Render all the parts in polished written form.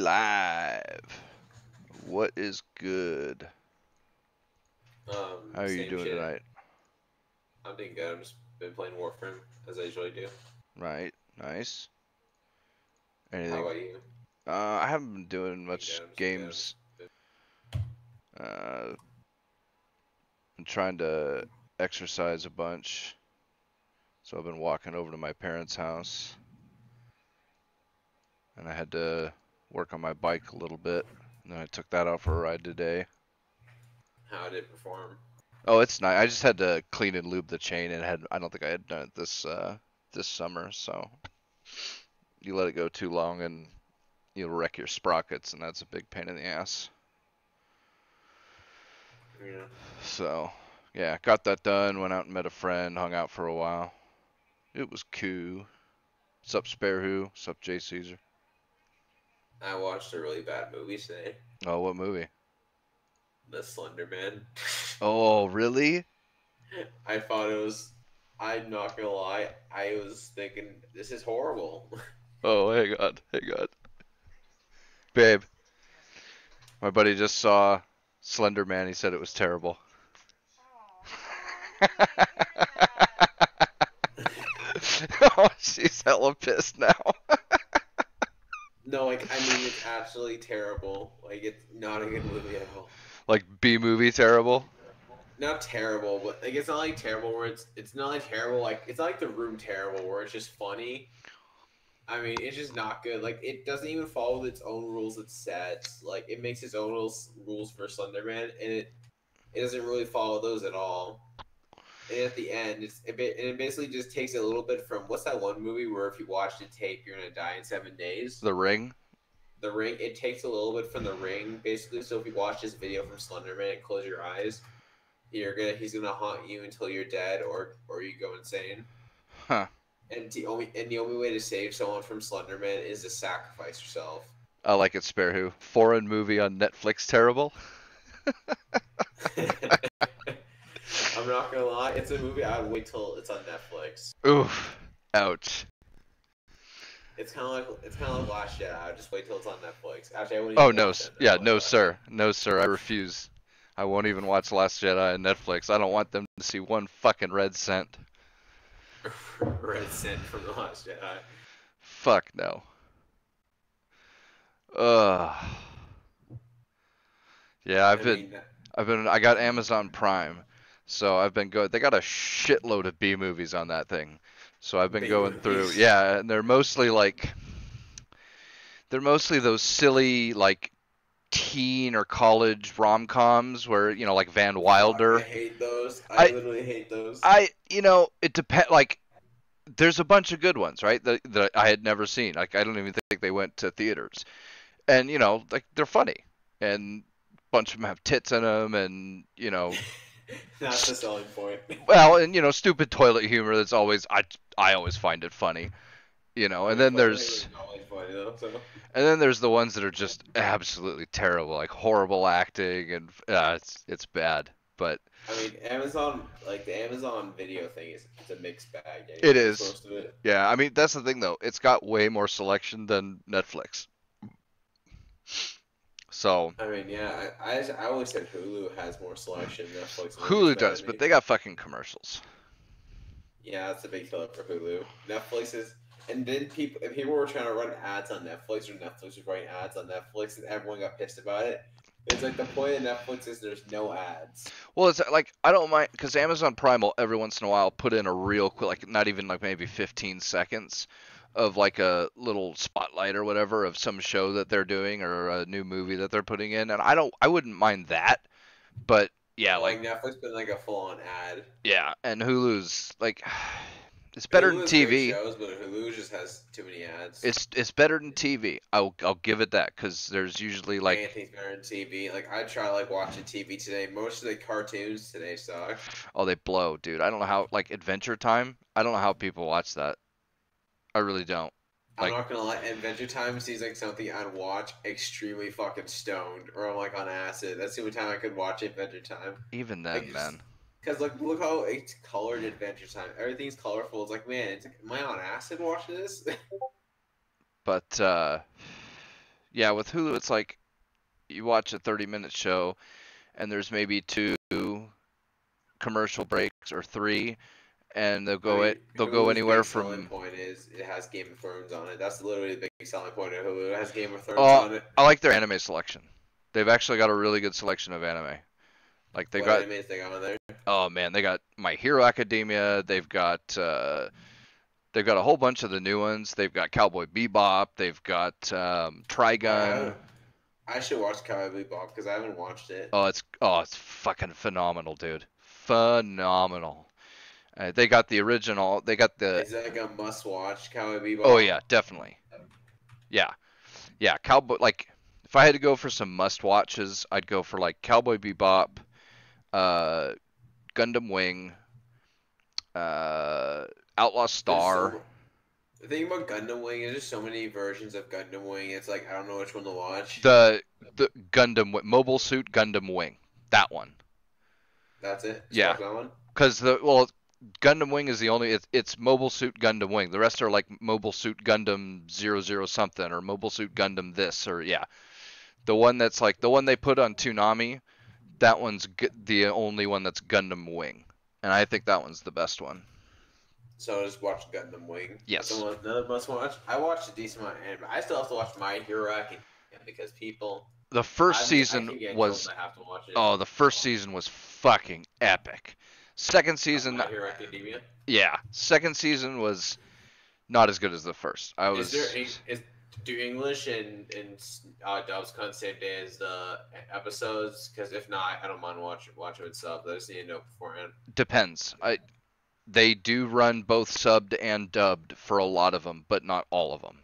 live. What is good? How are you Same doing shit. tonight? I'm doing good. I've just been playing Warframe as I usually do. Right, nice. How Anything? about you? I haven't been doing Doing much good. I'm just good. I'm games. just been... Uh, I'm trying to exercise a bunch, so I've been walking over to my parents' house, and I had to work on my bike a little bit. And then I took that out for a ride today. How did it perform? Oh, it's nice. I just had to clean and lube the chain, and I don't think I had done it this summer. So you let it go too long, and you'll wreck your sprockets, and that's a big pain in the ass. Yeah. So, yeah, got that done, went out and met a friend, hung out for a while. It was cool. Sup, Spare Who? Sup, Jay Caesar? I watched a really bad movie today. Oh, what movie? The Slender Man. Oh, really? I thought it was. I'm not gonna lie. I was thinking this is horrible. Oh, hang on, hang on. Babe, my buddy just saw Slender Man. He said it was terrible. Oh, she's hella pissed now. No, like I mean, it's absolutely terrible. Like it's not a good movie at all. Like B movie terrible? Not terrible, but like it's not like terrible where it's not like terrible like it's not like The Room terrible where it's just funny. I mean, it's just not good. Like it doesn't even follow its own rules it sets. Like it makes its own rules for Slenderman, and it doesn't really follow those at all. And at the end, it basically just takes a little bit from what's that one movie where if you watch the tape, you're gonna die in 7 days. The Ring? The Ring. It takes a little bit from The Ring, basically. So if you watch this video from Slenderman and close your eyes, he's gonna haunt you until you're dead or you go insane. Huh. And the only way to save someone from Slenderman is to sacrifice yourself. I like it, Spare Who. Foreign movie on Netflix terrible? I'm not gonna lie, it's a movie I would wait till it's on Netflix. Oof. Ouch. It's kind of like Last Jedi. I would just wait till it's on Netflix. Actually, I wouldn't Oh even no, watch it on yeah, Netflix. no Actually, sir, no sir, I refuse. I won't even watch Last Jedi on Netflix. I don't want them to see one fucking red cent. Red Sin from the Last Jedi. Fuck no. Ugh. Yeah, I mean, I got Amazon Prime, so I've been going. They got a shitload of B movies on that thing, so I've been B going through. movies. Yeah, and they're mostly those silly like teen or college rom-coms where like Van Fuck, I Wilder. hate those. I I literally hate those. it depends. Like there's a bunch of good ones, right? That I had never seen. Like I don't even think they went to theaters, and like they're funny, and a bunch of them have tits in them, and That's the selling point. well, and stupid toilet humor. That's always I always find it funny, I and mean, then toilet humor there's is not always funny though. So the ones that are just absolutely terrible, like horrible acting, and it's bad. But I mean, Amazon, like the Amazon Video thing is it's a mixed bag, it anyways. is, Most of it. yeah. I mean, that's the thing though. It's got way more selection than Netflix. So I mean, yeah, I always said Hulu has more selection. Netflix only gets Hulu better does, than but me. they got fucking commercials. Yeah, that's a big killer for Hulu. Netflix is, and then if people were trying to run ads on Netflix or Netflix was running ads on Netflix and everyone got pissed about it. It's like the point of Netflix is there's no ads. Well, it's like I don't mind because Amazon Prime will every once in a while put in a real quick, like not even like maybe 15 seconds of like a little spotlight or whatever of some show that they're doing or a new movie that they're putting in, and I wouldn't mind that, but yeah, like Like Netflix put like a full on ad. yeah, and Hulu's like it's better Hulu than has great TV. shows, but Hulu just has too many ads. It's better than TV. I'll give it that because there's usually like Anything's better than TV. Like I try like watching TV today. Most of the cartoons today suck. oh they blow, dude. I don't know how like Adventure Time. I don't know how people watch that. I really don't. I'm Like not gonna lie, Adventure Time seems like something I'd watch extremely fucking stoned or I'm like on acid. That's the only time I could watch Adventure Time. even Like, then, man. because like look how it's colored Adventure Time. Everything's colorful. It's like, man, am I on acid watching this? But Yeah, with Hulu, it's like you watch a 30-minute show, and there's maybe 2 commercial breaks or 3, and I mean, they'll go Hulu's anywhere big selling from. point is it has Game of Thrones on it. That's literally the big selling point of Hulu. It has Game of Thrones Oh, on it. I like their anime selection. They've actually got a really good selection of anime. Like they've What got, animes they got on there? oh man, they got My Hero Academia. They've got a whole bunch of the new ones. They've got Cowboy Bebop. They've got I Trigun. haven't. I should watch Cowboy Bebop because I haven't watched it. It's fucking phenomenal, dude. Phenomenal. They got the original. They got the. Is that like a must-watch, Cowboy Oh Bebop? yeah, definitely. Yeah, yeah. Cowboy. Like, if I had to go for some must-watches, I'd go for like Cowboy Bebop, uh, Gundam Wing, uh, Outlaw There's so Star. The thing about Gundam Wing is there's so many versions of Gundam Wing. It's like I don't know which one to watch. The Mobile Suit Gundam Wing. That one. That's it. Just Yeah, watch that one. because Gundam Wing is the only. It's Mobile Suit Gundam Wing. The rest are like Mobile Suit Gundam 00 something or Mobile Suit Gundam this or yeah. The one that's like the one they put on Toonami. That one's the only one that's Gundam Wing, and I think that one's the best one. So just watch Gundam Wing. Yes. That's the one, another must watch. I watched a decent amount of anime. I still have to watch My Hero Academia because people. The first I season keep getting was. told I have to watch it. Oh, the first season was fucking epic. Second season, My Hero Academia. yeah. Second season was not as good as the first. Do English and dubs come the same day as the episodes? Because if not, I don't mind watching it sub. I just need to know beforehand. Depends. They do run both subbed and dubbed for a lot of them, but not all of them.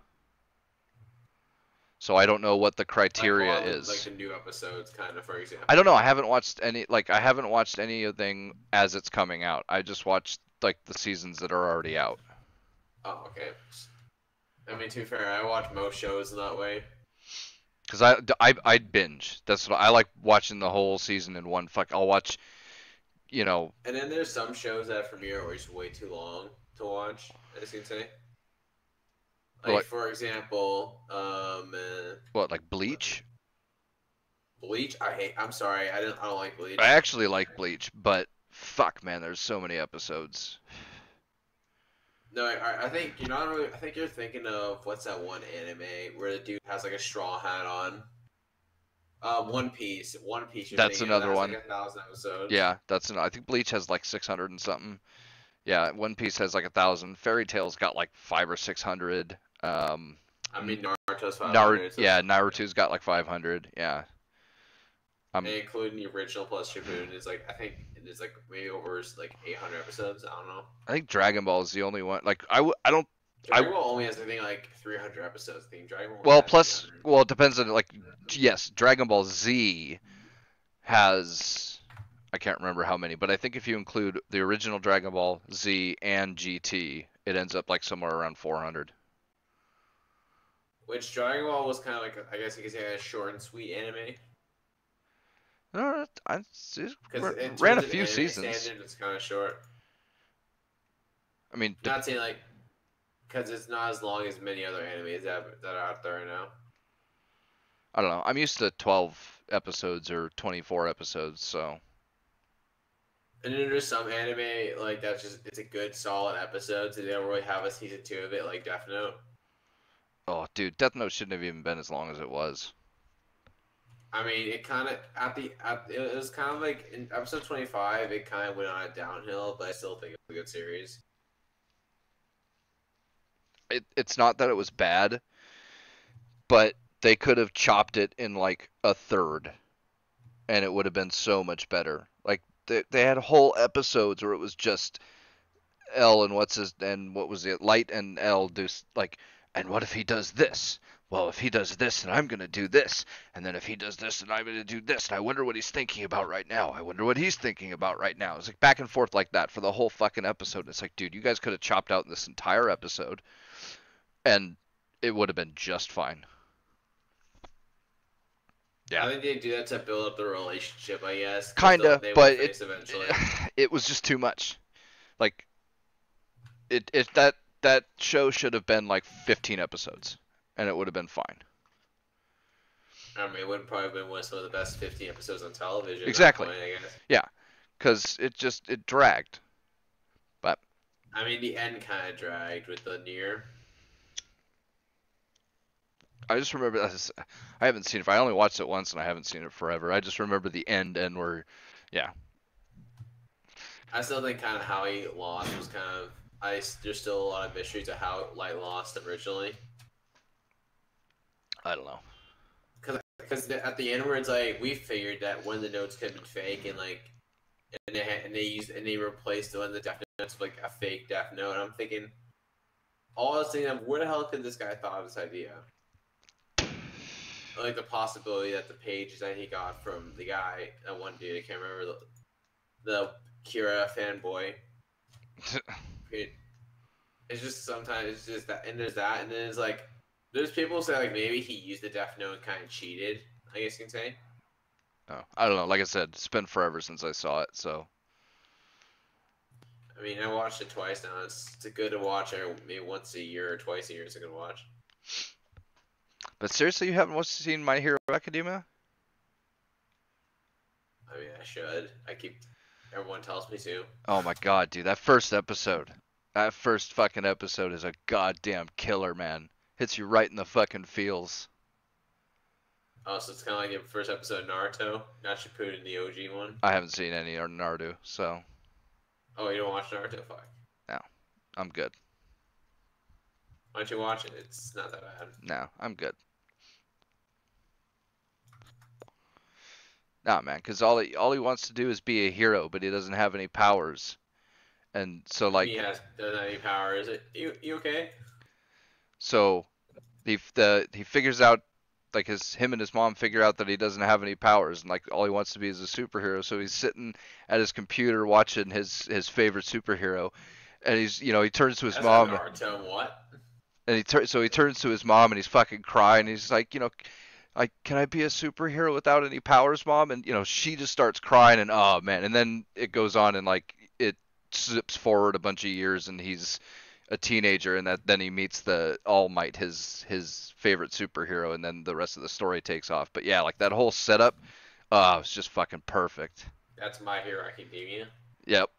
So I don't know what the criteria is. Like the new episodes, kind of, for example. I don't know. I haven't watched anything as it's coming out. I just watched like the seasons that are already out. Oh, okay. I mean, to be fair, I watch most shows that way. Because I binge. That's what I like, watching the whole season in one fuck. I'll watch, you know. And then there's some shows that premiere are just way too long to watch, as you can say. Like, for example, What, like Bleach? Bleach? I'm sorry, I don't like Bleach. I actually like Bleach, but fuck, man, there's so many episodes. No, I think you're not really. I think you're thinking of what's that one anime where the dude has like a straw hat on. One Piece. One Piece. That's another one. Like 1,000 episodes. Yeah, I think Bleach has like 600 and something. Yeah, One Piece has like 1,000. Fairy Tail's got like 500 or 600. I mean, Naruto's 500. Yeah, Naruto's got like 500. Yeah. And including the original plus Shippuden, is like I think it's like maybe over like 800 episodes. I don't know. I think Dragon Ball is the only one. Like I don't. Dragon Ball only has I think like 300 episodes. I think Dragon Ball. Well, plus, well, it depends on like. Yes, Dragon Ball Z has. I can't remember how many, but I think if you include the original Dragon Ball Z and GT, it ends up like somewhere around 400. Which Dragon Ball was kind of like, I guess you could say, a short and sweet anime. No, I Because ran a few seasons. It's kind of short. I mean, not saying like, because it's not as long as many other animes that are out there right now. I don't know. I'm used to 12 episodes or 24 episodes, so. And then there's some anime like that's just it's a good solid episode, so they don't really have a season 2 of it, like Death Note. Oh, dude, Death Note shouldn't have even been as long as it was. I mean, it kind of it was kind of like in episode 25, it kind of went on a downhill, but I still think it's a good series. It's not that it was bad, but they could have chopped it in like a third, and it would have been so much better. Like they had whole episodes where it was just L and what was it? Light and L do like, and what if he does this? Well, if he does this, then I'm going to do this. And then if he does this, then I'm going to do this. And I wonder what he's thinking about right now. I wonder what he's thinking about right now. It's like back and forth like that for the whole fucking episode. It's like, dude, you guys could have chopped out this entire episode and it would have been just fine. Yeah. I think they do that to build up the relationship, I guess. Kinda, but it was just too much. Like, that show should have been like 15 episodes. And it would have been fine. I mean, it would probably have been one of some of the best 15 episodes on television. Exactly. At that point, I guess. Yeah, because it dragged. But I mean, the end kind of dragged with the near. I just remember I haven't seen it. I only watched it once, and I haven't seen it forever. I just remember the end where, yeah. I still think kind of how he lost was kind of. There's still a lot of mystery to how Light lost originally. I don't know. Because at the end where it's like we figured that one of the notes could have been fake and like and they replaced one of the death notes with like a fake death note. And I'm thinking, all I was thinking of, where the hell could this guy thought of this idea? Like the possibility that the page that he got from the guy, that one dude, I can't remember the Kira fanboy. It's just sometimes it's just that, and there's that, and then it's like there's people who say like maybe he used the death note and kind of cheated. I guess you can say. Oh, I don't know. Like I said, it's been forever since I saw it, so. I mean, I watched it twice now. It's good to watch. Maybe once a year or twice a year. It's a good watch. But seriously, you haven't seen My Hero Academia? I mean, I should. Everyone tells me to. Oh my god, dude, that first episode. That first fucking episode is a goddamn killer, man. Hits you right in the fucking feels. Oh, so it's kind of like the first episode of Naruto, not Shippuden, the OG one. I haven't seen any Naruto, so. Oh, you don't watch Naruto? Fuck. No, I'm good. Why don't you watch it? It's not that bad. No, I'm good. Nah, man, because all he wants to do is be a hero, but he doesn't have any powers, and so like He doesn't have any power. Is it you okay? so he figures out like him and his mom figure out that he doesn't have any powers, and like all he wants to be is a superhero. So he's sitting at his computer watching his favorite superhero, and he turns to his mom. Naruto, what? And he turns to his mom and he's fucking crying. He's like, like, can I be a superhero without any powers, mom? And she just starts crying, and oh man, and then it goes on and like it zips forward a bunch of years, and he's a teenager, and then he meets the All Might, his favorite superhero, and then the rest of the story takes off. But yeah, like that whole setup, it's just fucking perfect. That's My Hero Academia. Yep,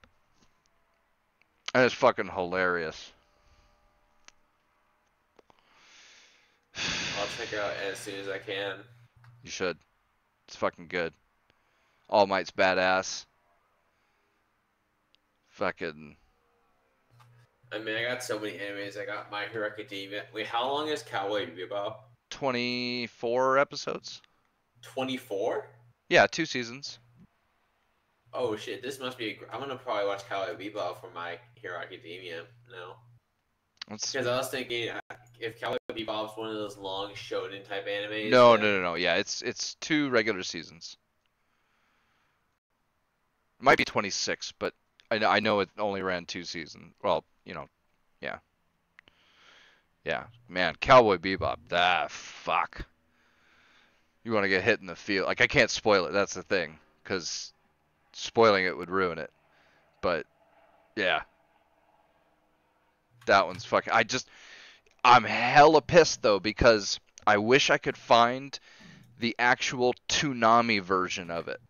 and it's fucking hilarious. I'll check it out as soon as I can. You should. It's fucking good. All Might's badass. Fucking. I mean, I got so many animes. I got My Hero Academia. Wait, how long is Cowboy Bebop? 24 episodes. 24? Yeah, 2 seasons. Oh shit! This must be. I'm gonna probably watch Cowboy Bebop for My Hero Academia now. Because I was thinking, if Cowboy Bebop's one of those long shonen type animes. No. Yeah, it's 2 regular seasons. It might be 26, but I know it only ran 2 seasons. Well, yeah. Yeah, man, Cowboy Bebop. Fuck. You want to get hit in the field. Like, I can't spoil it. That's the thing, because spoiling it would ruin it. But yeah. That one's fucking. I'm hella pissed though, because I wish I could find the actual Toonami version of it.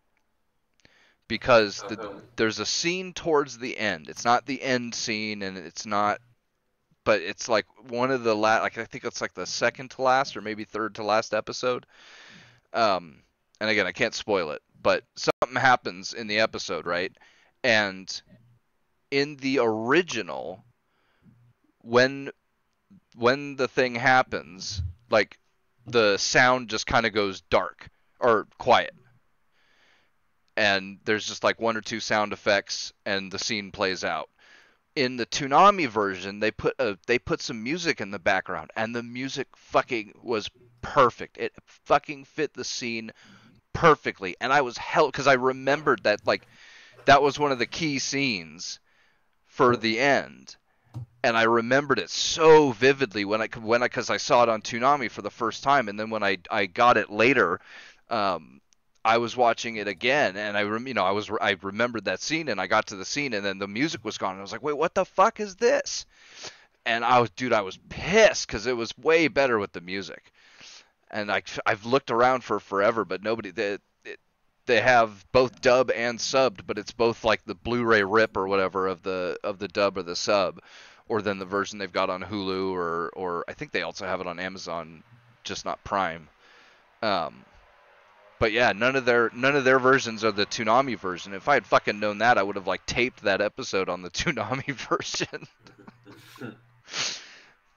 Because there's a scene towards the end. It's not the end scene, and it's not. But it's like one of the last. Like I think it's like the second to last, or maybe third to last episode. And again, I can't spoil it, but something happens in the episode, right? And in the original, when the thing happens, like the sound just kind of goes dark or quiet, and there's just like 1 or 2 sound effects, and the scene plays out. In the Toonami version, they put some music in the background, and the music fucking was perfect. It fucking fit the scene perfectly, and I was because I remembered that like that was one of the key scenes for the end. And I remembered it so vividly because I saw it on Toonami for the first time, and then when I got it later, I was watching it again, and I remembered that scene, and I got to the scene, and then the music was gone, and I was like, wait, what the fuck is this? And I was pissed because it was way better with the music, and I've looked around for forever, but nobody they have both dub and subbed, but it's both like the Blu-ray rip or whatever of the dub or the sub, or then the version they've got on Hulu or I think they also have it on Amazon, just not Prime. But yeah, none of their versions are the Toonami version. If I had fucking known that, I would have like taped that episode on the Toonami version.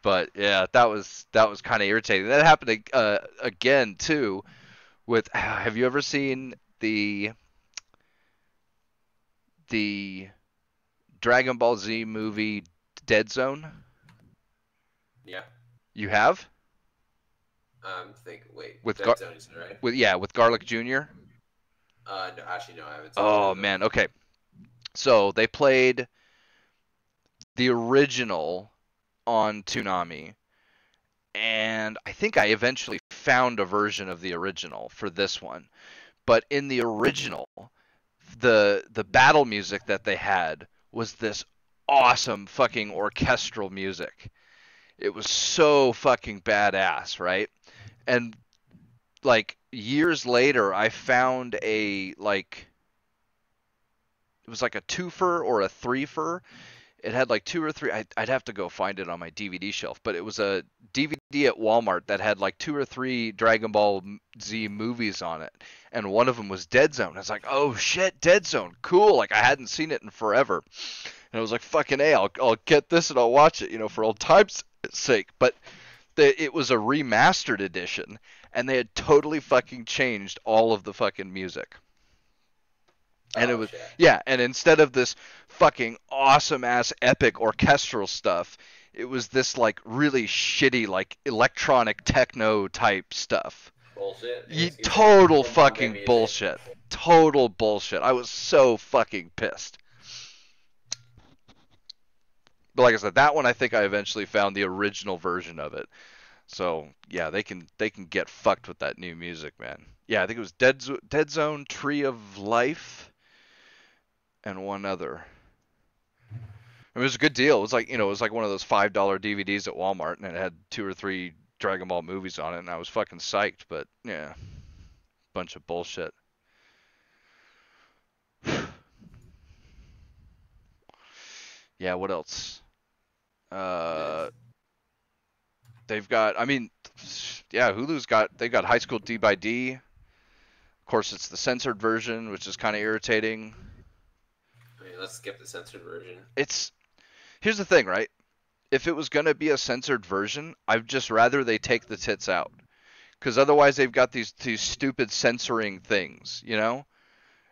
But yeah, that was kind of irritating. That happened again too with. Have you ever seen the Dragon Ball Z movie Dead Zone? Yeah. You have? Wait, With Dead Zone, right? with Garlic Jr. No, actually, no, I haven't. Oh man, okay. So they played the original on Toonami, and I think I eventually found a version of the original for this one. But in the original, the battle music that they had was this awesome fucking orchestral music. It was so fucking badass, right? And like years later, I found it was like a twofer or a threefer. It had like two or three. I'd have to go find it on my DVD shelf, but it was a DVD at Walmart that had like two or three Dragon Ball Z movies on it, and one of them was Dead Zone. I was like, oh shit, Dead Zone, cool! Like I hadn't seen it in forever, and I was like, fucking a, I'll get this and I'll watch it, for old time's sake. But it was a remastered edition, and they had totally fucking changed all of the fucking music. And it was shit. Yeah, and instead of this fucking awesome ass epic orchestral stuff, it was this like really shitty like electronic techno type stuff. Bullshit. Total fucking bullshit. Total bullshit. I was so fucking pissed. But like I said, that one I think I eventually found the original version of it. So yeah, they can get fucked with that new music, man. Yeah, I think it was Dead Zone, Tree of Life, and one other. I mean, it was a good deal. It was like, it was like one of those $5 DVDs at Walmart, and it had 2 or 3 Dragon Ball movies on it, and I was fucking psyched. But yeah, bunch of bullshit. Yeah, what else? They've got, I mean, yeah, they've got High School D by D. Of course, it's the censored version, which is kind of irritating. I mean, let's skip the censored version. Here's the thing, right? If it was going to be a censored version, I'd just rather they take the tits out. Because otherwise they've got these stupid censoring things, And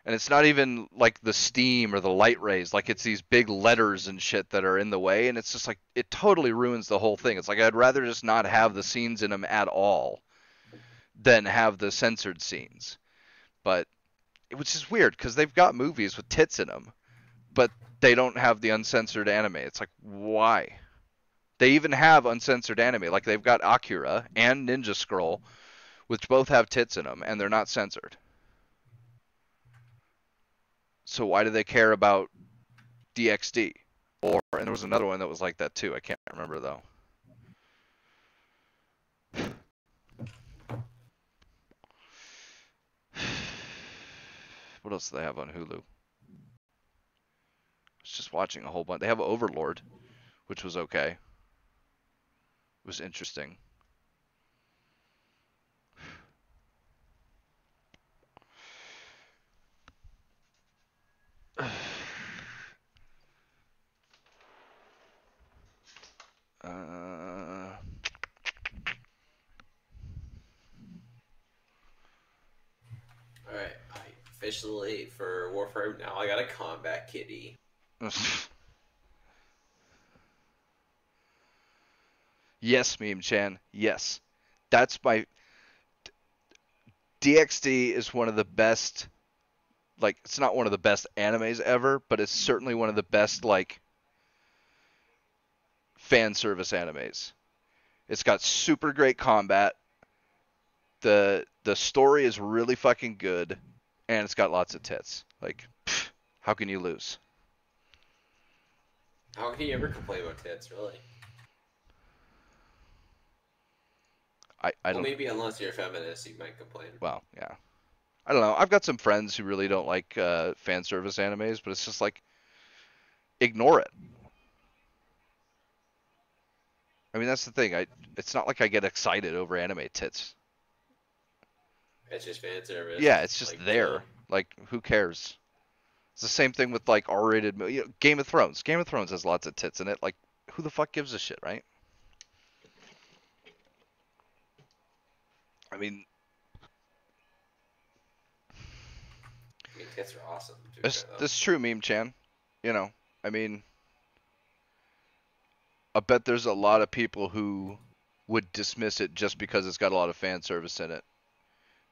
it's not even like the steam or the light rays. Like it's these big letters and shit that are in the way. And it's just like, it totally ruins the whole thing. It's like, I'd rather just not have the scenes in them at all than have the censored scenes. But, which is weird because they've got movies with tits in them, but they don't have the uncensored anime. It's like, why? They even have uncensored anime. Like they've got Akira and Ninja Scroll, which both have tits in them, and they're not censored. So why do they care about DxD? And there was another one that was like that too. I can't remember though. What else do they have on Hulu? I was just watching a whole bunch. They have Overlord, which was okay. It was interesting. Alright, officially for Warframe now, I got a combat kitty. Yes, Meme Chan. Yes. That's my... DxD is one of the best... Like, it's not one of the best animes ever, but it's certainly one of the best, like, fan service animes. It's got super great combat. The story is really fucking good, and it's got lots of tits. Like, how can you lose? How can you ever complain about tits, really? I Well, don't. maybe unless you're a feminist, you might complain. Well, yeah. I don't know. I've got some friends who really don't like fan service animes, but it's just like ignore it. I mean, that's the thing. It's not like I get excited over anime tits. It's just fan service. Yeah, it's just Like, there. Like, who cares? It's the same thing with like R-rated. Game of Thrones. Game of Thrones has lots of tits in it. Like, who the fuck gives a shit, right? I mean, I mean, tits are awesome. To be it's fair, though. this true, Meme Chan. I mean, I bet there's a lot of people who would dismiss it just because it's got a lot of fan service in it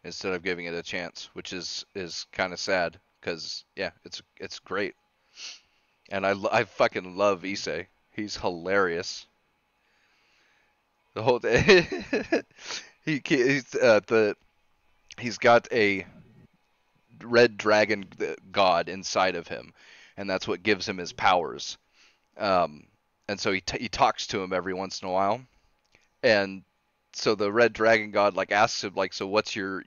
instead of giving it a chance, which is kind of sad because yeah, it's great, and I fucking love Issei. He's hilarious. The whole day, he's got a red dragon god inside of him, and that's what gives him his powers. Um, and so he talks to him every once in a while, and so the red dragon god like asks him like, so what's your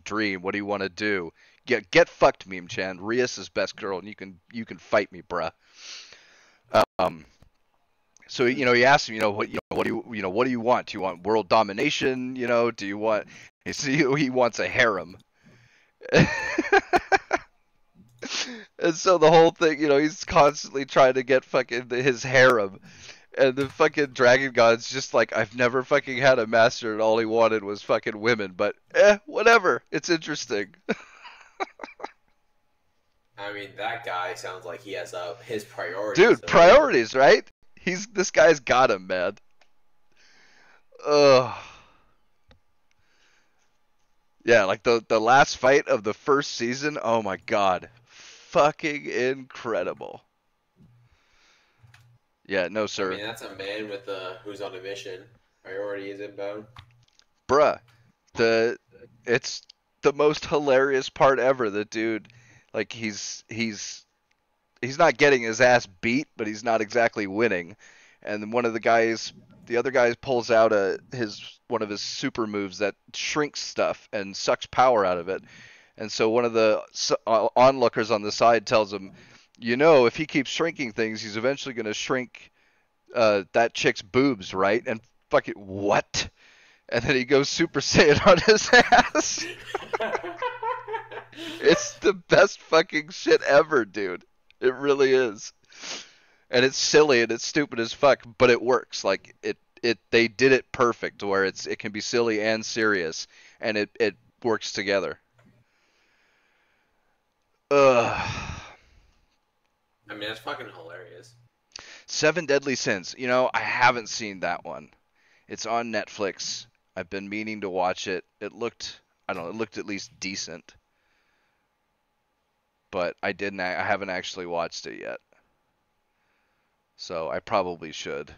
dream? What do you want to do? Get fucked, Meme Chan. Rias is best girl, and you can fight me, bruh. Um, so he asks him, what do you want? Do you want world domination? Do you want? He wants a harem. And so the whole thing, he's constantly trying to get fucking his harem. And the fucking Dragon God's just like, I've never fucking had a master and all he wanted was fucking women, but whatever. It's interesting. I mean, that guy sounds like he has his priorities. Dude, priorities, right? This guy's got him, man. Ugh. Yeah, like the last fight of the first season, oh my god. Fucking incredible. Yeah, no, I sir. mean, that's a man with who's on a mission. Priorities inbound. Bruh, it's the most hilarious part ever. The dude, like he's not getting his ass beat, but he's not exactly winning. And then the other guy pulls out one of his super moves that shrinks stuff and sucks power out of it. And so one of the onlookers on the side tells him, if he keeps shrinking things, he's eventually going to shrink that chick's boobs, right? And fucking what? And then he goes Super Saiyan on his ass. It's the best fucking shit ever, dude. It really is. And it's silly and it's stupid as fuck, but it works. Like they did it perfect where it can be silly and serious, and it works together. Ugh. I mean, that's fucking hilarious. Seven Deadly Sins. I haven't seen that one. It's on Netflix. I've been meaning to watch it. It looked at least decent. But I haven't actually watched it yet. So I probably should.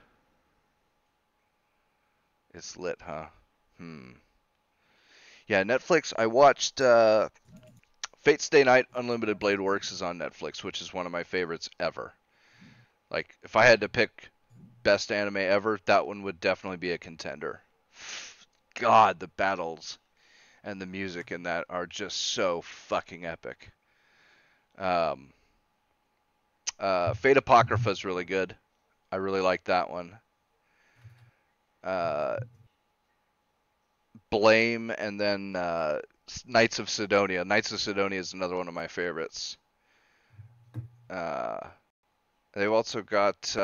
It's lit, huh? Yeah, Netflix. I watched Fate Stay Night Unlimited Blade Works is on Netflix, which is one of my favorites ever. Like, if I had to pick best anime ever, that one would definitely be a contender. God, the battles and the music in that are just so fucking epic. Fate Apocrypha is really good. I really like that one. Blame, and then Knights of Sidonia. Knights of Sidonia is another one of my favorites. They've also got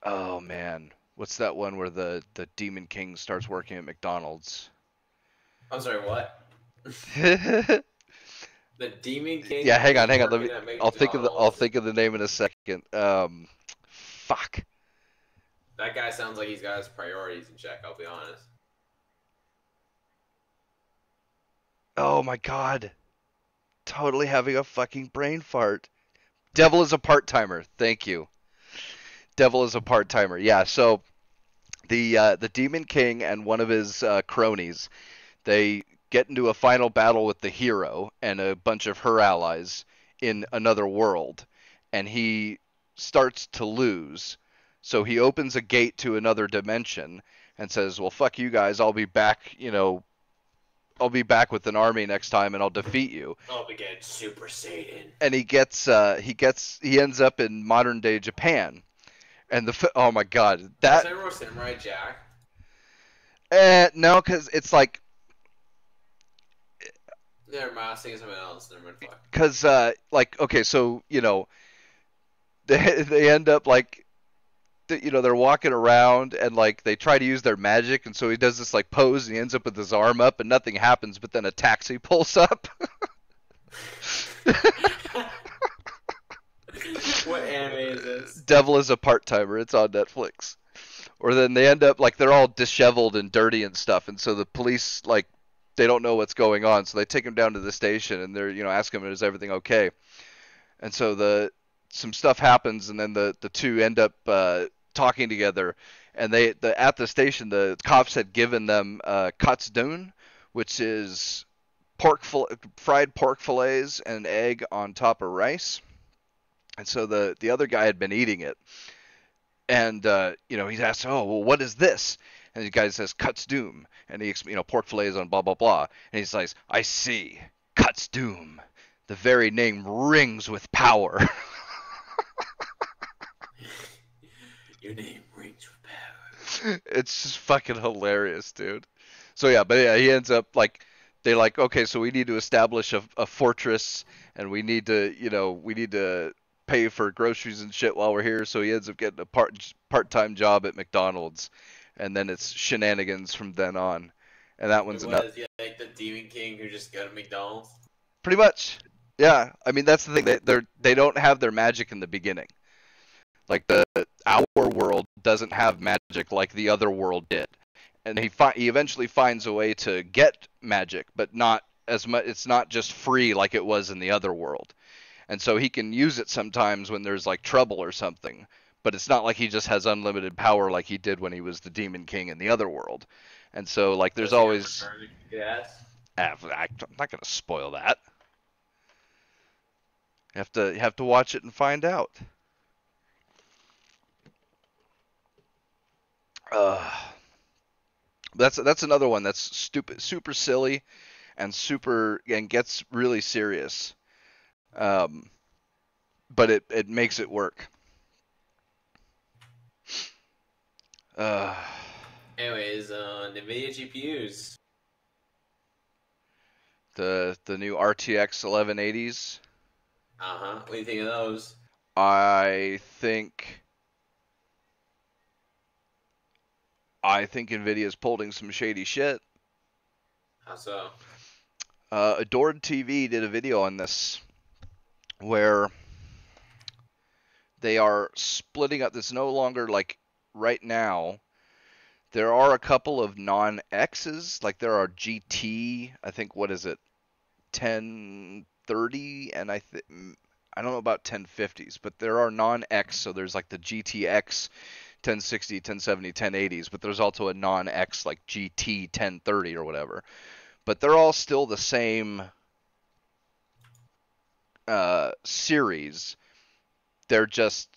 oh man, what's that one where the Demon King starts working at McDonald's? I'm sorry, what? The Demon King. Yeah, hang on. I'll think of the name in a second. Fuck. That guy sounds like he's got his priorities in check. I'll be honest. Oh my god. Totally having a fucking brain fart. Devil is a part-timer. Thank you. Devil is a part-timer. Yeah, so the Demon King and one of his cronies, they get into a final battle with the hero and a bunch of her allies in another world, and he starts to lose. So he opens a gate to another dimension, and says, "Well, fuck you guys. I'll be back. I'll be back with an army next time, and I'll defeat you." I'll be getting Super Saiyan. And he ends up in modern day Japan. And oh my god, that Samurai Jack. no, because it's like Never mind, I was thinking something else. Never mind. Fuck. because okay, so they end up like they're walking around and like they try to use their magic, and so he does this like pose and he ends up with his arm up and nothing happens, but then a taxi pulls up. What anime is this? Devil is a Part-Timer. It's on Netflix. Or then they end up like they're all disheveled and dirty and stuff, and so the police like they don't know what's going on, so they take him down to the station and they're asking him, is everything okay? And so some stuff happens, and then the two end up talking together, and at the station the cops had given them katsudon, which is fried pork fillets and egg on top of rice. And so the other guy had been eating it, and he's asked, "Oh, well, what is this?" And the guy says, "Katsudon," and he pork fillets on blah blah blah, and he's like, "I see, Katsudon. The very name rings with power." Your name rings with power. It's just fucking hilarious, dude. So yeah, he ends up like they're like, okay, so we need to establish a fortress, and we need to pay for groceries and shit while we're here. So he ends up getting a part-time job at McDonald's, and then it's shenanigans from then on. And that one's enough. Like the Demon King who just got a McDonald's. Pretty much, yeah. I mean, that's the thing. They don't have their magic in the beginning. Like our world doesn't have magic like the other world did, and he eventually finds a way to get magic, but not as much. It's not just free like it was in the other world. And so he can use it sometimes when there's like trouble or something, but it's not like he just has unlimited power like he did when he was the Demon King in the other world. And so like there's always I'm not gonna spoil that. You have to watch it and find out. That's another one that's stupid, super silly, and gets really serious. But it makes it work. Anyways, NVIDIA GPUs. The new RTX 1180s. What do you think of those? I think Nvidia's pulling some shady shit. How so? Adored TV did a video on this where they are splitting up. This no longer like right now. There are a couple of non-X's, like there are GT. I think what is it, 1030, and I don't know about 1050s, but there are non-X. So there's like the GTX 1060, 1070, 1080s, but there's also a non-X like GT 1030 or whatever. But they're all still the same series. They're just,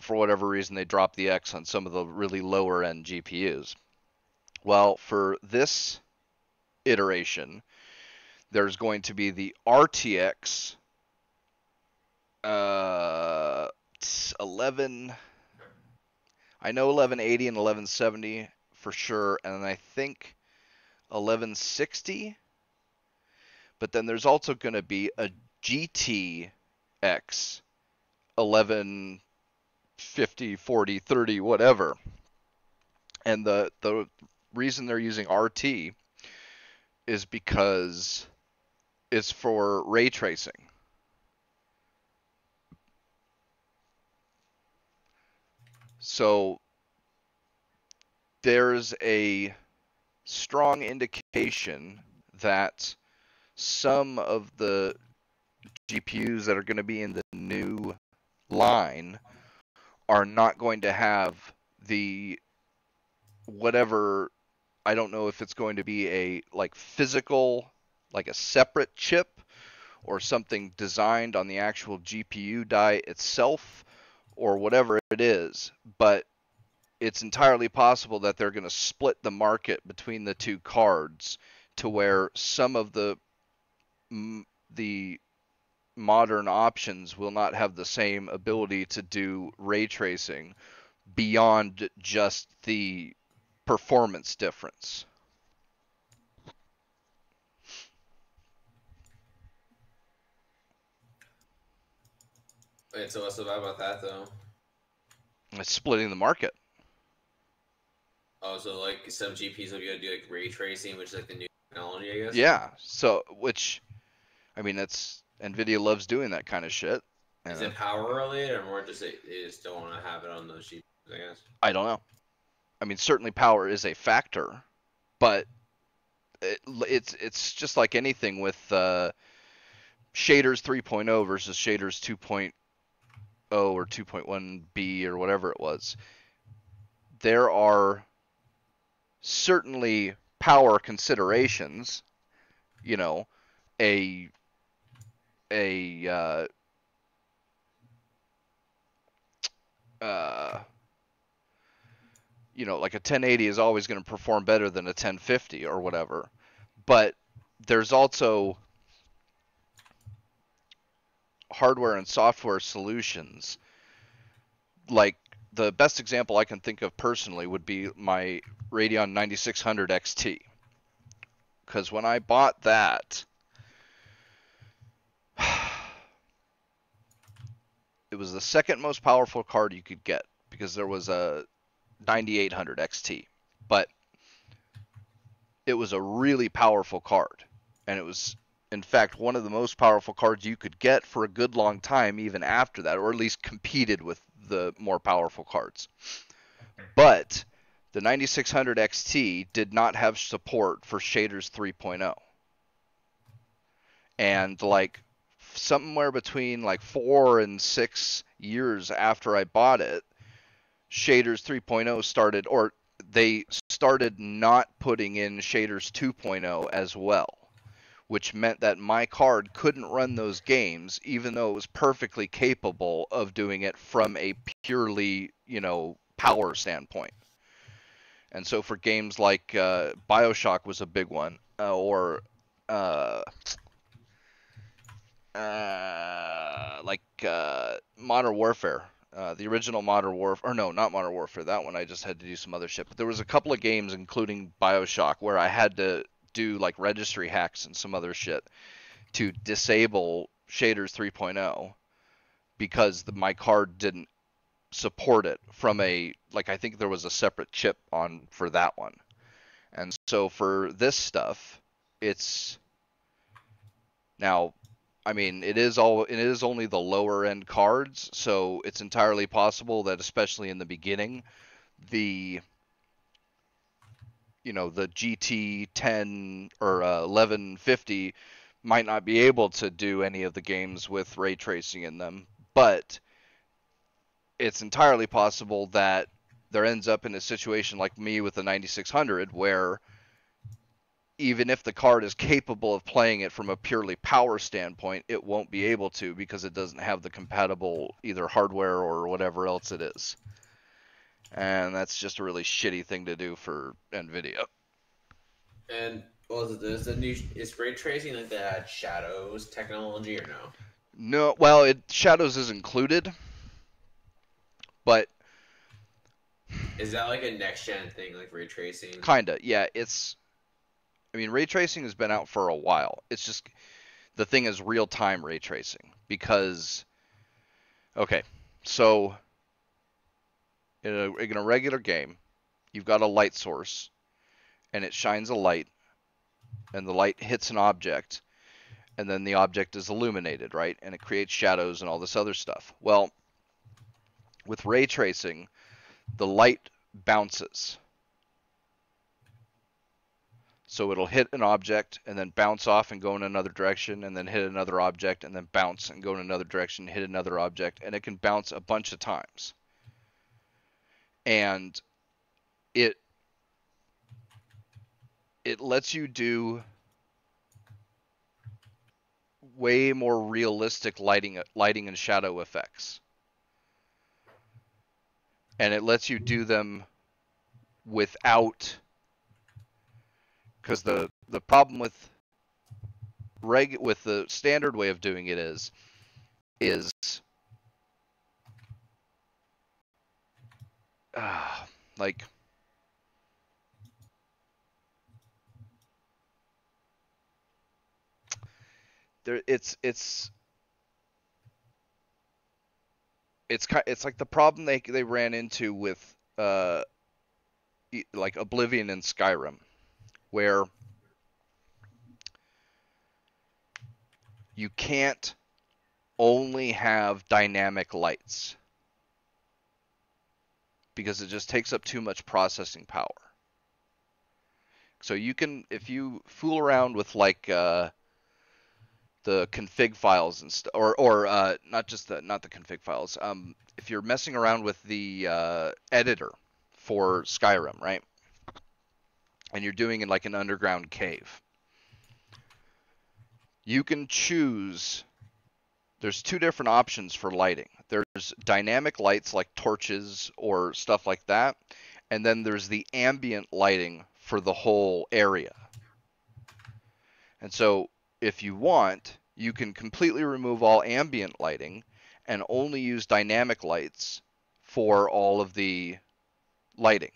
for whatever reason, they dropped the X on some of the really lower end GPUs. Well, for this iteration, there's going to be the RTX 11. I know 1180 and 1170 for sure, and I think 1160. But then there's also going to be a GTX 1150, 40, 30, whatever. And the reason they're using RT is because it's for ray tracing. So there's a strong indication that some of the GPUs that are going to be in the new line are not going to have the whatever. I don't know if it's going to be a like physical, like a separate chip, or something designed on the actual GPU die itself, or whatever it is. But it's entirely possible that they're going to split the market between the two cards to where some of the modern options will not have the same ability to do ray tracing beyond just the performance difference. Wait, so what's so bad about that though? It's splitting the market. Oh, so like some GPs will be able to do like ray tracing, which is like the new technology, I guess. Yeah. So, which, I mean, that's NVIDIA loves doing that kind of shit. Is it power related, or more just they just don't want to have it on those GPs? I guess. I don't know. I mean, certainly power is a factor, but it's just like anything with shaders 3.0 versus shaders 2.0 or 2.1b or whatever it was. There are certainly power considerations, you know, a you know, like a 1080 is always going to perform better than a 1050 or whatever. But there's also hardware and software solutions. Like the best example I can think of personally would be my Radeon 9600 XT. Because when I bought that, it was the second most powerful card you could get because there was a 9800 XT. But it was a really powerful card. And it was, in fact, one of the most powerful cards you could get for a good long time, even after that, or at least competed with the more powerful cards. But the 9600 XT did not have support for shaders 3.0. And like somewhere between like 4 and 6 years after I bought it, shaders 3.0 started, or they started not putting in shaders 2.0 as well, which meant that my card couldn't run those games even though it was perfectly capable of doing it from a purely, you know, power standpoint. And so for games like BioShock was a big one, or Modern Warfare, the original Modern Warfare, or no, not Modern Warfare, that one I just had to do some other shit. But there was a couple of games, including BioShock, where I had to do like registry hacks and some other shit to disable shaders 3.0 because my card didn't support it from a, like, I think there was a separate chip on for that one. And so for this stuff, it's now, I mean, it is only the lower end cards, so it's entirely possible that, especially in the beginning, the GT 10 or 1150 might not be able to do any of the games with ray tracing in them, but it's entirely possible that there ends up in a situation like me with the 9600 where even if the card is capable of playing it from a purely power standpoint, it won't be able to because it doesn't have the compatible either hardware or whatever else it is. And that's just a really shitty thing to do for NVIDIA. And what was it? Is ray tracing like that shadows technology or no? No, well, shadows is included, but is that like a next gen thing, like ray tracing? Kinda, yeah. I mean, ray tracing has been out for a while. It's just the thing is real time ray tracing because, okay, so in a regular game, you've got a light source, and it shines a light, and the light hits an object, and then the object is illuminated, right? And it creates shadows and all this other stuff. Well, with ray tracing, the light bounces. So it'll hit an object and then bounce off and go in another direction and then hit another object and then bounce and go in another direction, hit another object, and it can bounce a bunch of times. And it lets you do way more realistic lighting and shadow effects. And it lets you do them without, because the problem with the standard way of doing it is like there it's like the problem they ran into with like Oblivion and Skyrim, where you can't only have dynamic lights because it just takes up too much processing power. So you can, if you fool around with like the config files and or not the config files. If you're messing around with the editor for Skyrim, right? And you're doing it like an underground cave, you can choose. There's two different options for lighting. There's dynamic lights like torches or stuff like that, and then there's the ambient lighting for the whole area. And so if you want, you can completely remove all ambient lighting and only use dynamic lights for all of the lighting.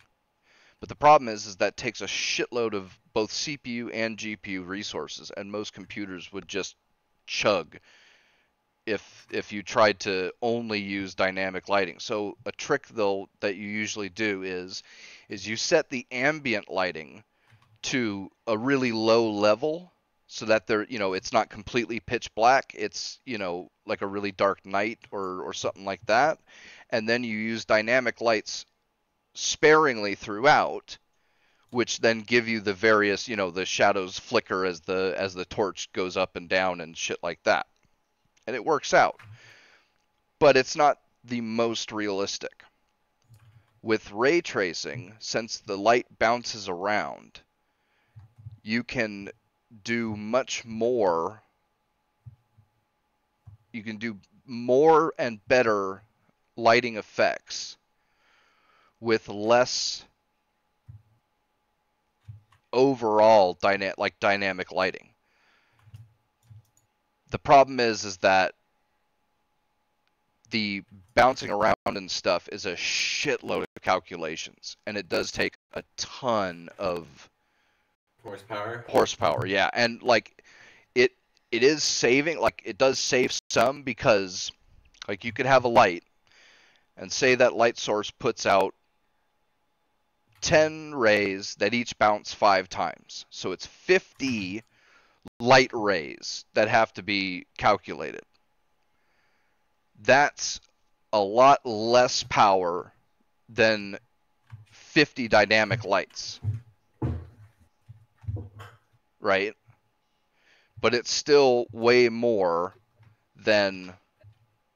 But the problem is that takes a shitload of both CPU and GPU resources, and most computers would just chug if you tried to only use dynamic lighting. So a trick though that you usually do is you set the ambient lighting to a really low level so that it's not completely pitch black. It's, like a really dark night or something like that. And then you use dynamic lights sparingly throughout, which then give you the various, the shadows flicker as the torch goes up and down and shit like that. And it works out. But it's not the most realistic. With ray tracing, since the light bounces around, you can do much more. You can do more and better lighting effects with less overall dynamic lighting. The problem is that the bouncing around and stuff is a shitload of calculations, and it does take a ton of horsepower, yeah. And like it is saving, like it does save some, because like you could have a light and say that light source puts out 10 rays that each bounce 5 times. So it's 50 light rays that have to be calculated. That's a lot less power than 50 dynamic lights. Right? But it's still way more than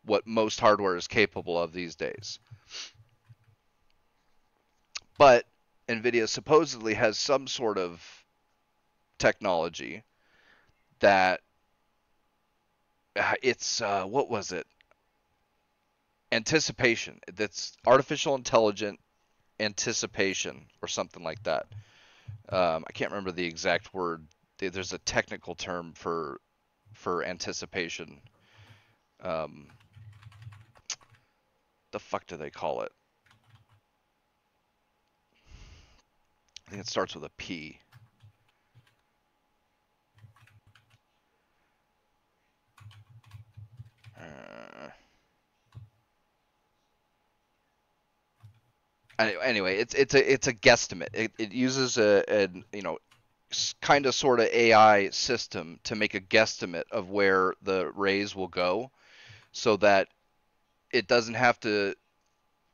what most hardware is capable of these days. But NVIDIA supposedly has some sort of technology that it's what was it? Anticipation. That's artificial intelligent anticipation or something like that. I can't remember the exact word. There's a technical term for anticipation. The fuck do they call it? I think it starts with a P. Anyway, it's a guesstimate. It uses a kind of sort of AI system to make a guesstimate of where the rays will go, so that it doesn't have to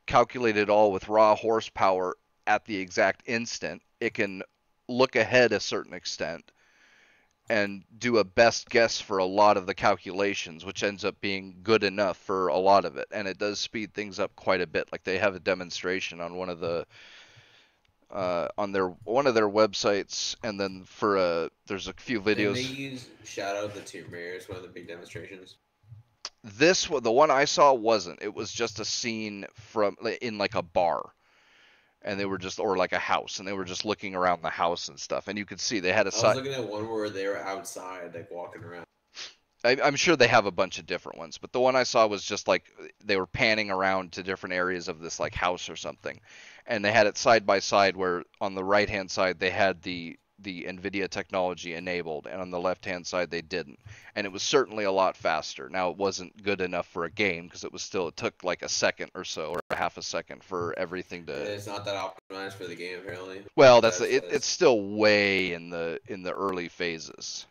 calculate it all with raw horsepower at the exact instant. It can look ahead a certain extent and do a best guess for a lot of the calculations, which ends up being good enough for a lot of it. And it does speed things up quite a bit. Like they have a demonstration on one of the on one of their websites, and then there's a few videos. Did they use Shadow of the Tomb Raider as one of the big demonstrations? The one I saw wasn't. It was just a scene in like a bar. and they were just, or like a house, and they were just looking around the house and stuff, and you could see they had a I was side. looking at one where they were outside, like walking around. I'm sure they have a bunch of different ones, but the one I saw was just like they were panning around to different areas of this like house or something, and they had it side by side where on the right hand side they had the NVIDIA technology enabled, and on the left hand side they didn't, and it was certainly a lot faster. Now it wasn't good enough for a game because it took like a second or so or a half a second for everything And to. it's not that optimized for the game apparently. Well, That it it's says. still way in the early phases.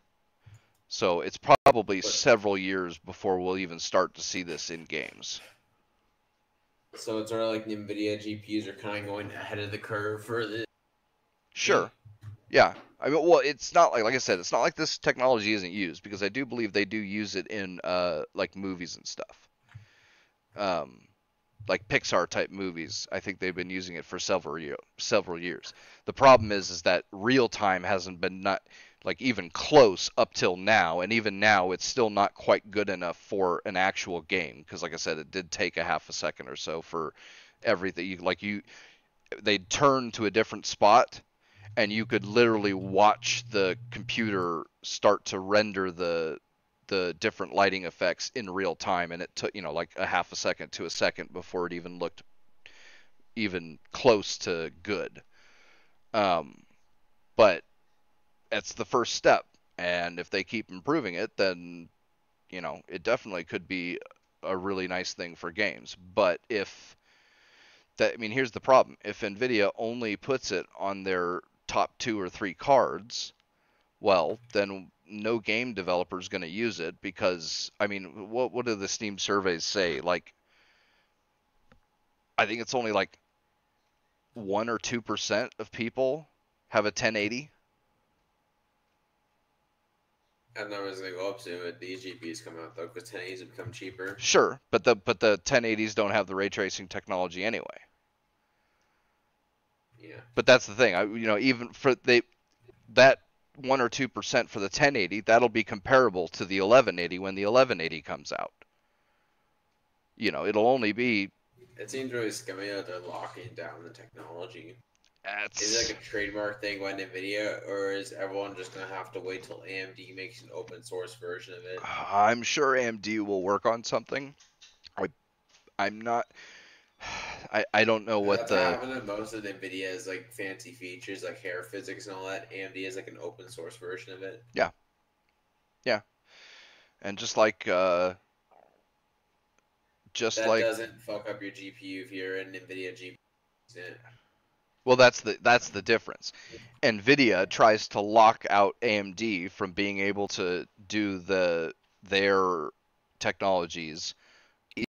So it's probably But several years before we'll even start to see this in games. so it's sort of like NVIDIA GPUs are kind of going ahead of the curve for the game. Sure. Yeah. I mean, well, it's not like I said, it's not like this technology isn't used because I do believe they do use it in like movies and stuff. Um, like Pixar type movies. I think they've been using it for several years. The problem is that real time hasn't been not like even close up till now, and even now it's still not quite good enough for an actual game because like I said, it did take a half a second or so for everything. They'd turn to a different spot and you could literally watch the computer start to render the different lighting effects in real time, and it took like a half a second to a second before it even looked even close to good. Um, but it's the first step, and if they keep improving it, then it definitely could be a really nice thing for games. But if that, I mean, here's the problem: if Nvidia only puts it on their top 2 or 3 cards, well, then no game developer is going to use it because I mean, what do the Steam surveys say? Like, I think it's only like 1 or 2% of people have a 1080. And numbers gonna go up soon with these GPUs come out though, because 1080s have become cheaper. Sure, but the 1080s don't have the ray tracing technology anyway. Yeah. But that's the thing. Even for that 1 or 2% for the 1080, that'll be comparable to the 1180 when the 1180 comes out. It'll only be. It seems really scummy that they're locking down the technology. Is it That's. like a trademark thing by NVIDIA, or is everyone just gonna have to wait till AMD makes an open source version of it? I'm sure AMD will work on something. I, I'm not. I don't know what That's what the. happened to most of NVIDIA's like fancy features, like hair physics and all that. AMD is like an open source version of it. Yeah, yeah, and just That like doesn't fuck up your GPU if you're an NVIDIA GPU. well, that's the difference. Nvidia tries to lock out AMD from being able to do their technologies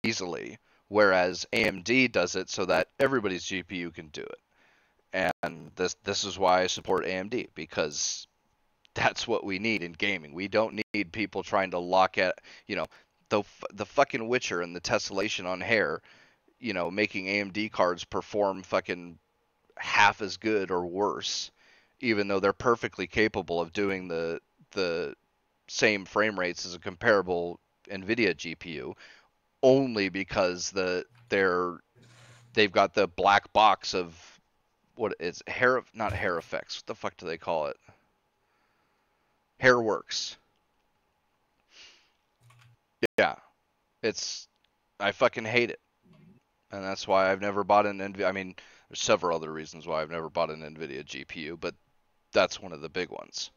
easily, whereas AMD does it so that everybody's GPU can do it. And this is why I support AMD, because that's what we need in gaming. We don't need people trying to lock at the fucking Witcher and the tessellation on hair, making AMD cards perform fucking half as good or worse, even though they're perfectly capable of doing the same frame rates as a comparable NVIDIA GPU, only because they've got the black box of what is hair, not hair effects. What the fuck do they call it? Hairworks. Yeah, it's I fucking hate it, and that's why I've never bought an Nvidia. I mean, there's several other reasons why I've never bought an Nvidia GPU, but that's one of the big ones.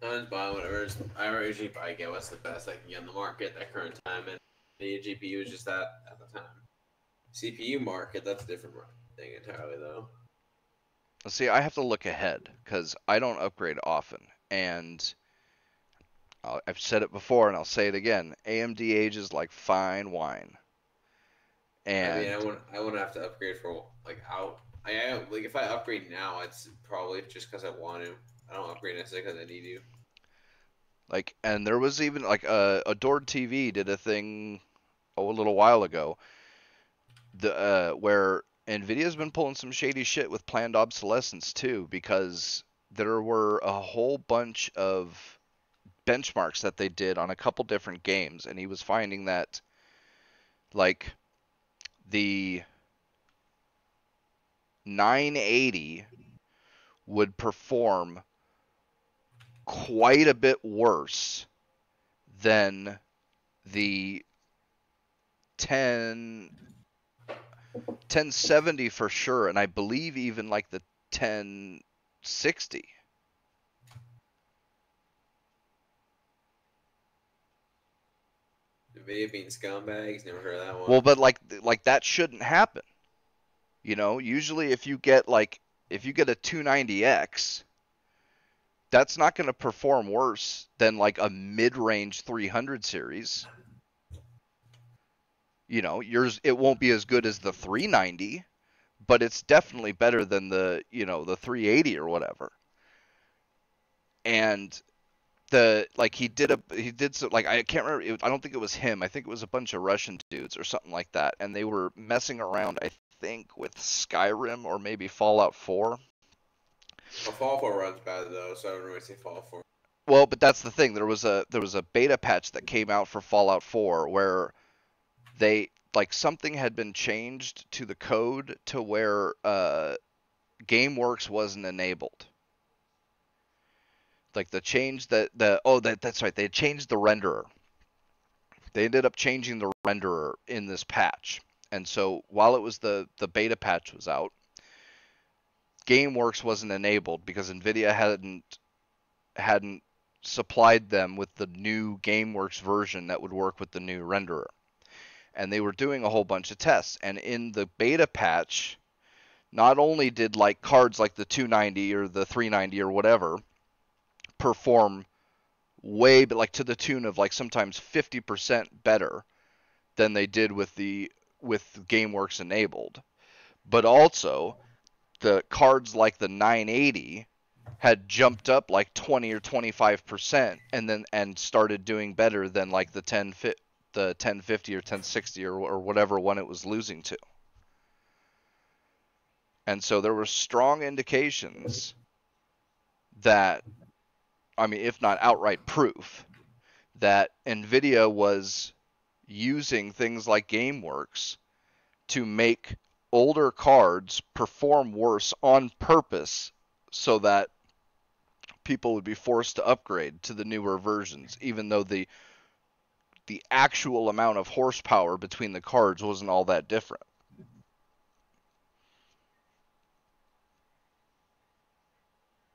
I'm just buying whatever. I usually buy get what's the best I can get on the market at current time, and the GPU is just that at the time. CPU market, that's a different thing entirely, though. See, I have to look ahead because I don't upgrade often, and I've said it before and I'll say it again. AMD ages like fine wine, I mean, and I wouldn't have to upgrade for like out. Like if I upgrade now, it's probably just because I want to. I don't upgrade necessarily because I need to. and there was even like Adored TV did a thing a little while ago, where Nvidia's been pulling some shady shit with planned obsolescence too, because there were a whole bunch of benchmarks that they did on a couple different games, and he was finding that Like the 980 would perform quite a bit worse than the 1070 for sure, and I believe even like the 1060. Nvidia being scumbags. Never heard of that one. Well, but like that shouldn't happen. You know, usually if you get a 290X, that's not going to perform worse than like a mid-range 300 series. You know, yours, it won't be as good as the 390, but it's definitely better than the 380 or whatever. And he did some, like, I can't remember, I don't think it was him. I think it was a bunch of Russian dudes or something like that, and they were messing around, I think, with Skyrim or maybe Fallout 4. Well, Fallout 4 runs bad though, so I don't really say Fallout 4. Well, but that's the thing. There was a beta patch that came out for Fallout 4 where they, like, something had been changed to the code to where GameWorks wasn't enabled. Like the change that's right. They changed the renderer. They ended up changing the renderer in this patch. And so while it was the beta patch was out, GameWorks wasn't enabled because Nvidia hadn't supplied them with the new GameWorks version that would work with the new renderer. And they were doing a whole bunch of tests. And in the beta patch, not only did like cards like the 290 or the 390 or whatever perform way, but like to the tune of like sometimes 50% better than they did with GameWorks enabled, but also the cards like the 980 had jumped up like 20 or 25% and started doing better than like the 1050 or 1060 or whatever one it was losing to. And so there were strong indications that, I mean, if not outright proof, that Nvidia was using things like GameWorks to make older cards perform worse on purpose so that people would be forced to upgrade to the newer versions, even though the actual amount of horsepower between the cards wasn't all that different.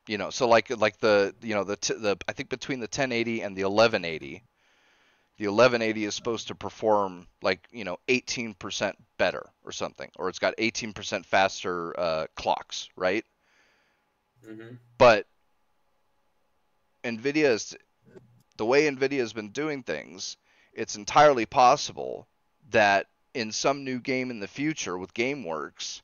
You know, so like the I think between the 1080 and the 1180, the 1180 is supposed to perform like 18% better or something, or it's got 18% faster clocks, right? Mm-hmm. But the way Nvidia has been doing things, it's entirely possible that in some new game in the future with GameWorks,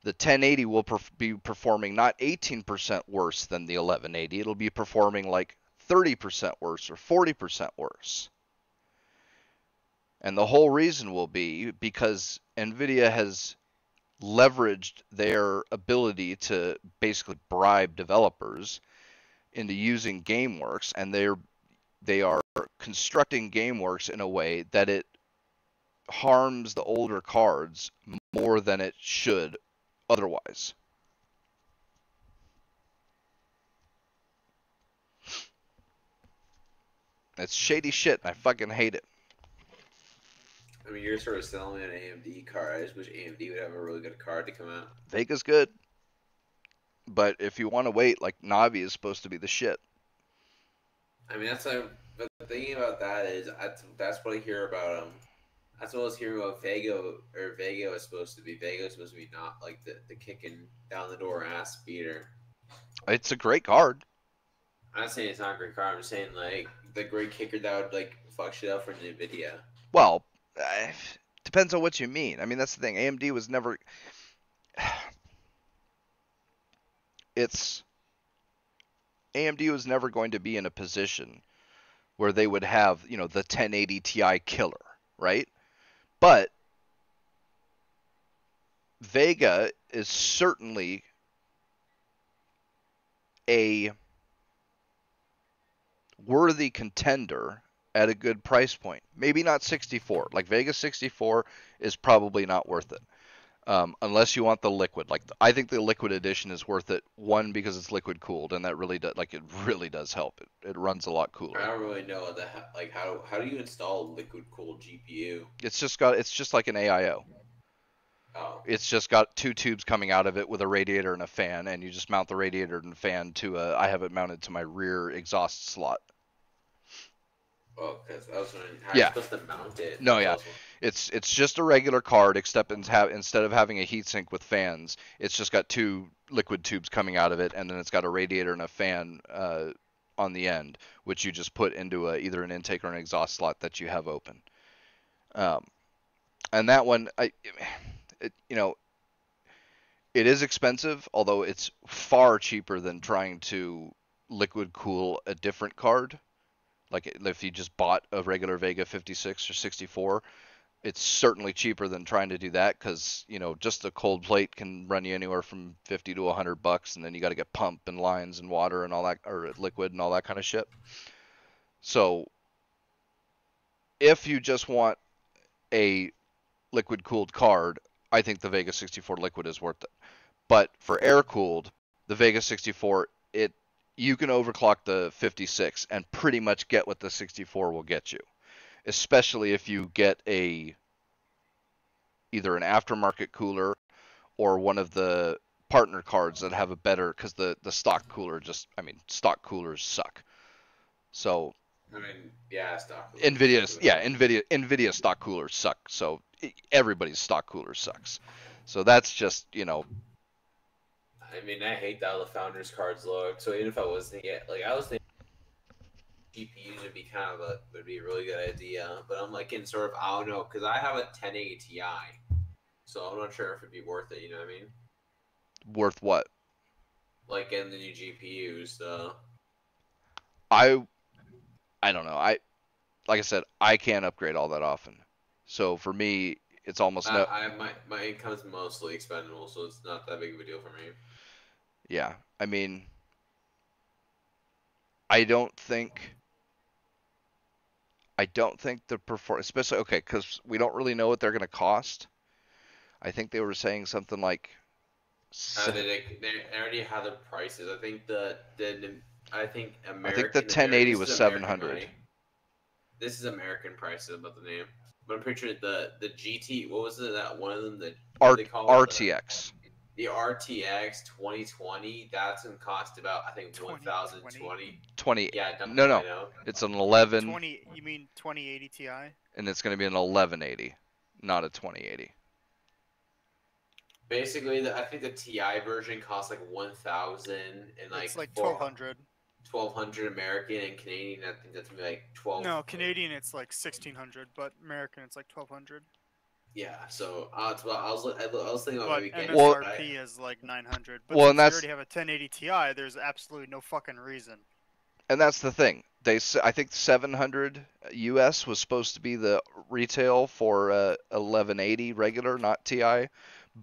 the 1080 will be performing not 18% worse than the 1180. It'll be performing like 30% worse or 40% worse. And the whole reason will be because Nvidia has leveraged their ability to basically bribe developers into using GameWorks, and they are constructing GameWorks in a way that it harms the older cards more than it should otherwise. It's shady shit, and I fucking hate it. I mean, you're sort of selling me an AMD card. I just wish AMD would have a really good card to come out. Vega's good, but if you want to wait, like Navi is supposed to be the shit. I mean, but the thing about that is that's what I hear about That's what I was hearing about Vega, or Vega was supposed to be. Vega was supposed to be not like the kicking down the door ass beater. It's a great card. I'm not saying it's not a great card. I'm saying like the great kicker that would like fuck shit up for Nvidia. Well, depends on what you mean. I mean, that's the thing. AMD was never. AMD was never going to be in a position where they would have, the 1080 Ti killer, right? But Vega is certainly a worthy contender at a good price point. Maybe not 64. Like Vegas 64 is probably not worth it. Unless you want the liquid. Like I think the liquid edition is worth it. One, because it's liquid cooled, and that really does it really does help. It runs a lot I cooler. don't really know how do you install a liquid cooled GPU? It's just like an AIO. Oh, It's just got two tubes coming out of it with a radiator and a fan, and you just mount the radiator and fan to I have it mounted to my rear exhaust slot. oh, because I was wondering how you're Yeah. supposed to mount it. No, That's yeah. also It's just a regular card, except instead of having a heatsink with fans, it's just got two liquid tubes coming out of it, and then it's got a radiator and a fan on the end, which you just put into either an intake or an exhaust slot that you have open. And that one, it is expensive, although it's far cheaper than trying to liquid cool a different card. Like if you just bought a regular Vega 56 or 64, it's certainly cheaper than trying to do that because just the cold plate can run you anywhere from 50 to $100, and then you got to get pump and lines and water and all that, or liquid and all that kind of shit. So if you just want a liquid cooled card, I think the Vega 64 liquid is worth it. But for air cooled, the Vega 64, you can overclock the 56 and pretty much get what the 64 will get you, especially if you get either an aftermarket cooler or one of the partner cards that have a better, because the stock cooler stock coolers suck. So I mean, yeah, stock. Nvidia stock coolers suck. So everybody's stock cooler sucks. So that's just I mean, I hate how the founders cards look. So even if I wasn't get I was thinking GPUs would be a really good idea. But I'm like in sort of I don't know because I have a 1080 Ti, so I'm not sure if it'd be worth it. You know what I mean? Worth what? Like getting the new GPUs. I don't know. Like I said, I can't upgrade all that often. So for me, it's almost no. My income's mostly expendable, so it's not that big of a deal for me. Yeah, I mean, I don't think the performance, especially okay, because we don't really know what they're going to cost. I think they were saying something like. They already have the prices. I think I think American. I think the 1080 was 700. This is American prices about the name, but I'm pretty sure the GT. What was it? That one of them they call RTX. The RTX 2020. That's gonna cost about I think 1,020. 20. Yeah. No. It's an 11. 20. You mean 2080 Ti? And it's going to be an 1180, not a 2080. Basically, I think the Ti version costs like 1,000 and It's like 1,200. 1,200 American and Canadian. I think that's gonna be like 12. No, Canadian it's like 1,600, but American it's like 1,200. Yeah, so I was thinking about But maybe getting MSRP is like 900. But Well, since and you that's already have a 1080 Ti, there's absolutely no fucking reason. and that's the thing. I think 700 US was supposed to be the retail for 1180 regular, not Ti.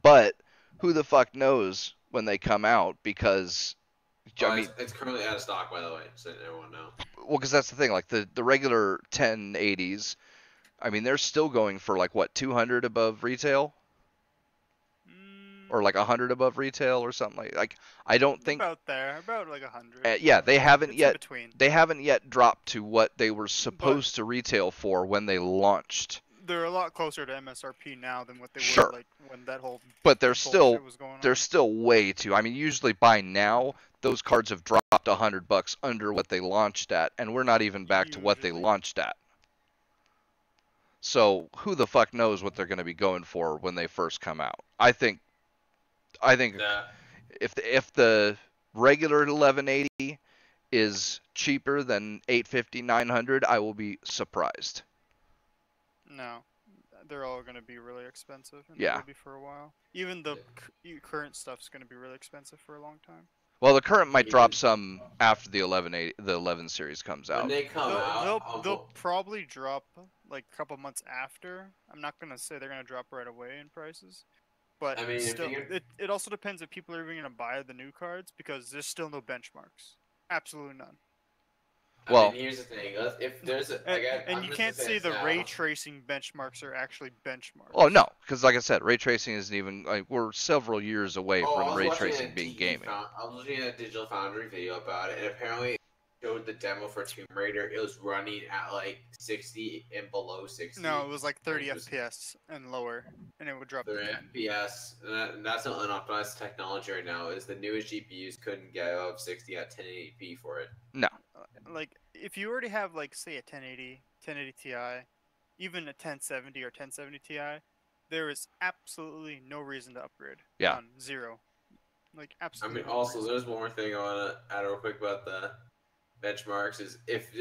But who the fuck knows when they come out? Because I mean, it's currently out of stock, by the way, so everyone know. well, because that's the thing. Like the regular 1080s, I mean, they're still going for like what 200 above retail, or like 100 above retail, or something like. I don't think about like 100. yeah, they haven't It's yet. in between. They haven't yet dropped to what they were supposed to retail for when they launched. They're a lot closer to MSRP now than what they Sure. were like when that whole. But they're bullshit was going on. still way too. I mean, usually by now those cards have dropped $100 under what they launched at, and we're not even back to what they Usually. launched at. So who the fuck knows what they're going to be going for when they first come out? I think Nah. if the regular 1180 is cheaper than 850, 900, I will be surprised. No, they're all going to be really expensive, and Yeah. they will be for a while. Even the current stuff's going to be really expensive for a long time. Well, the current might drop some after the 11 series comes When out. they come out, They'll probably drop like a couple months after. I'm not going to say they're going to drop right away in prices. But I mean, still, it also depends if people are even going to buy the new cards because there's still no benchmarks. Absolutely none. Well, mean, here's the thing. If there's a, And I'm you just can't gonna say say this the now. ray tracing benchmarks are actually benchmarks. oh no, because like I said, ray tracing isn't even like we're several years away Oh, I from was ray watching tracing being gaming. I was watching a Digital Foundry video about it, and apparently it showed the demo for Tomb Raider. It was running at like 60 and below 60. No, it was like 30 It was FPS and lower, and it would drop to 30 10. FPS, and that's an unoptimized technology right now. Is the newest GPUs couldn't get above 60 at 1080p for it. No, Like, if you already have, like, say, a 1080 Ti, even a 1070 or 1070 Ti, there is absolutely no reason to upgrade. Yeah. None. Zero. Like, I absolutely mean, no also, reason. there's one more thing I want to add real quick about the benchmarks is if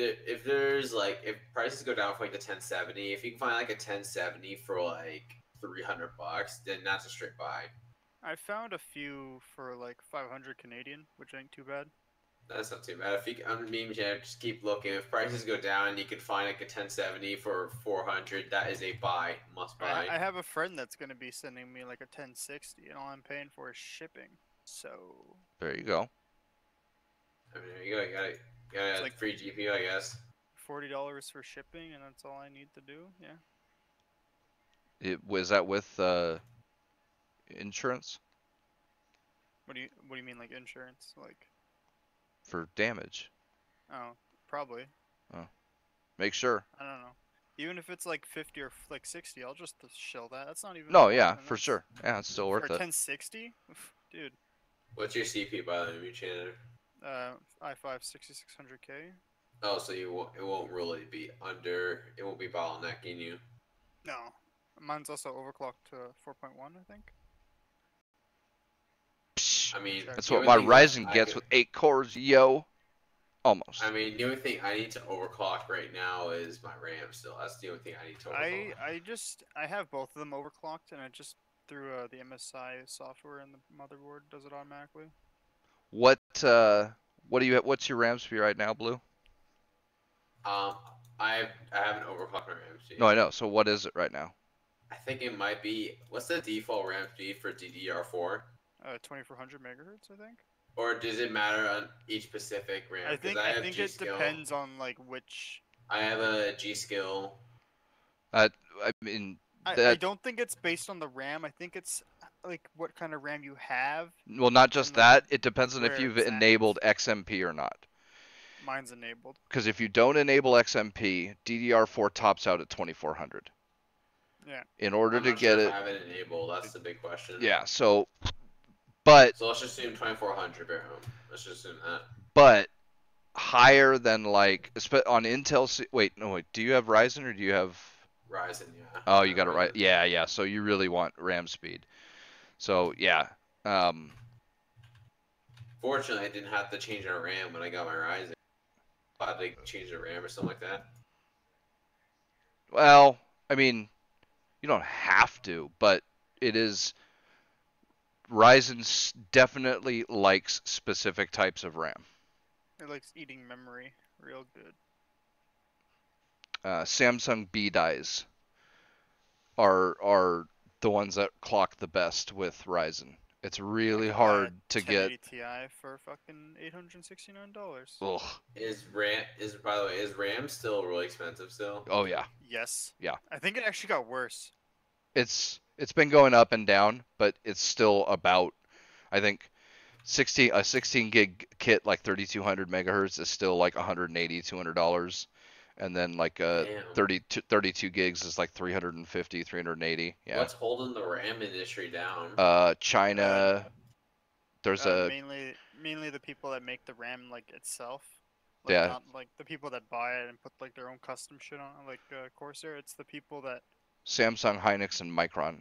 there's like if prices go down for like the 1070, if you can find like a 1070 for like $300, then that's a straight buy. I found a few for, like, 500 Canadian, which ain't too bad. That's not too bad. If you, I mean, just keep looking. If prices go down, you can find like a 1070 for 400. That is a buy, must buy. I have a friend that's going to be sending me, like, a 1060, and all I'm paying for is shipping. So, there you go. I mean, there you go. You got It's a like- free GPU, I guess. $40 for shipping, and that's all I need to do. Yeah. Was that with insurance What do you mean, like, insurance? Like, for damage? oh, probably. Make sure. I don't know. Even if it's like 50 or like 60, I'll just shill that. That's not even. No, more, yeah, and for that's- sure. Yeah, it's still For worth it. 1060, dude. What's your CPU by the way, Chandler? i5 6600K. Oh, so it won't really be under. It won't be bottlenecking you. No, mine's also overclocked to 4.1, I think. Psh, I mean, that's the what only my thing that Ryzen I gets could- with 8 cores, yo. Almost. I mean, the only thing I need to overclock right now is my RAM. Still, that's the only thing I need to overclock. I have both of them overclocked, and I just threw the MSI software in the motherboard. Does it automatically? What do you what's your RAM speed right now, Blue? I haven't overclocked my RAM speed. No, I know. So what is it right now? I think it might be. What's the default RAM speed for DDR4? 2400 megahertz, I think. Or does it matter on each specific RAM? I 'Cause think have it G-Skill. depends on like which. I have a G-Skill. I mean, I that don't think it's based on the RAM. I think it's like what kind of RAM you have. well, not just and, like, that. It depends on if where you've it's at. enabled XMP or not. Mine's enabled. Because if you don't enable XMP, DDR4 tops out at 2400. Yeah. In order I'm to not get sure if it, I have it enabled. That's the big question. yeah. So, but So let's just assume 2400 bare home. Let's just assume that. but higher than like on Intel. Wait, no, wait. Do you have Ryzen or do you have? Ryzen, yeah. Oh, you got it Ryzen. right. Yeah, yeah. So you really want RAM speed. So yeah. Fortunately, I didn't have to change our RAM when I got my Ryzen. I had to change the RAM or something like that. Well, I mean, you don't have to, but it is. Ryzen definitely likes specific types of RAM. It likes eating memory real good. Samsung B dies are the ones that clock the best with Ryzen. It's really hard to get. 1080 Ti for fucking $869. Ugh. By the way, is RAM still really expensive still? Oh yeah. Yes. Yeah. I think it actually got worse. It's been going up and down, but it's still about. I think a 16 gig kit like 3200 megahertz is still like $180 $200, and then like Damn. 32 gigs is like 350 380. Yeah. What's holding the RAM industry down? China. There's a Mainly the people that make the RAM like itself. Like, Yeah. Not like the people that buy it and put like their own custom shit on, like Corsair. It's the people that. Samsung, Hynix, and Micron.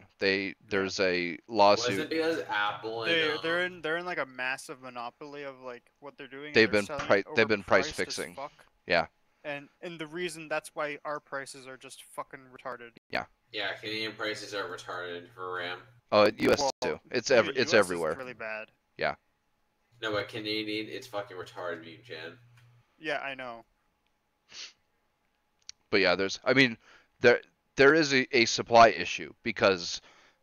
There's a Was lawsuit. it because Apple and They're in like a massive monopoly of like what they're doing. and They've they're been selling it they've been price overpriced as fixing. fuck. Yeah. And the reason that's why our prices are just fucking retarded. yeah, Canadian prices are retarded for RAM. Oh, US Well, too. It's US it's is everywhere. really bad. No, but Canadian, it's fucking retarded, Mute Chan. Yeah, I know. But yeah, there is a supply issue because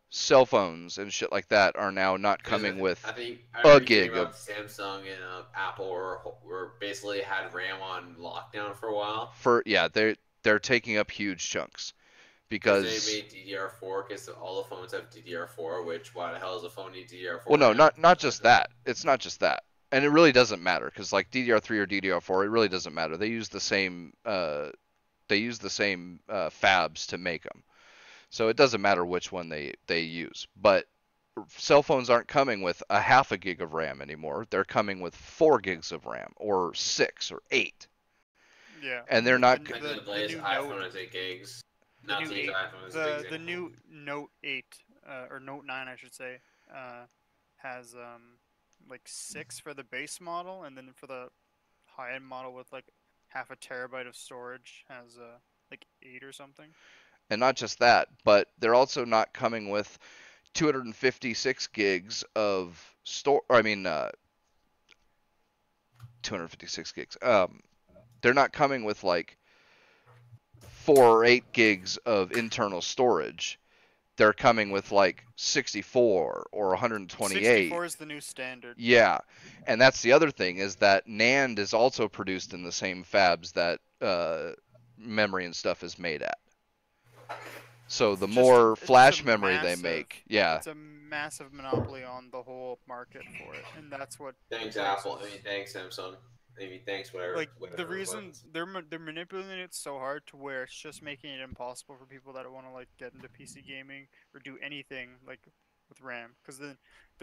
cell phones and shit like that are now not coming with I think I a remember gig hearing about of Samsung and Apple were basically had RAM on lockdown for a while they're taking up huge chunks because they because made DDR4 because all the phones have DDR4. Which why the hell does a phone need DDR4 well no now? not just that, it's not just that, and it really doesn't matter because like DDR3 or DDR4 it really doesn't matter, they use the same fabs to make them, so it doesn't matter which one they use. But cell phones aren't coming with a half a gig of RAM anymore. They're coming with 4 gigs of RAM or 6 or 8. Yeah. And they're not The The latest new iPhone Note, is 8 gigs. the Not new to use 8, iPhone as a big the example. new Note 8 or Note 9, I should say, has like 6 for the base model, and then for the high-end model with like half a terabyte of storage has like 8 or something. and not just that, but they're also not coming with 256 gigs of store. I mean, 256 gigs. They're not coming with like 4 or 8 gigs of internal storage. They're coming with like 64 or 128. 64 is the new standard. Yeah, and that's the other thing is that NAND is also produced in the same fabs that memory and stuff is made at. So the more flash memory they make, yeah. It's a massive monopoly on the whole market for it, and that's what. Thanks Apple. I mean, thanks Samsung. Maybe thanks whatever. Like whatever the reason buttons. they're manipulating it so hard to where it's just making it impossible for people that want to like get into PC gaming or do anything like with RAM, because the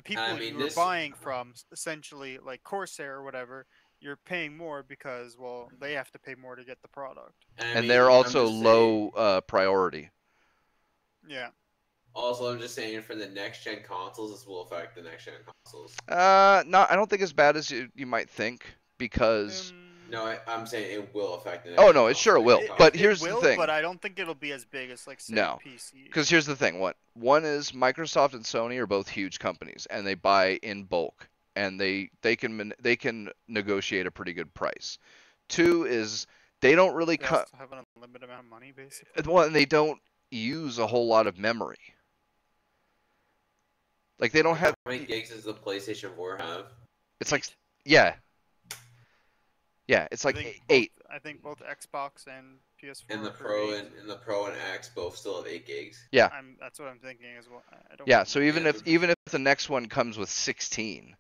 people mean, you are buying from, essentially like Corsair or whatever, you're paying more because well they have to pay more to get the product. And they're also low priority. Yeah. Also, I'm just saying for the next gen consoles, this will affect the next gen consoles. No, I don't think as bad as you might think because. No, I'm saying it will affect the next Oh gen no, it sure will. consoles. But here's the thing. But I don't think it'll be as big as like say No, PC. because here's the thing. One is Microsoft and Sony are both huge companies, and they buy in bulk, and they can negotiate a pretty good price. 2 is they don't really They also have an unlimited amount of money basically. Well, and they don't use a whole lot of memory. Like they don't have. How many gigs does the PlayStation 4 have? It's like yeah. Yeah, it's like 8. I think both Xbox and PS4. And the Pro and the Pro and X both still have 8 gigs. Yeah. That's what I'm thinking as well. I don't. Yeah, so even if the next one comes with 16,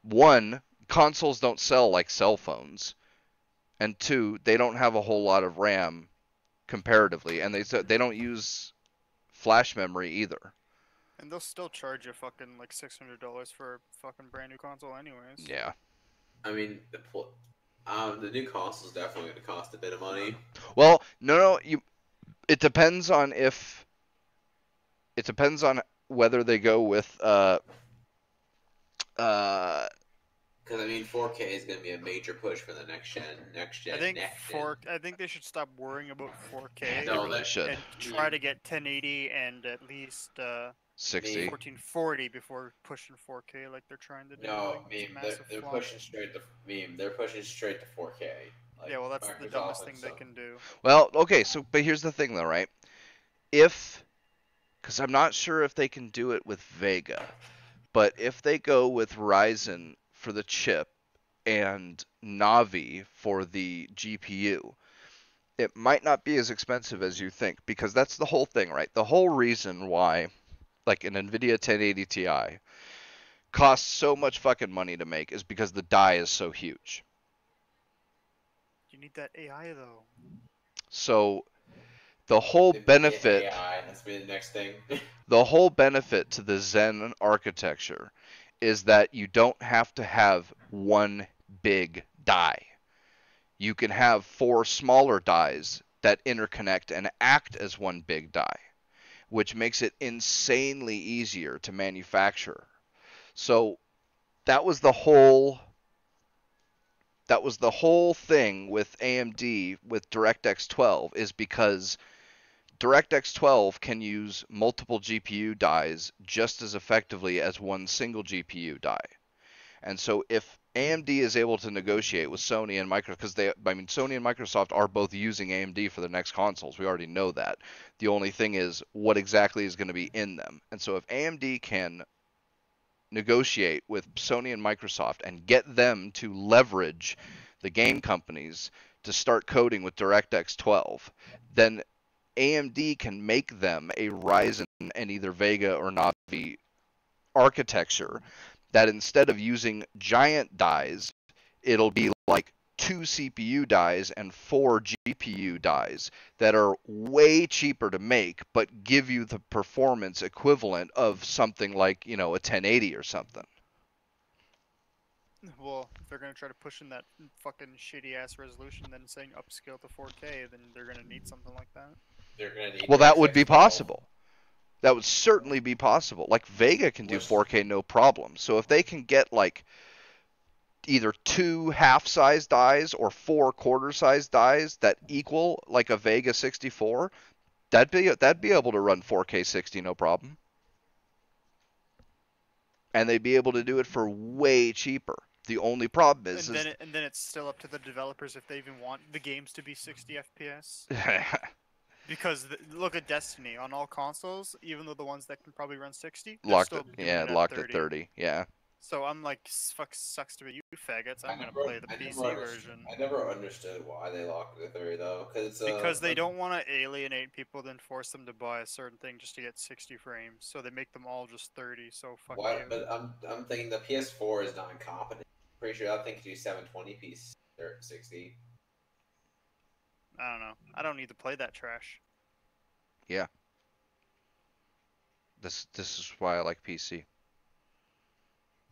one, consoles don't sell like cell phones, and 2, they don't have a whole lot of RAM comparatively, and they don't use flash memory either. And they'll still charge you fucking like $600 for a fucking brand new console, anyways. Yeah. I mean, the new console is definitely going to cost a bit of money. Well, no, it depends on whether they go with because I mean, 4K is going to be a major push for the next gen. I think they should stop worrying about 4K. They really should. And try to get 1080 and at least 60. 1440 before pushing 4K like they're trying to do. No, like, they're pushing straight to They're pushing straight to 4K. Like, yeah, well, that's the dumbest thing they can do. Well, okay, but here's the thing, though, right? Because I'm not sure if they can do it with Vega, but if they go with Ryzen for the chip and Navi for the GPU, it might not be as expensive as you think, because that's the whole thing, right? The whole reason why, like an NVIDIA 1080 Ti costs so much fucking money to make is because the die is so huge. You need that AI, though. So the whole benefit... AI, that's been the next thing. The whole benefit to the Zen architecture is that you don't have to have one big die. You can have 4 smaller dies that interconnect and act as one big die, which makes it insanely easier to manufacture. So that was the whole thing with AMD with DirectX 12, is because DirectX 12 can use multiple GPU dies just as effectively as one single GPU die. And so if AMD is able to negotiate with Sony and Microsoft, because Sony and Microsoft are both using AMD for their next consoles. We already know that. The only thing is what exactly is going to be in them. And so if AMD can negotiate with Sony and Microsoft and get them to leverage the game companies to start coding with DirectX 12, then AMD can make them a Ryzen and either Vega or Navi architecture that instead of using giant dies, it'll be like 2 CPU dies and 4 GPU dies that are way cheaper to make but give you the performance equivalent of something like, a 1080 or something. Well, if they're gonna try to push in that fucking shitty ass resolution, then saying upscale to 4K, then they're gonna need something like that. They're gonna need. Well, that would be 12. possible. That would certainly be possible. Like Vega can do 4K no problem. So if they can get like either 2 half-size dies or 4 quarter-size dies that equal like a Vega 64, that'd be able to run 4K 60 no problem. And they'd be able to do it for way cheaper. The only problem is, and then it's still up to the developers if they even want the games to be 60 FPS. Because look at Destiny on all consoles, even though the ones that can probably run 60, locked at at 30. Yeah. So I'm like, fuck, sucks to be you faggots. I'm gonna play the PC version. I never understood why they locked it at 30 though, because they don't want to alienate people, then force them to buy a certain thing just to get 60 frames. So they make them all just 30. So fuck you. But I'm thinking the PS4 is not incompetent. Pretty sure I think it do 720p or 60. I don't know. I don't need to play that trash. Yeah. This is why I like PC.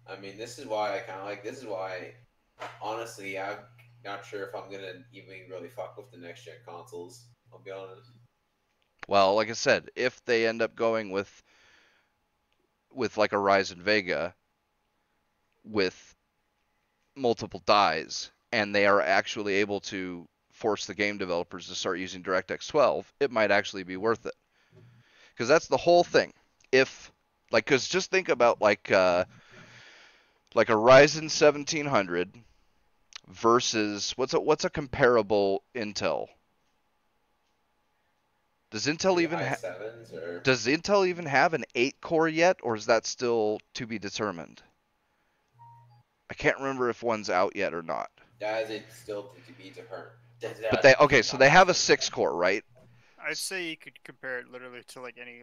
I mean, this is why I kind of like. This is why, honestly, I'm not sure if I'm gonna even really fuck with the next gen consoles. I'll be honest. Well, like I said, if they end up going with like a Ryzen Vega with multiple dies, and they are actually able to force the game developers to start using DirectX 12, it might actually be worth it. Because that's the whole thing. Because just think about like a Ryzen 1700 versus what's a comparable Intel? Does Intel even have an 8-core yet, or is that still to be determined? I can't remember if one's out yet or not. That is still to be determined. But so they have a 6-core, right? I'd say you could compare it literally to like any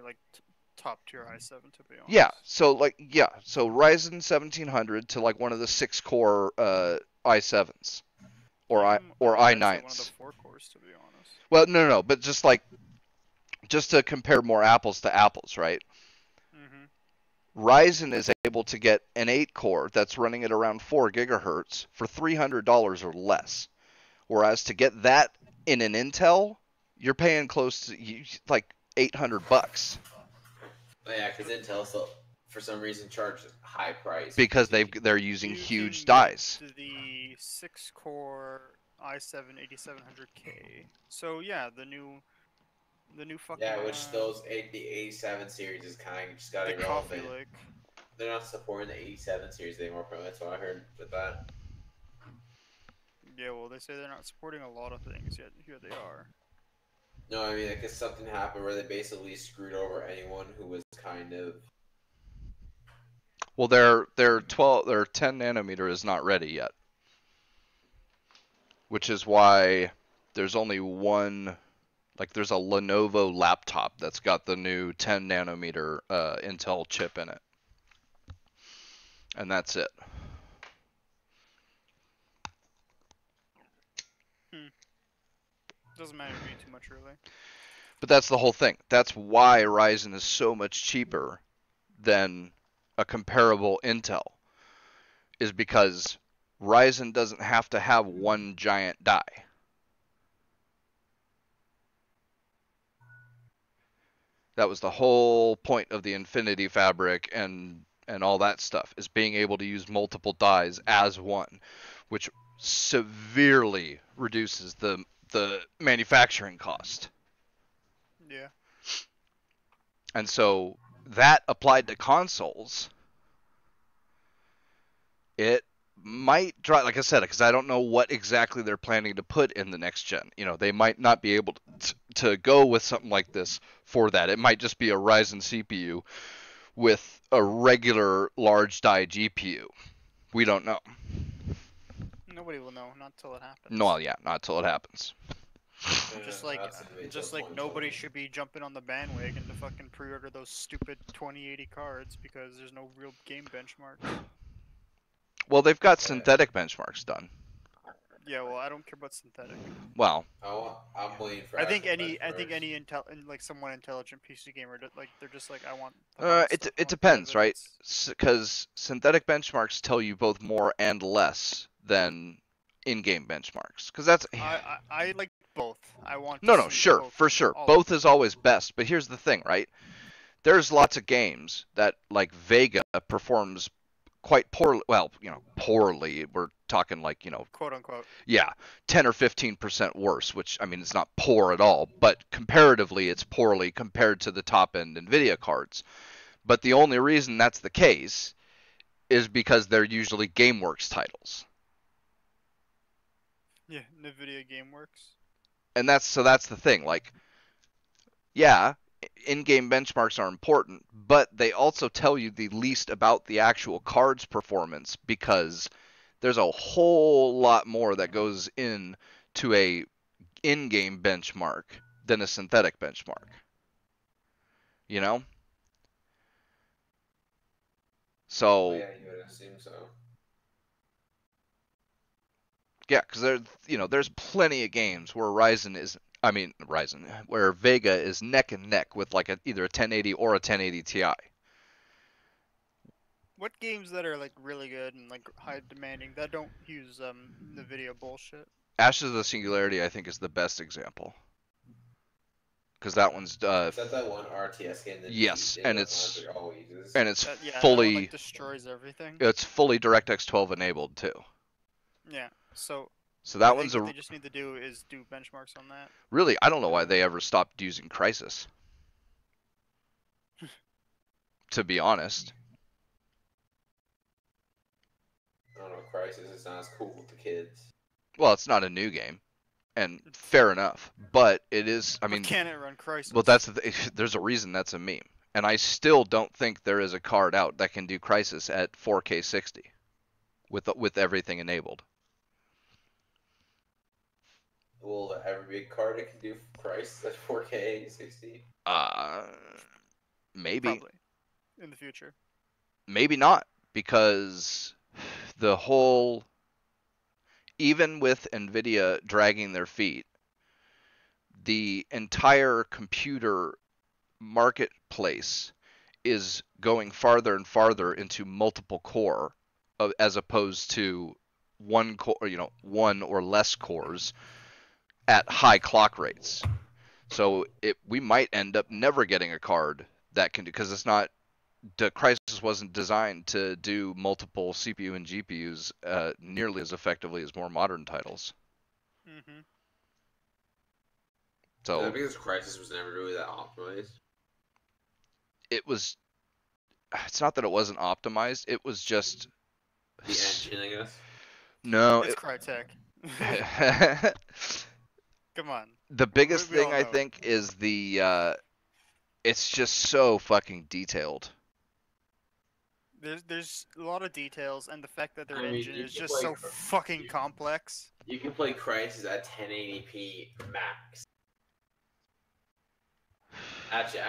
top tier i7 to be honest. Yeah. So Ryzen 1700 to like one of the 6-core i7s or i9s. One of the 4 cores to be honest. Well, no, but just to compare more apples to apples, right? Ryzen is able to get an 8-core that's running at around 4 gigahertz for $300 or less. Whereas to get that in an Intel, you're paying close to like $800. Yeah, because Intel still, for some reason, charges high price. Because they're using huge dies. The 6-core i7 8700K. So yeah, the new fucking. Yeah, which the 87 series is kind of just got irrelevant. They're not supporting the 87 series anymore. That's what I heard with that. Yeah, well, they say they're not supporting a lot of things yet. Here they are. No, I mean, I guess something happened where they basically screwed over anyone who was kind of. Well, their 10 nanometer is not ready yet, which is why there's only one. Like, there's a Lenovo laptop that's got the new 10 nanometer Intel chip in it, and that's it. Doesn't matter to me too much, really. But that's the whole thing. That's why Ryzen is so much cheaper than a comparable Intel, is because Ryzen doesn't have to have one giant die. That was the whole point of the Infinity Fabric and all that stuff, is being able to use multiple dies as one, which severely reduces the manufacturing cost. Yeah. And so that applied to consoles It might drive, like I said, because I don't know what exactly they're planning to put in the next gen. They might not be able to go with something like this for that. It might just be a Ryzen CPU with a regular large die GPU. We don't know. Nobody will know, not till it happens. No, well, yeah, not till it happens. Just like nobody should be jumping on the bandwagon to fucking pre-order those stupid 2080 cards because there's no real game benchmarks. Well, they've got synthetic benchmarks done. Yeah, well, I don't care about synthetic. Well, I'm waiting for. I think any like someone intelligent PC gamer, like they're just like I want. it depends, right? Because synthetic benchmarks tell you both more and less than in-game benchmarks. Because that's I like both. I want. No, sure, for sure. Both is always best. But here's the thing, right? There's lots of games that like Vega performs quite poorly. Well, poorly. We're talking like, quote unquote. Yeah, 10 or 15% worse, which I mean it's not poor at all, but comparatively it's poorly compared to the top end Nvidia cards. But the only reason that's the case is because they're usually GameWorks titles. Yeah, Nvidia GameWorks. And that's the thing, like, yeah, in-game benchmarks are important, but they also tell you the least about the actual card's performance because there's a whole lot more that goes into a in-game benchmark than a synthetic benchmark. So yeah, you would assume so. Yeah, because there's plenty of games where where Vega is neck and neck with like either a 1080 or a 1080 Ti. What games that are like really good and like high demanding that don't use NVIDIA bullshit? Ashes of the Singularity, I think, is the best example. Because that one's Is that one RTS game? Yes, and it's Yeah, fully that one, like, destroys everything. It's fully DirectX 12 enabled too. Yeah, so that I one's think what they just need to do is do benchmarks on that. Really, I don't know why they ever stopped using Crysis. To be honest. I don't know, Crysis is not as cool with the kids. Well, it's not a new game, and fair enough. But it is. I mean, can it run Crysis? Well, there's a reason that's a meme, and I still don't think there is a card out that can do Crysis at 4K 60, with everything enabled. Will there ever be a card that can do Crysis at 4K 60? Maybe. Probably. In the future. Maybe not, because the whole, even with Nvidia dragging their feet, the entire computer marketplace is going farther and farther into multiple core, as opposed to one core, one or less cores at high clock rates. So we might end up never getting a card that can do, because it's not. The Crysis wasn't designed to do multiple CPU and GPUs nearly as effectively as more modern titles. Mm-hmm. So yeah, because Crysis was never really that optimized. It's not that it wasn't optimized. It was just the engine, I guess. No, it's Crytek. Come on. The biggest thing I think is it's just so fucking detailed. There's a lot of details, and the fact that their engine is just so fucking complex. You can play Crysis at 1080p max. Actually,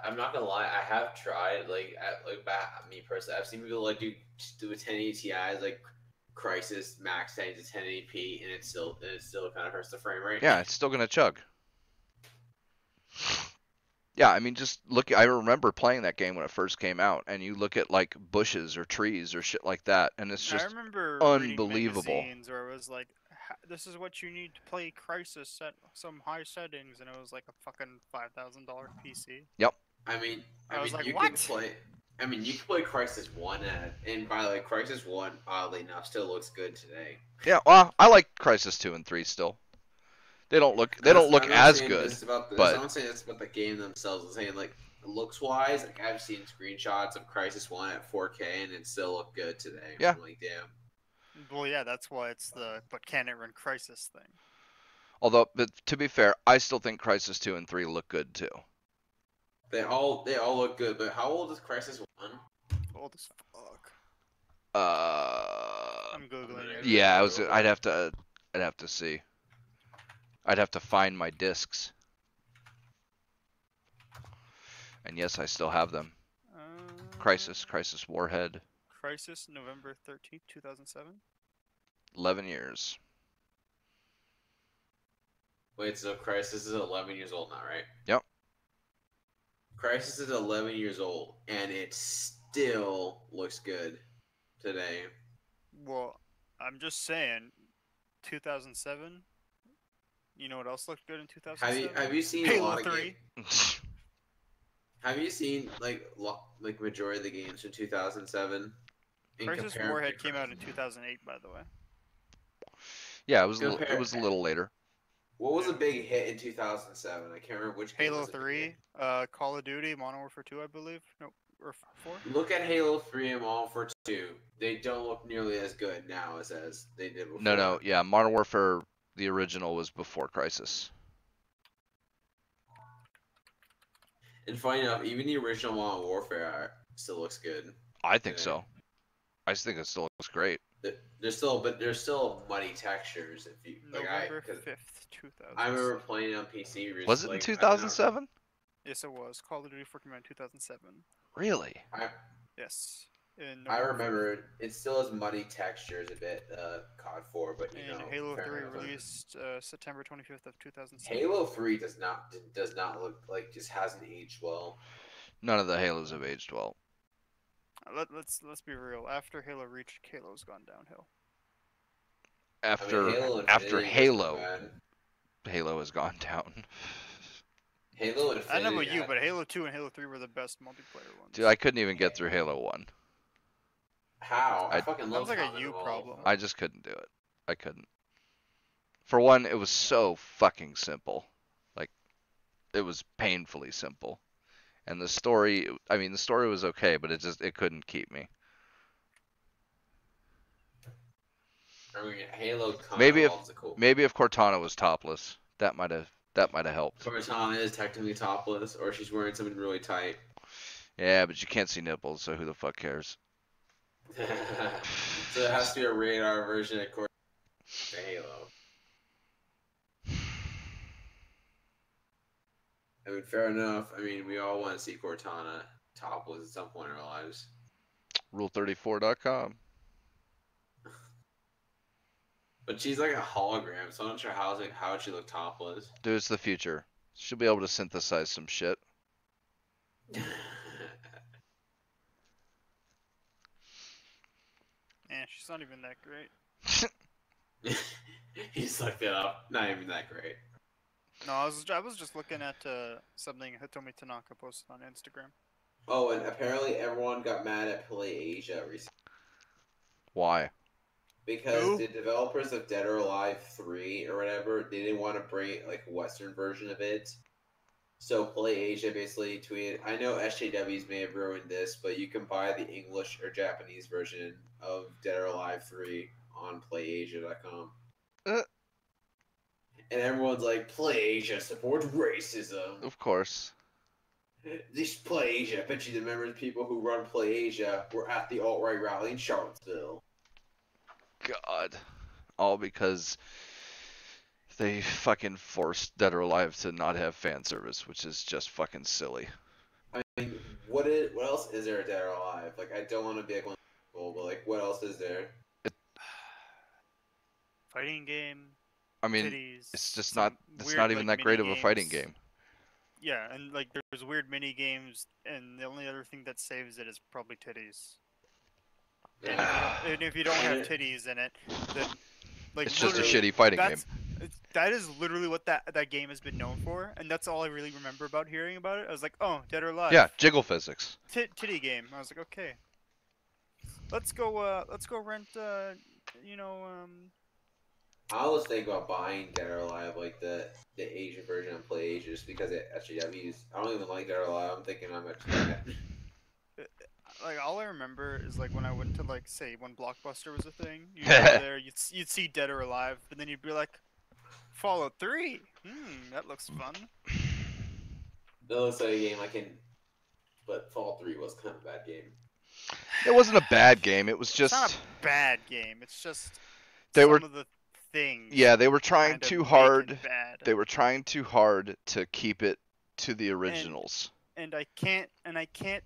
I'm not gonna lie, I have tried me personally. I've seen people like do a 1080 Ti's like Crysis max settings to 1080p, and it still kind of hurts the frame rate. Yeah, it's still gonna chug. Yeah, I mean, just look. I remember playing that game when it first came out, and you look at like bushes or trees or shit like that, and it's just unbelievable. Where it was like, this is what you need to play Crysis at some high settings, and it was like a fucking $5,000 PC. Yep. I mean, like, you what? can play. I mean, you can play Crysis 1 and by the way, Crysis 1, oddly enough, still looks good today. Yeah, well, I like Crysis 2 and 3 still. They don't look as good. I'm not saying it's about the game themselves. I'm saying like looks wise, like I've seen screenshots of Crisis 1 at 4K and it still looked good today. Yeah. I'm like, damn. Well, yeah, that's why it's the but can it run Crisis thing. Although, but to be fair, I still think Crisis 2 and 3 look good too. They all look good, but how old is Crisis 1? Old as fuck. Uh, I'm googling it. yeah, I'd have to see. I'd have to find my discs. And yes, I still have them. Crisis Warhead. Crisis, November 13th, 2007. 11 years. Wait, so Crisis is 11 years old now, right? Yep. Crisis is 11 years old, and it still looks good today. Well, I'm just saying, 2007. You know what else looked good in 2007? Have you seen Halo a lot 3. of Have you seen like majority of the games from 2007? Crisis Warhead came out in 2008, by the way. Yeah, it was a little later. What was a big hit in 2007? I can't remember which game. Halo was a big 3, hit. Call of Duty, Modern Warfare 2, I believe. No, or 4. Look at Halo 3 and Modern Warfare 2. They don't look nearly as good now as they did before. No, yeah, Modern Warfare, the original, was before Crisis. And funny enough, even the original Modern Warfare still looks good. I think so. I just think it still looks great. There's still muddy textures. If you November 5th, 2000. I remember playing on PC recently. Was it in 2007? Yes, it was. Call of Duty 4 came out in 2007. Really? Yes. I remember it still has muddy textures a bit, COD 4, but you know. Halo 3 fair enough. released September 25th of 2007. Halo 3 does not look like just hasn't aged well. None of the Halos have aged well. Let's be real. After Halo Reach, Halo's gone downhill. After Halo, Halo has gone down. Halo Infinity. I don't know about you, but Halo 2 and Halo 3 were the best multiplayer ones. Dude, I couldn't even get through Halo 1. How? I fucking love Sounds like a Common you Evolve. problem. I just couldn't do it. I couldn't. For one, it was so fucking simple. Like, it was painfully simple. And the story, I mean, the story was okay, but it couldn't keep me. I mean, Halo Common Maybe Evolve's a cool. Maybe if Cortana was topless, that might have helped. Cortana is technically topless, or she's wearing something really tight. Yeah, but you can't see nipples, so who the fuck cares? So it has to be a radar version of Halo. I mean, fair enough. I mean, we all want to see Cortana topless at some point in our lives. Rule34.com. But she's like a hologram, so I'm not sure how would she look topless. Dude, it's the future. She'll be able to synthesize some shit. She's not even that great. He's looked it up. Not even that great. No, I was just looking at something Hitomi Tanaka posted on Instagram. Oh, and apparently everyone got mad at PlayAsia recently. Why? Because the developers of Dead or Alive 3 or whatever, they didn't want to bring like a Western version of it. So PlayAsia basically tweeted, I know SJWs may have ruined this, but you can buy the English or Japanese version of Dead or Alive 3 on PlayAsia.com. And everyone's like, PlayAsia supports racism. Of course. This PlayAsia, I bet you the members of people who run PlayAsia were at the alt-right rally in Charlottesville. God. All because they fucking forced Dead or Alive to not have fan service, which is just fucking silly. I mean, what else is there at Dead or Alive? Like, I don't want to be like one of the people, but like, what else is there? Fighting game. I mean, titties, it's just some not. It's weird, not even like, that great of a mini fighting games. game. Yeah, and like there's weird mini games, and the only other thing that saves it is probably titties. And if you don't have titties in it, then like It's just a literally, shitty fighting game. That is literally what that game has been known for, and that's all I really remember about hearing about it. I was like, oh, Dead or Alive. Yeah, jiggle physics. Titty game. I was like, okay. Let's go rent I always think about buying Dead or Alive, like the Asian version on PlayAsia, just because it SJWs. I don't even like Dead or Alive. I'm thinking I'm actually buying it. Like all I remember is like when I went to like say when Blockbuster was a thing, you'd go there, you'd see Dead or Alive, and then you'd be like, Fallout 3. That looks fun. That looks like a game I can. But Fallout 3 was kind of a bad game. It wasn't a bad game. It was It's not just a bad game. It's just they some were of the things. yeah they were trying kind of too make hard. it bad. They were trying too hard to keep it to the originals. And I can't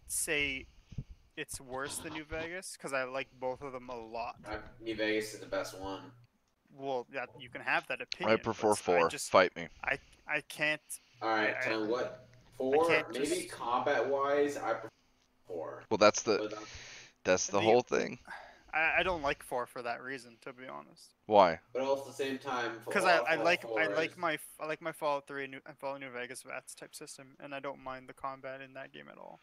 say it's worse than New Vegas because I like both of them a lot. New Vegas is the best one. Well, yeah, you can have that opinion. I prefer but 4. just Fight me. I can't. Alright, I- tell me what? 4? can't Maybe just- combat wise, I prefer 4. Well, that's the But whole thing. I don't like 4 for that reason, to be honest. Why? also at the same time, Because Fallout I like 4 is- my Fallout 3 and Fallout New Vegas VATS type system, and I don't mind the combat in that game at all.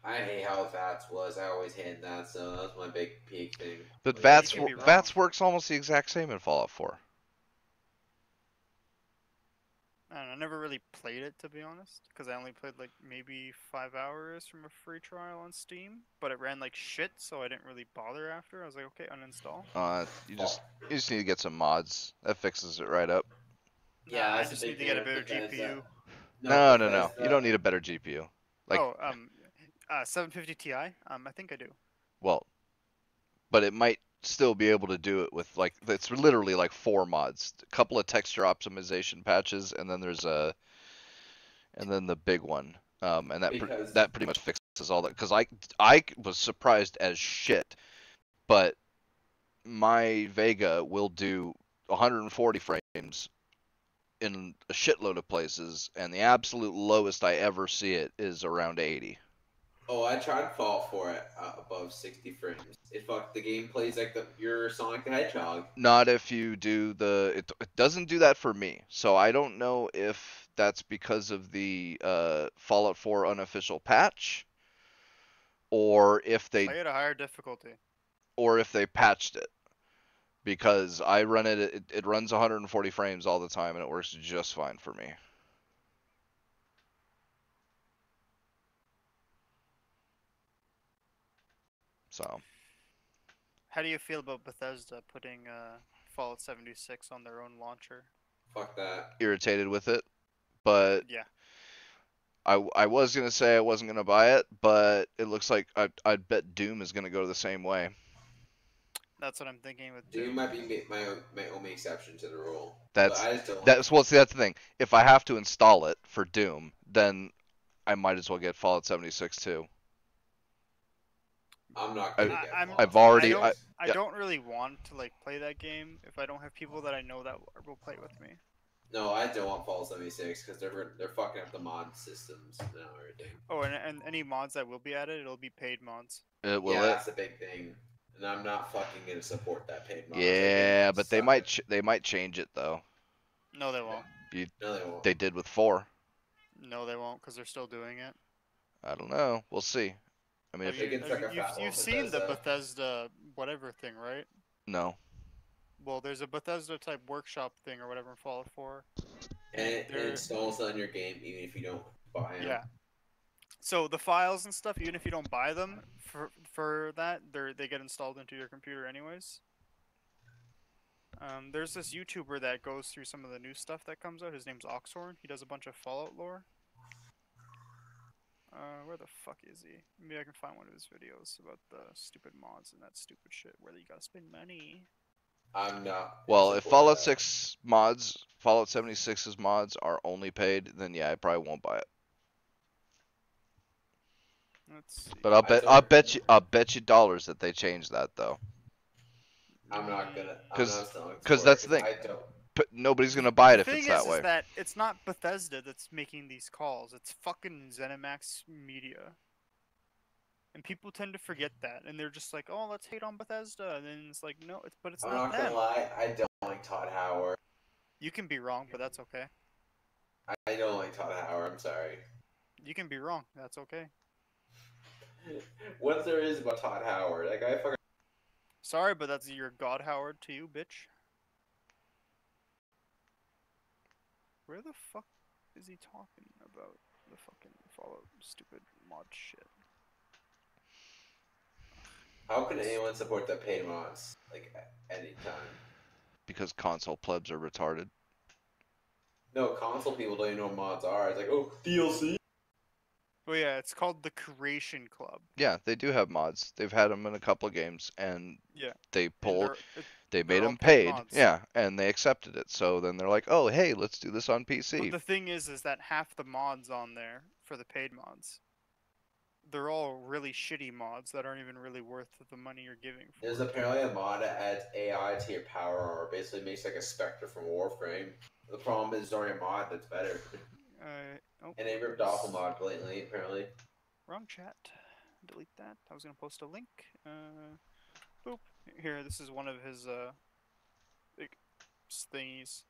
I hate how VATS was. I always hated that, so that was my big peak thing. But Like, VATS you could be wrong. VATS works almost the exact same in Fallout 4. I never really played it, to be honest, because I only played like maybe 5 hours from a free trial on Steam, but it ran like shit, so I didn't really bother after. I was like, okay, uninstall. You just need to get some mods. That fixes it right up. Yeah, I that's just a need big to get a thing better with GPU. No. because, You don't need a better GPU. Like- 750 Ti. I think I do. Well, but it might still be able to do it with like it's literally like 4 mods, a couple of texture optimization patches, and then there's the big one. And Because- that pretty much fixes all that. Because I was surprised as shit, but my Vega will do 140 frames in a shitload of places, and the absolute lowest I ever see it is around 80. Oh, I tried Fallout 4 at above 60 frames. The game plays like your Sonic the Hedgehog. Not if you do it doesn't do that for me. So I don't know if that's because of the Fallout 4 unofficial patch, or if they Play at a higher difficulty. patched it. Because I run it runs 140 frames all the time and it works just fine for me. So, How do you feel about Bethesda putting Fallout 76 on their own launcher? Fuck that. irritated with it, but Yeah. I was gonna say I wasn't gonna buy it, but it looks like I'd bet Doom is gonna go the same way. That's what I'm thinking with Doom Doom. might be my only exception to the rule. That's But I just don't that's well, see, that's the thing. If I have to install it for Doom, then I might as well get Fallout 76 too. I'm not gonna I- get I'm- Fallout I've already- 76. I yeah. don't really want to like play that game if I don't have people that I know that will play with me. No, I don't want Fallout 76 because they're fucking up the mod systems and everything. Oh, and any mods that will be added, it'll be paid mods. Will Yeah, it? that's the big thing. And I'm not fucking gonna support that paid mod. Yeah, but they might change it though. No, they won't. No, they won't. They did with 4. No, they won't, because they're still doing it. I don't know. We'll see. I mean, Have if They can suck a fat one, you've seen the Bethesda. Bethesda whatever thing, right? no. Well, there's a Bethesda type workshop thing or whatever in Fallout 4. And it They're- installs on your game even if you don't buy them. Yeah. So the files and stuff, even if you don't buy them for that, they get installed into your computer anyways. There's this YouTuber that goes through some of the new stuff that comes out. His name's Oxhorn. He does a bunch of Fallout lore. Where the fuck is he? Maybe I can find one of his videos about the stupid mods and that stupid shit where you gotta spend money. I'm not. Well, if support Fallout that. 6 mods, Fallout 76's mods are only paid, then yeah, I probably won't buy it. Let's see. But I I'll bet you dollars that they change that though. I'm not gonna. 'Cause that's the thing. I don't. But nobody's gonna buy it The if thing it's is, that is way. that it's not Bethesda that's making these calls. It's fucking ZeniMax Media. And people tend to forget that, and they're just like, "Oh, let's hate on Bethesda," and then it's like, "No, it's I'm not not gonna them." lie. I don't like Todd Howard. You can be wrong, but that's okay. I don't like Todd Howard. I'm sorry. You can be wrong. That's okay. What there is about Todd Howard? That guy fucking. Sorry, but that's your God Howard to you, bitch. Where the fuck is he talking about? The fucking Fallout stupid mod shit. How can anyone support the paid mods like at any time? Because console plebs are retarded. No, console people don't even know what mods are. It's like, oh, DLC. Well, yeah, it's called the Creation Club. Yeah, they do have mods. They've had them in a couple games, and Yeah. they And pull. They they're made all them paid paid. mods. Yeah, and they accepted it. So then they're like, oh, hey, let's do this on PC. But the thing is that half the mods on there for the paid mods, they're all really shitty mods that aren't even really worth the money you're giving for. There's apparently a mod that adds AI to your power armor, basically makes like a Spectre from Warframe. The problem is there's already a mod that's better. Oh, And they ripped off a mod blatantly, apparently. wrong chat. Delete that. I was gonna post a link. Boop. Here, this is one of his thingies.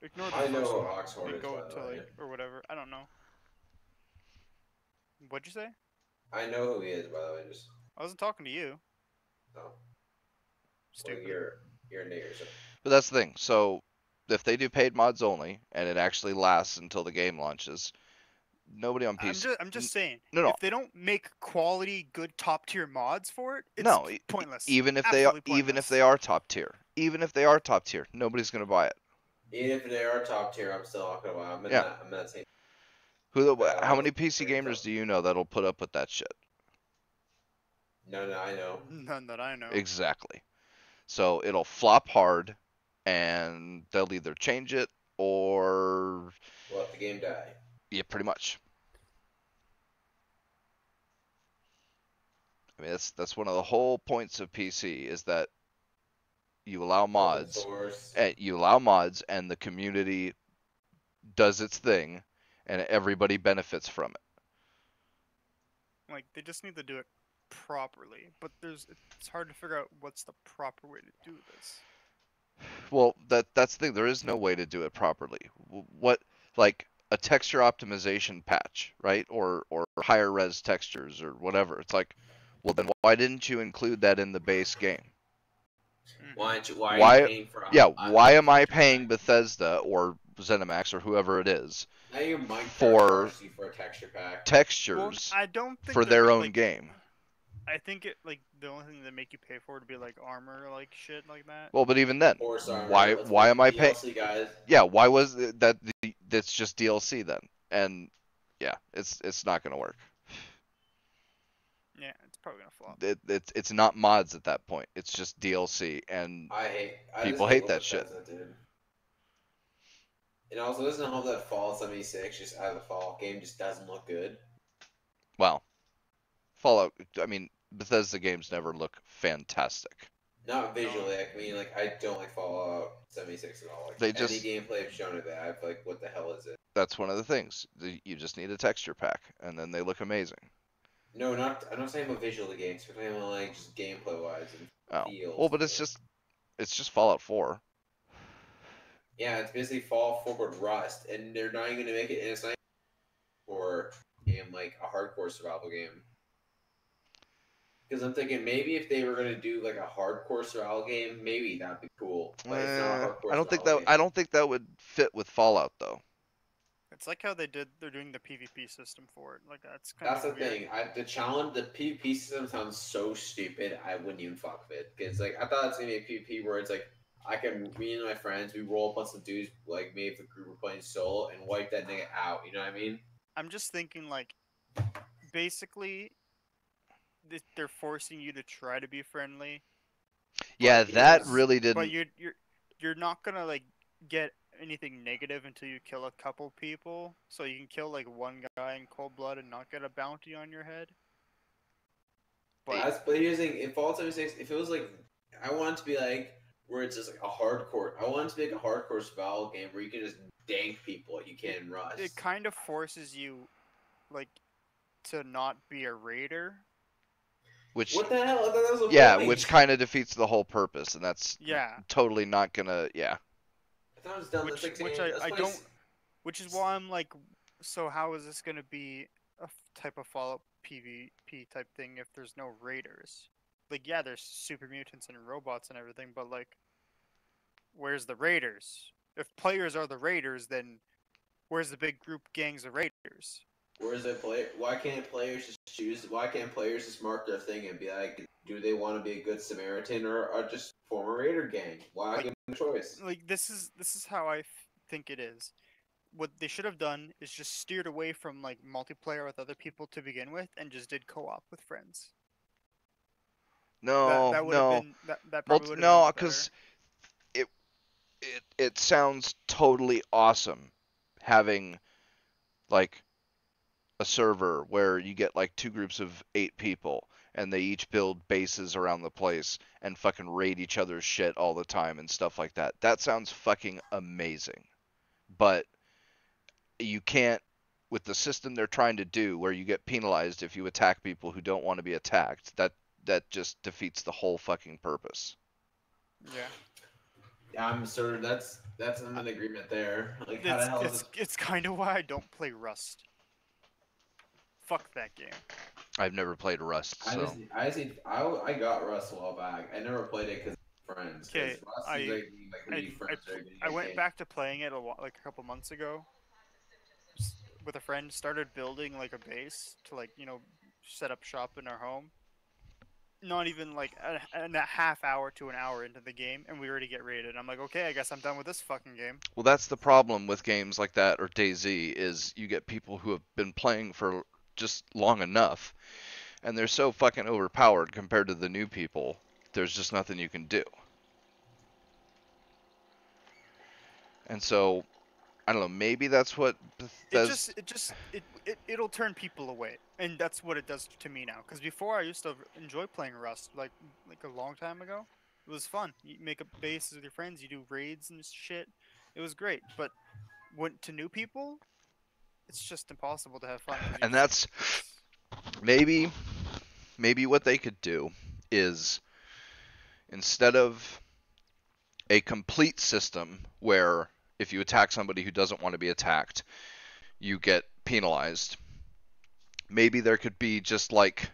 Ignore the I know first who one Oxford and is, go by the to way. like or whatever. I don't know. What'd you say? I know who he is, by the way. Just I wasn't talking to you. no. Stupid. Well, you're a nigger. So. But that's the thing. So if they do paid mods only, and it actually lasts until the game launches, nobody on PC. I'm just saying. No. If they don't make quality, good top tier mods for it, it's No, pointless. even if Absolutely they are top tier, nobody's gonna buy it. Even if they are top tier, I'm still not gonna buy. I'm not saying. How many PC gamers do you know that'll put up with that shit? No, I know. None that I know. Exactly. So it'll flop hard, and they'll either change it or Let the game die. yeah, pretty much. I mean, that's one of the whole points of PC is that you allow mods, and the community does its thing, and everybody benefits from it. Like they just need to do it properly, but it's hard to figure out what's the proper way to do this. Well, that's the thing. There is no way to do it properly. What, like a texture optimization patch, right? Or higher res textures or whatever. It's like, well, then why didn't you include that in the base game? Why are you paying for? Why am I paying Bethesda or ZeniMax or whoever it is Now your Minecraft for charges you for a texture pack. textures I don't think for they're their own like, game? I think it like the only thing that make you pay for it would be like armor, like shit like that. Well, but even then, Horse armor, why am I paying? DLC, guys. Yeah, why was that? That's just DLC then, and yeah, it's not gonna work. Yeah, it's probably gonna flop. It's not mods at that point. It's just DLC, and people hate that shit. Dude. It also doesn't help that Fallout 76 just as a Fallout game just doesn't look good. Well, Fallout. I mean, Bethesda games never look fantastic. Not visually. I mean, like I don't like Fallout 76 at all. Like any gameplay I've shown of that, I'm like, what the hell is it? That's one of the things. You just need a texture pack, and then they look amazing. No, I'm not saying about visual games. I'm saying about like just gameplay wise and feels. Well, but it's just Fallout 4. Yeah, it's basically Fallout 4 but Rust, and they're not even gonna make it in a sniper or in like a hardcore survival game. Because I'm thinking maybe if they were gonna do like a hardcore survival game, maybe that'd be cool. But it's not a hardcore I don't think that would fit with Fallout though. It's like how they're doing the PvP system for it. Like that's the thing. The PvP system sounds so stupid. I wouldn't even fuck with it because like I thought it's gonna be a PvP where it's like me and my friends, we roll up on some dudes like maybe if the group were playing solo and wipe that nigga out. You know what I mean? I'm just thinking like basically they're forcing you to try to be friendly. Yeah, that really didn't. But you're not gonna like get anything negative until you kill a couple people. So you can kill like one guy in cold blood and not get a bounty on your head. But here's the thing: in Fallout 76, if it was like, I want it to be like where it's just like a hardcore. I want it to be like a hardcore survival game where you can just dank people like you can in Rust. It kind of forces you, like, to not be a raider. Which, what the hell? That was which kind of defeats the whole purpose, and that's totally not gonna. Yeah. I thought it was done. Which is why I'm like, so how is this gonna be a type of Fallout PvP type thing if there's no raiders? Like, yeah, there's super mutants and robots and everything, but like, where's the raiders? If players are the raiders, then Where's the big group gangs of raiders? Where's the player? Why can't players just choose? Why can't players just mark their thing and be like, do they want to be a good Samaritan or just form a raider gang? Why Like- give them a choice? Like this is how I think it is. What they should have done is just steered away from like multiplayer with other people to begin with, and just did co-op with friends. No, That would have no, been that probably would have been no, much because better. it sounds totally awesome having like a server where you get like two groups of 8 people and they each build bases around the place and fucking raid each other's shit all the time and stuff like that. That sounds fucking amazing. But you can't, with the system they're trying to do where you get penalized if you attack people who don't want to be attacked, that just defeats the whole fucking purpose. Yeah. I'm sort of that's I'm in agreement there. Like, how the hell is this? It's kind of why I don't play Rust. Fuck that game. I've never played Rust, so I got Rust a while back. I never played it because of friends. 'Cause Okay, Rust I- seems like when you friends are getting I a went game. back to playing it like a couple months ago with a friend. Started building like a base to like set up shop in our home. Not even like a half hour to an hour into the game, and we already get raided. I'm like, okay, I guess I'm done with this fucking game. well, that's the problem with games like that or DayZ is you get people who have been playing for just long enough, and they're so fucking overpowered compared to the new people. There's just nothing you can do. And so, I don't know. Maybe that's what It'll turn people away, and that's what it does to me now. Because before I used to enjoy playing Rust, like a long time ago. It was fun. You make up bases with your friends, you do raids and shit. It was great. But to new people, it's just impossible to have fun. 'Cause you And just- that's maybe what they could do is instead of a complete system where if you attack somebody who doesn't want to be attacked, you get penalized. Maybe there could be just like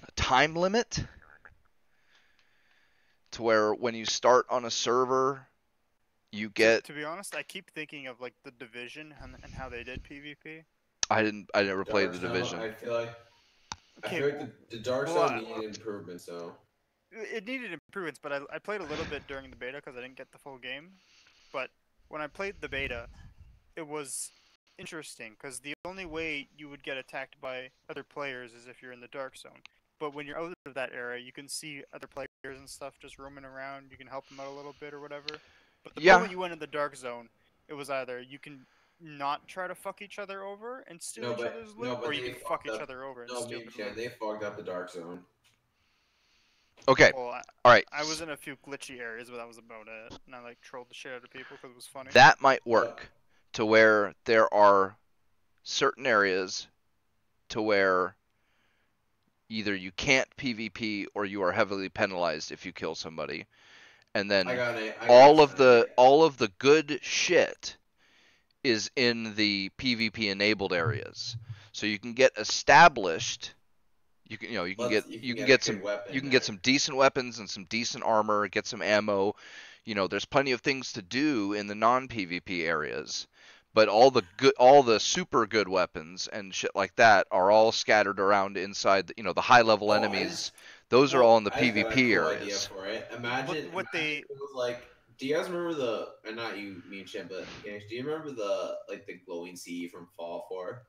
a time limit to where when you start on a server, you get. To be honest, I keep thinking of like the Division and how they did PvP. I never played the Dark Zone, Division. I feel like Okay, the Dark well, Zone needed improvements though. it needed improvements, but I played a little bit during the beta because I didn't get the full game. But when I played the beta, it was interesting because the only way you would get attacked by other players is if you're in the Dark Zone. But when you're out of that area, you can see other players and stuff just roaming around. You can help them out a little bit or whatever. But the Yeah. moment you went in the Dark Zone, it was either you can not try to fuck each other over and steal each other's loot, or you they can fuck fucked each up- other over and No, steal me and their Chad, loot. they fucked up the Dark Zone. Okay. Well, All right. I was in a few glitchy areas, but that was about it. And I like trolled the shit out of people because it was funny. That might work to where there are certain areas to where either you can't PvP or you are heavily penalized if you kill somebody. And then all of the good shit is in the PvP enabled areas. So you can get established. You can get some decent weapons and some decent armor, get some ammo. There's plenty of things to do in the non-PvP areas. But all the super good weapons and shit like that are all scattered around inside the high level enemies. Those are all in the PvP areas. For it. Imagine it was like. Do you guys remember not you, me and Chad, but Ganesh, do you remember the glowing sea from Fallout 4?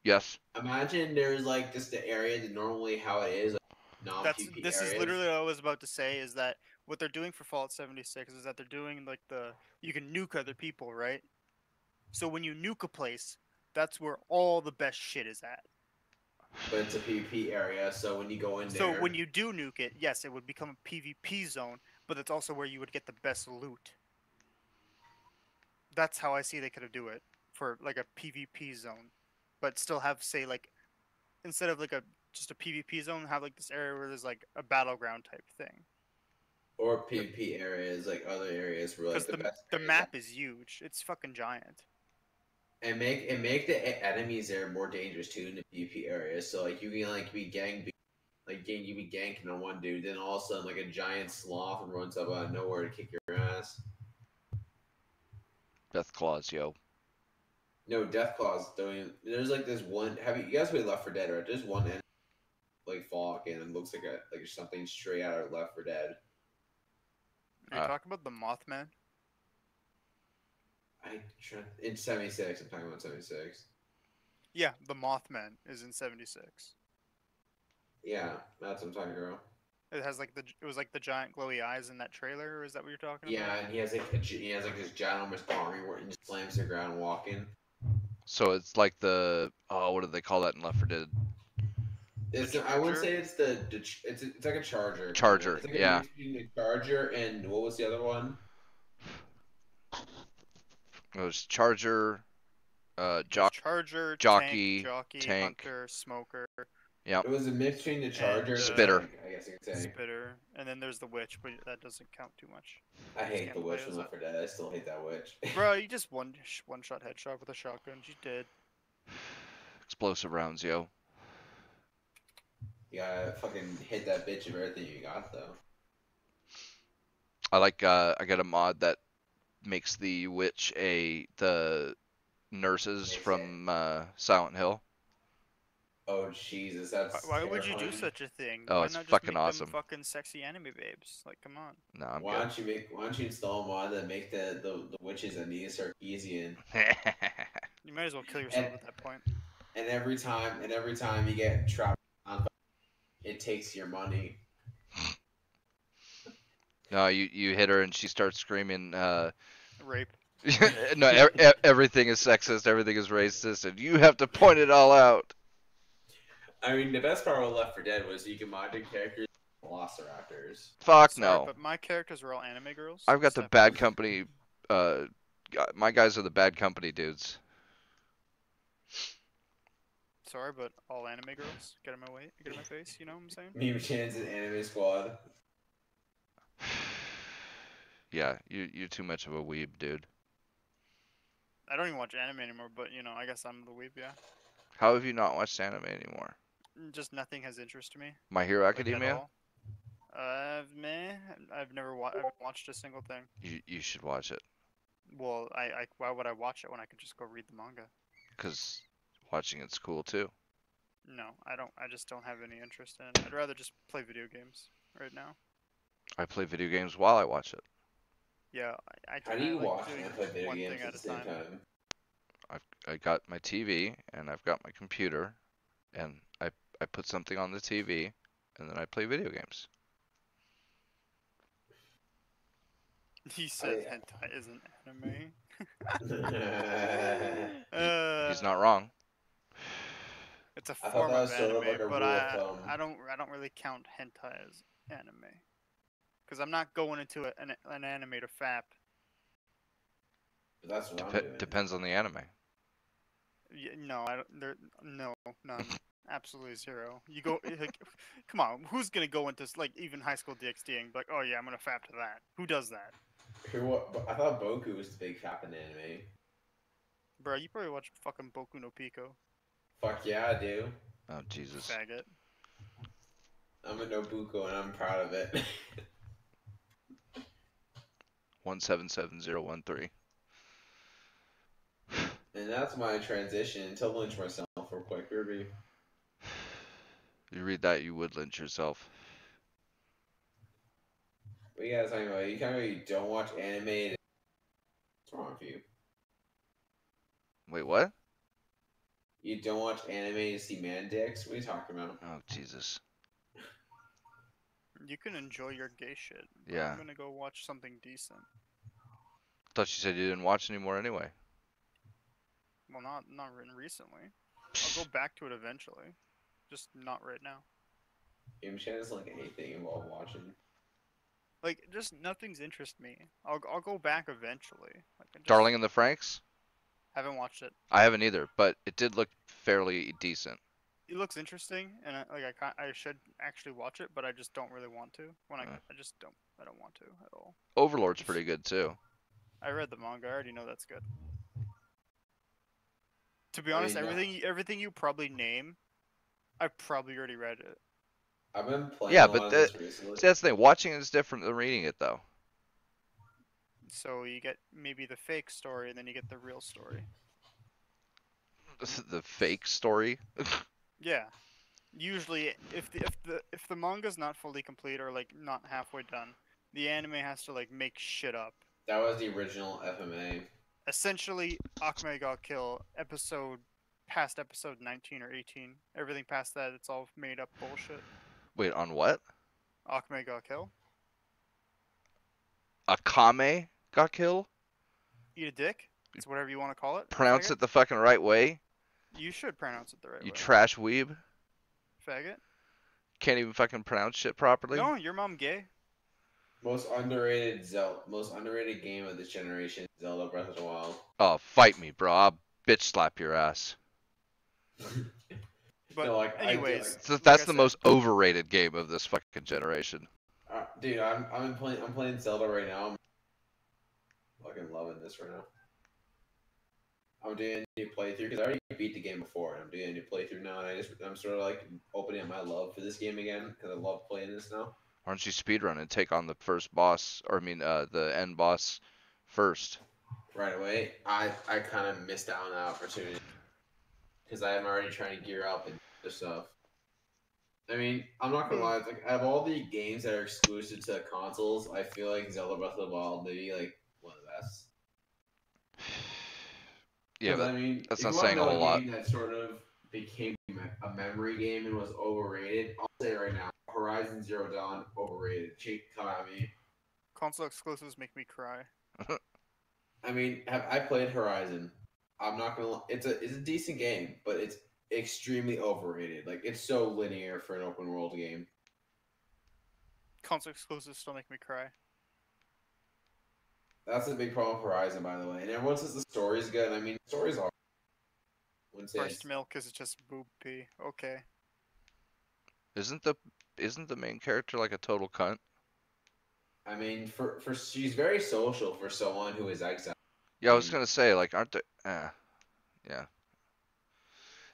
Yes. Imagine there's like just the area that normally how it is, non-PvP This areas. is literally what I was about to say. Is that what they're doing for Fallout 76? Is that they're doing like you can nuke other people, right? So when you nuke a place, that's where all the best shit is at. But it's a PvP area, so when you go in there. So when you do nuke it, yes, it would become a PvP zone, but it's also where you would get the best loot. That's how I see they could do it for like a PvP zone, but still have say like instead of like just a PvP zone, have like this area where there's like a battleground type thing. Or PvP areas, like other areas where like the map is huge. It's fucking giant. And make the enemies there more dangerous too in the PvP areas. So like you can be you be ganking on one dude, then all of a sudden like a giant sloth runs up out of nowhere to kick your ass. Death Claws, yo. No, Deathclaws don't even. There's like this one. Have you guys played Left 4 Dead? Right? There's one end like Fallout game and looks like something straight out of Left 4 Dead. Are you talking about the Mothman? In 76. I'm talking about 76. Yeah, the Mothman is in 76. Yeah, that's what I'm talking about. It has like it was like the giant glowy eyes in that trailer, or is that what you're talking Yeah, about? and he has like this ginormous army where he just slams the ground walking. So it's like the what do they call that in Left 4 Dead? I wouldn't say it's it's like a charger. Charger, It's like yeah. a mix between a charger and what was the other one? It was Charger, There's Charger, Jockey, Jockey, Tank. Hunter, Smoker, Yep. It was a mix between the charger and Spitter. I guess you could say. Spitter, and then there's the Witch, but that doesn't count too much. I hate the Can't witch play from as Left 4 Dead. I still hate that witch. Bro, you just one shot headshot with a shotgun. She's dead. Explosive rounds, yo. You gotta fucking hit that bitch of everything you got though. I got a mod that makes the witch the nurses from Silent Hill. Oh Jesus, that's Why would you do terrifying. such a thing? Oh, Why it's not just fucking make awesome. them fucking sexy anime babes? Like, come on. No, I'm Why don't you install a mod that make the witches Anita Sarkeesian? good. You might as well kill yourself And- at that point. And every time you get trapped on, it takes your money. No, you hit her and she starts screaming. Rape. No, everything is sexist, everything is racist, and you have to point it all out. I mean, the best part of Left 4 Dead was you can mod your characters velociraptors. Fuck Sorry, no. But my characters were all anime girls. I've got the except- bad company. My guys are the bad company dudes. Sorry, but all anime girls. Get in my way. Get in my face. You know what I'm saying? Meme Chance and Anime Squad. Yeah, you're too much of a weeb, dude. I don't even watch anime anymore, but you know, I guess I'm the weeb. Yeah. How have you not watched anime anymore? Just nothing has interested me. My Hero Like, at Academia? all. Meh. I've never I haven't watched a single thing. You should watch it, Well, why would I watch it when I could just go read the manga? because watching it's cool too. No, I don't. I just don't have any interest in it. I'd rather just play video games right now. I play video games while I watch it. Yeah, I How do you like watch doing and play video one games thing at at the a same time. time? I got my TV and I've got my computer, and I put something on the TV, and then I play video games. He said yeah. hentai isn't anime. He's not wrong. It's a thought form that of was sort of anime, like a but rule of thumb. I don't really count hentai as anime, because I'm not going into an animator fap. That's what I'm doing. Depends on the anime. Yeah, no, I don't. No, none. Absolutely zero. You go, like, come on. Who's gonna go into like even high school DxD and be like, oh yeah, I'm gonna fap to that? Who does that? I thought Boku was the big fap in anime. Bro, you probably watch fucking Boku no Pico, Fuck yeah, I do. Oh Jesus. faggot. I'm a Nobuko and I'm proud of it. 177013. And that's my transition to lynch myself real quick, Ruby. You read that, you would lynch yourself. What you guys talking about? You kind of don't watch anime. What's wrong with you? Wait, what? You don't watch anime to see man dicks? What are you talking about? Oh Jesus. You can enjoy your gay shit. But Yeah. I'm gonna go watch something decent. Thought you said you didn't watch anymore anyway. Well, not recently. I'll go back to it eventually. Just not right now. Game chat is like anything involved watching. Like, just nothing's interest me. I'll go back eventually. Like, I just Darling in the Franks? haven't watched it. I haven't either, but it did look fairly decent. It looks interesting, and I should actually watch it, but I just don't really want to. I don't want to at all. Overlord's pretty good too. I read the manga. I already know that's good. To be I honest, mean, everything you probably name, I've probably already read it. I've been playing Yeah, a lot but of this recently. See, that's the thing. Watching is different than reading it, though. So you get maybe the fake story, and then you get the real story. The fake story. Yeah. Usually, if the manga's not fully complete or like not halfway done, the anime has to like make shit up. That was the original FMA. Essentially, Akame ga Kill past episode 19 or 18. Everything past that, it's all made up bullshit. Wait, on what? Akame ga Kill. Akame got killed? Eat a dick. It's whatever you want to call it. Pronounce faggot. it the fucking right way. You should pronounce it the right You way. trash weeb. Faggot. Can't even fucking pronounce shit properly. No, your mom gay. Most underrated game of this generation, Zelda Breath of the Wild. Oh, fight me, bro. I'll bitch slap your ass. But No, like, anyways, So like that's I the said, most overrated game of this fucking generation. Dude, I'm playing Zelda right now. I'm fucking loving this right now. I'm doing a new playthrough because I already beat the game before, and I'm doing a new playthrough now. And I'm sort of like opening up my love for this game again because I love playing this now. Why don't you speedrun and take on the first boss, or I mean, the end boss first? Right away, I kind of missed out on that opportunity because I'm already trying to gear up and do stuff. I mean, I'm not gonna lie. It's like out of all the games that are exclusive to consoles, I feel like Zelda Breath of the Wild may be like one of the best. Yeah, 'Cause, but I mean, that's if not you wanna saying a know whole lot. game that sort of became a memory game and was overrated, I'll say right now, Horizon Zero Dawn overrated. Cheap Konami. console exclusives make me cry. I mean, I played Horizon? I'm not gonna. It's a decent game, but it's extremely overrated. Like it's so linear for an open world game. Console exclusives still make me cry. That's a big problem with Horizon, by the way. And everyone says the story's good. I mean, the story's all. Wouldn't say Breast milk is just boob pee. Okay. Isn't the main character like a total cunt? I mean, for she's very social for someone who is exiled. Yeah, I was gonna say, like, aren't they? Yeah.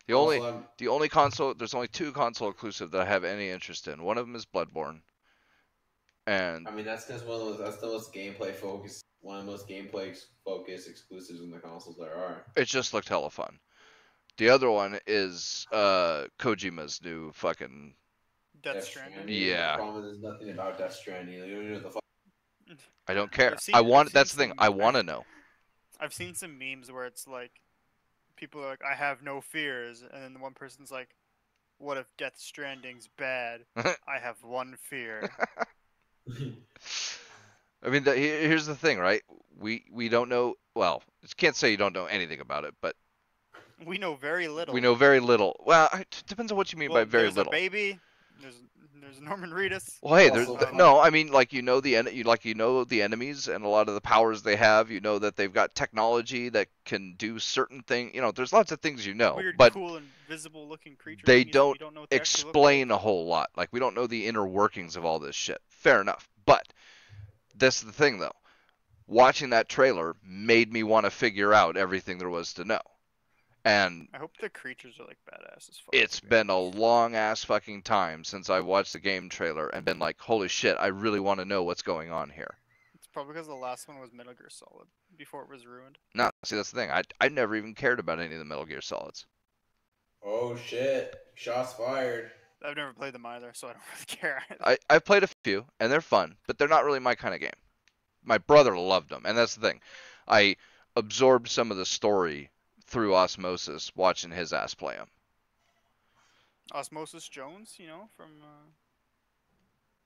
The Also, only console, there's only two console exclusive that I have any interest in. One of them is Bloodborne, and I mean, that's because that's the most gameplay focused, one of the most gameplay focused exclusives in the consoles there are. it just looked hella fun. The other one is Kojima's new fucking. Death Stranding. Yeah. The problem is there's nothing about Death Stranding. You don't know what the fuck. I don't care. I've That's the seen thing. I want to know. I've seen some memes where it's like, people are like, I have no fears, and then the one person's like, what if Death Stranding's bad? I have one fear. I mean, here's the thing, right? We don't know. Well, you can't say you don't know anything about it, but We know very little. we know very little. Well, it depends on what you mean by very there's little. a baby. There's Norman Reedus. Well, hey, Also, no. I mean, like you know the enemies and a lot of the powers they have. You know that they've got technology that can do certain things. You know, there's lots of things you know, Weird, but cool, invisible looking creatures. they thingies that we don't know what they actually look explain a whole lot. Like we don't know the inner workings of all this shit. Fair enough, but that's the thing though. Watching that trailer made me want to figure out everything there was to know. And I hope the creatures are like badass as fuck. it's been a long ass fucking time since I watched the game trailer and been like, holy shit, I really want to know what's going on here. It's probably because the last one was Metal Gear Solid before it was ruined. No, see, that's the thing. I never even cared about any of the Metal Gear Solids. Oh shit! Shots fired. I've never played them either, so I don't really care. I've played a few, and they're fun, but they're not really my kind of game. My brother loved them, and that's the thing. I absorbed some of the story through osmosis watching his ass play them. Osmosis Jones, from.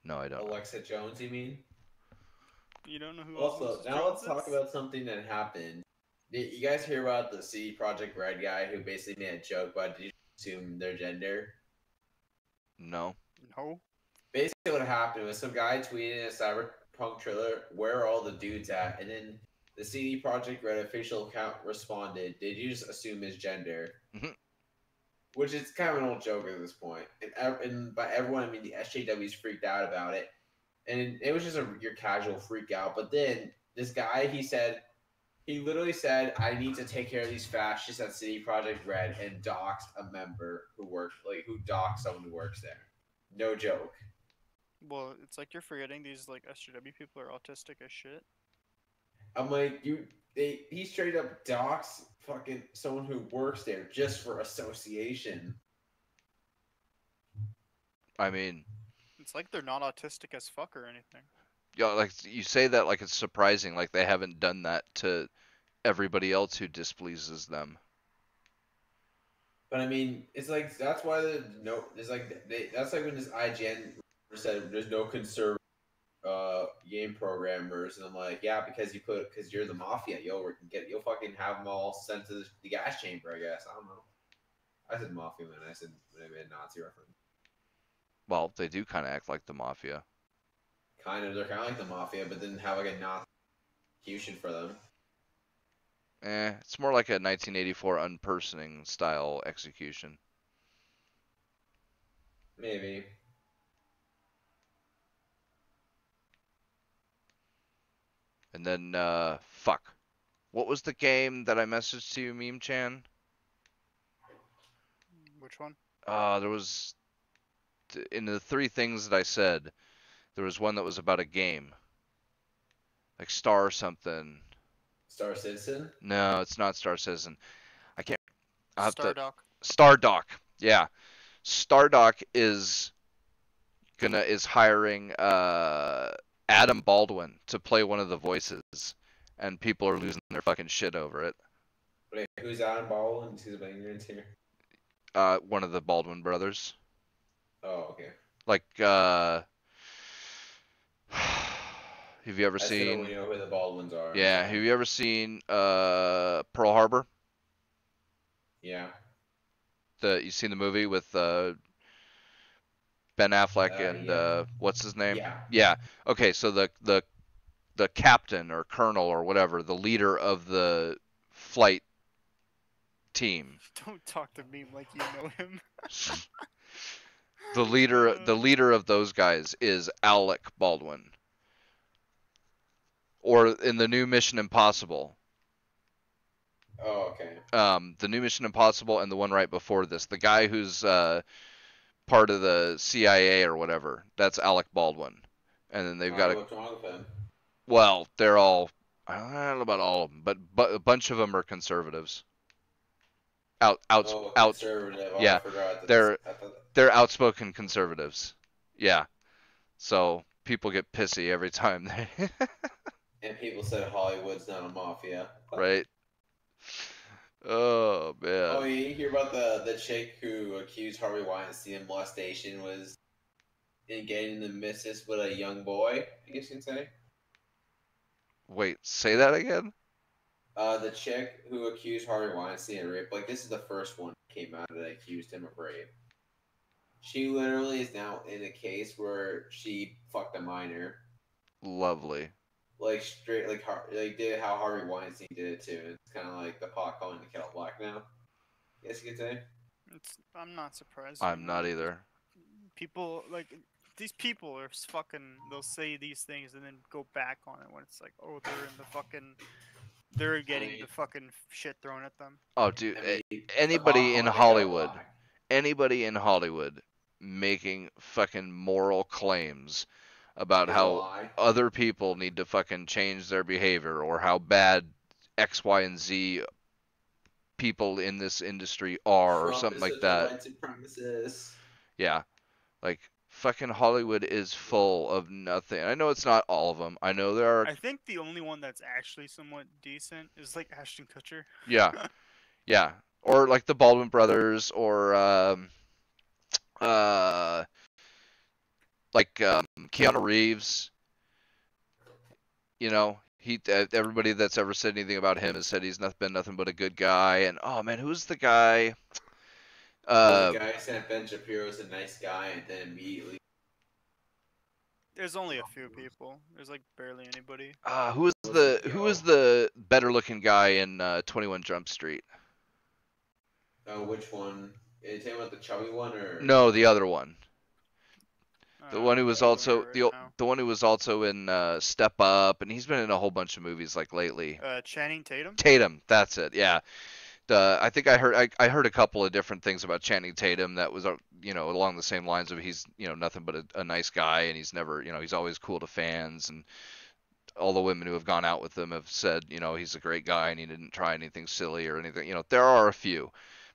No, I don't know. Alexa Jones, you mean? You don't know who Also, Osmosis now Jones let's talk is? about something that happened. Did you guys hear about the CD Projekt Red guy who basically made a joke about did you assume their gender? No. No. Basically, what happened was some guy tweeted in a Cyberpunk trailer, "Where are all the dudes at?" And then the CD Projekt Red official account responded, "Did you just assume his gender?" Mhm. Which is kind of an old joke at this point. And by everyone, I mean the SJWs freaked out about it, and it was just your casual freak out. But then this guy, he literally said, "I need to take care of these fascists at CD Projekt Red," and doxed a member who doxed someone who works there. No joke. Well, it's like you're forgetting these like SJW people are autistic as shit. I'm like, he straight up docks fucking someone who works there just for association. I mean, It's like they're not autistic as fuck or anything. yeah, like you say that like it's surprising, like they haven't done that to everybody else who displeases them. But I mean, it's like that's why that's like when this IGN said there's no conservative game programmers, and I'm like, yeah, because you're the mafia, you'll fucking have them all sent to the gas chamber. I guess I don't know. I said mafia when I made a Nazi reference. Well, they do kind of act like the mafia. They're kind of like the mafia, but didn't have like a Nazi execution for them. It's more like a 1984 unpersoning style execution. Maybe. And then, fuck. What was the game that I messaged to you, Meme Chan? Which one? There was, in the three things that I said, there was one that was about a game. Like Star something. Star Citizen? No, it's not Star Citizen. I can't. I'll have to. Stardock. Stardock. Yeah. Stardock is hiring Adam Baldwin to play one of the voices, and people are losing their fucking shit over it. Wait, who's Adam Baldwin? Who's the ignorance here? One of the Baldwin brothers. Oh, okay. Like, have you ever I still seen? don't really know who the Baldwins are. Yeah, have you ever seen Pearl Harbor? Yeah. You seen the movie with Ben Affleck and yeah. what's his name? Yeah. Yeah. Okay, so the captain or colonel or whatever, the leader of the flight team. Don't talk to me like you know him. The leader of those guys is Alec Baldwin. Or in the new Mission Impossible. Oh, okay. The new Mission Impossible and the one right before this, the guy who's part of the CIA or whatever, that's Alec Baldwin. And then they've got What's wrong with him? well, they're all, I don't know about all of them, but a bunch of them are conservatives. Conservative. Oh, yeah, I forgot they're outspoken conservatives. Yeah. So people get pissy every time they And people said Hollywood's not a mafia. right? Oh man. Oh, you hear about the chick who accused Harvey Weinstein of molestation was getting the missus with a young boy, I guess you can say? Wait, say that again? The chick who accused Harvey Weinstein of rape, like this is the first one that came out that accused him of rape. She literally is now in a case where she fucked a minor. Lovely. Like straight, did how Harvey Weinstein did it too. It's kind of like the pot calling the kettle black now. Yes, you could say. I'm not surprised. I'm not either. People like these people are fucking. They'll say these things and then go back on it when it's like, oh, they're getting the fucking shit thrown at them. Oh, dude, I mean, anybody in the pot Hollywood, calling the kettle black. anybody in Hollywood making fucking moral claims about Is a how lie. other people need to fucking change their behavior or how bad X, Y, and Z people in this industry are or Trump something is like such a that. white supremacist. Yeah. Like fucking Hollywood is full of nothing. I know it's not all of them. I know there are. I think the only one that's actually somewhat decent is like Ashton Kutcher. Yeah. Yeah. Or like the Baldwin brothers or Keanu Reeves. You know, everybody that's ever said anything about him has said he's been nothing but a good guy. And oh man, who's the guy? The guy said Ben Shapiro's a nice guy, and then immediately. There's only a few people. There's like barely anybody. Who was the better looking guy in 21 Jump Street? Oh, which one? Are you talking about the chubby one or? No, the other one. The one who was I don't also remember right now. the one who was also in Step Up, and he's been in a whole bunch of movies like lately. Channing Tatum. Tatum, that's it. Yeah. I think I heard a couple of different things about Channing Tatum that was along the same lines of he's nothing but a nice guy and he's never he's always cool to fans and all the women who have gone out with him have said, he's a great guy and he didn't try anything silly or anything. There are a few,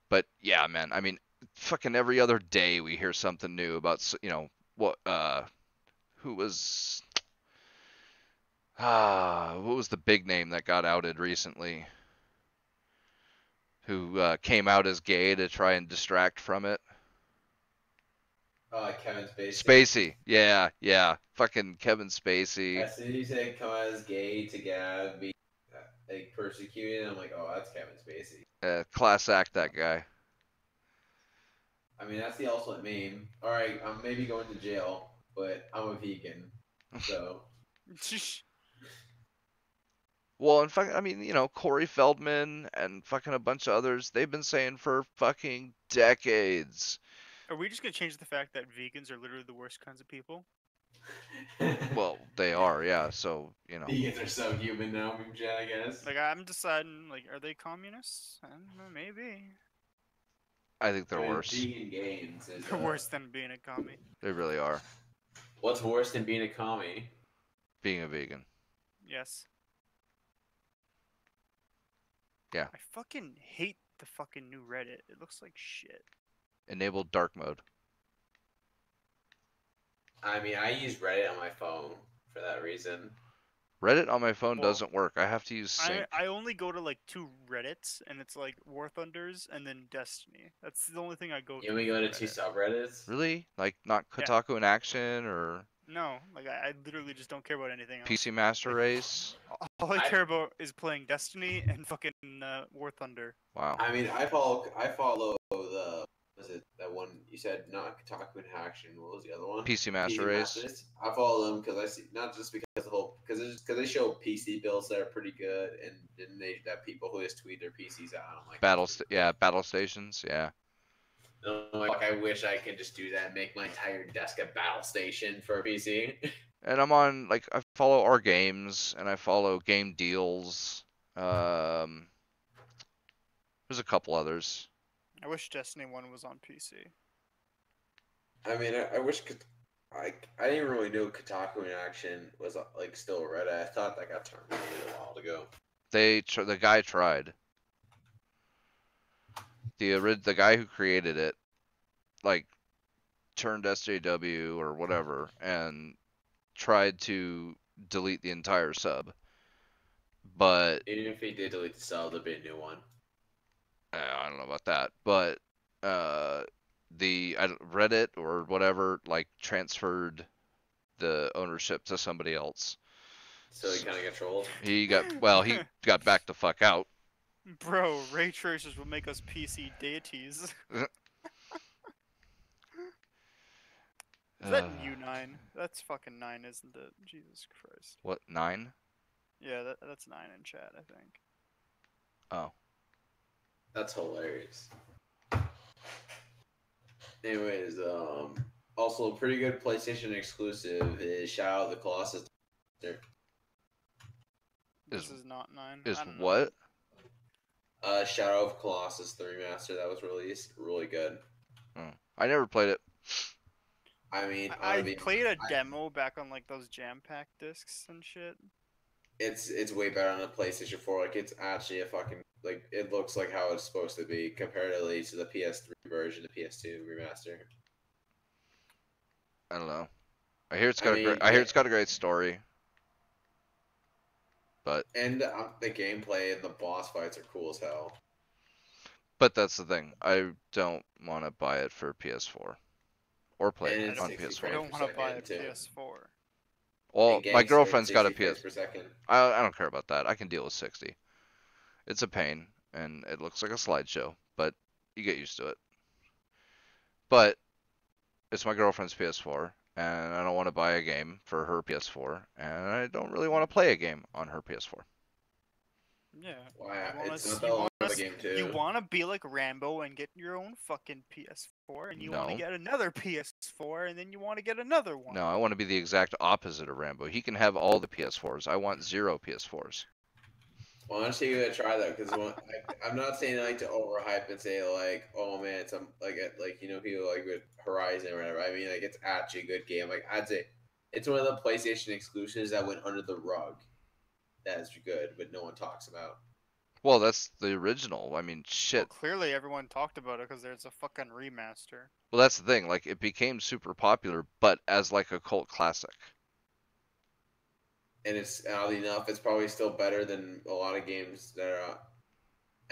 but yeah, man. I mean, fucking every other day we hear something new about, what who was what was the big name that got outed recently? Who came out as gay to try and distract from it? Kevin Spacey. Spacey, yeah, fucking Kevin Spacey. As soon as you said come out as gay to get be like persecuted, I'm like, oh, that's Kevin Spacey. Class act, that guy. I mean, that's the ultimate meme. All right, I'm maybe going to jail, but I'm a vegan, so. Well, in fact, I mean, Corey Feldman and fucking a bunch of others, they've been saying for fucking decades. Are we just gonna change the fact that vegans are literally the worst kinds of people? Well, they are, yeah. So, Vegans are so human now, Jen, I guess. Like, I'm deciding, like, are they communists? I don't know, maybe. I think they're worse. Vegan gains is They're worse than being a commie. They really are. What's worse than being a commie? Being a vegan. Yes. Yeah. I fucking hate the fucking new Reddit. It looks like shit. Enable dark mode. I mean, I use Reddit on my phone for that reason. Reddit on my phone Well, doesn't work. I have to use Sync. I only go to like 2 Reddits, and it's like War Thunders and then Destiny. That's the only thing I go to. You only go to Reddit. 2 subreddits? Really? Like, not Kotaku in Action or No, like I literally just don't care about anything else. PC Master Race? All I care about is playing Destiny and fucking War Thunder. Wow. I mean, I follow the, was it that one you said, not Kotaku in Action, what was the other one? PC Master Race. Masters. I follow them because I see, not just because because they show PC builds that are pretty good, and then they that people who just tweet their PCs out. I'm like, Battle Stations, yeah. I'm like, I wish I could just do that and make my entire desk a battle station for a PC. And I'm on, like, I follow Our Games, and I follow Game Deals. There's a couple others. I wish Destiny 1 was on PC. I mean, I wish I didn't really know Kotaku in Action was like still Reddit. I thought that got terminated a while ago. The guy tried. The guy who created it, like, turned SJW or whatever, and tried to delete the entire sub. But Even if he did delete the sub, there'd be a new one. I don't know about that, but Reddit or whatever, like, transferred the ownership to somebody else. So he kind of got trolled. He got back the fuck out. Bro, ray tracers will make us PC deities. Is that U9? That's fucking 9, isn't it? Jesus Christ. What, 9? Yeah, that's 9 in chat, I think. Oh. That's hilarious. Anyways, also a pretty good PlayStation exclusive is Shadow of the Colossus. This is not 9. Is I don't know. what? Shadow of Colossus, the remaster that was released, really good. Oh. I never played it. I mean, I played a demo back on like those jam pack discs and shit. It's way better on the PlayStation 4. Like, it's actually a fucking, like, it looks like how it's supposed to be comparatively to the PS3 version, the PS2 remaster. I don't know. I hear it's got a great story. And the gameplay and the boss fights are cool as hell. But that's the thing. I don't want to buy it for PS4 or play And it it's on 60 I PS4. don't want to buy a too. PS4. Well, And my games girlfriend's are got a 60 frames PS. per second. I don't care about that. I can deal with 60. It's a pain, and it looks like a slideshow, but you get used to it. But it's my girlfriend's PS4, and I don't want to buy a game for her PS4, and I don't really want to play a game on her PS4. Yeah. Wow, You it's wanna- not that you long of a wanna- game too. You want to be like Rambo and get your own fucking PS4, and you want to No. get another PS4, and then you want to get another one. No, I want to be the exact opposite of Rambo. He can have all the PS4s. I want 0 PS4s. Well, I'm actually gonna try that because I'm not saying like to overhype and say like, oh man, it's like you know people like with Horizon or whatever. I mean, like, it's actually a good game. Like, I'd say it's one of the PlayStation exclusives that went under the rug. that is good, but no one talks about. Well, that's the original. I mean, Well, shit. clearly everyone talked about it because there's a fucking remaster. Well, that's the thing. Like, it became super popular, but as like a cult classic. And it's oddly enough, it's probably still better than a lot of games that are.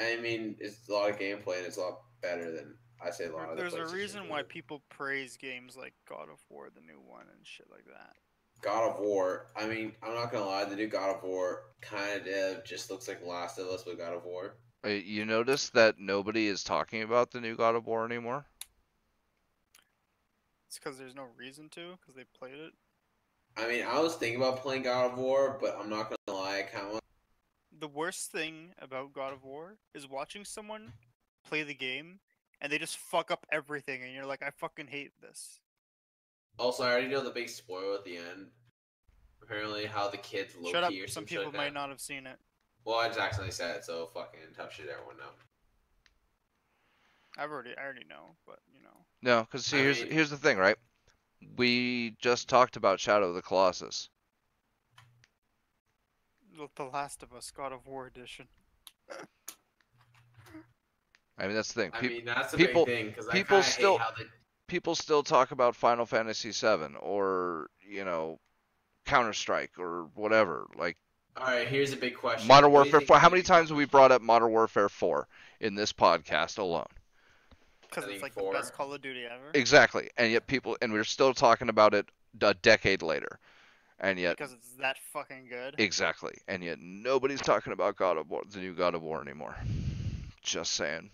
I mean, it's a lot of gameplay, and it's a lot better than I say a lot of. There's the a PlayStation reason why games. people praise games like God of War, the new one, and shit like that. God of War. I mean, I'm not gonna lie, the new God of War kind of just looks like Last of Us with God of War. You notice that nobody is talking about the new God of War anymore? It's because there's no reason to, because they played it. I mean, I was thinking about playing God of War, but I'm not gonna lie, I kind of. The worst thing about God of War is watching someone play the game and they just fuck up everything, and you're like, I fucking hate this. Also, I already know the big spoiler at the end. Apparently, how the kids low Shut up. key or Some some shit people like might that. not have seen it. Well, I just accidentally said it, so fucking tough shit, everyone know. I already know, but you know. No, because see, I here's mean- here's the thing, right? We just talked about Shadow of the Colossus. The Last of Us God of War edition. I mean, that's the thing. I mean, that's the people- big thing because I people kind of still- hate how they. People still talk about Final Fantasy VII or, Counter-Strike or whatever. Like, All right, here's a big question. Modern What do you Warfare think 4. How the many new times have we brought up Modern Warfare 4 in this podcast alone? Because I it's think like 4. the best Call of Duty ever. Exactly. And yet we're still talking about it a decade later. And yet, Because it's that fucking good. exactly. And yet nobody's talking about God of War, the new God of War anymore. Just saying.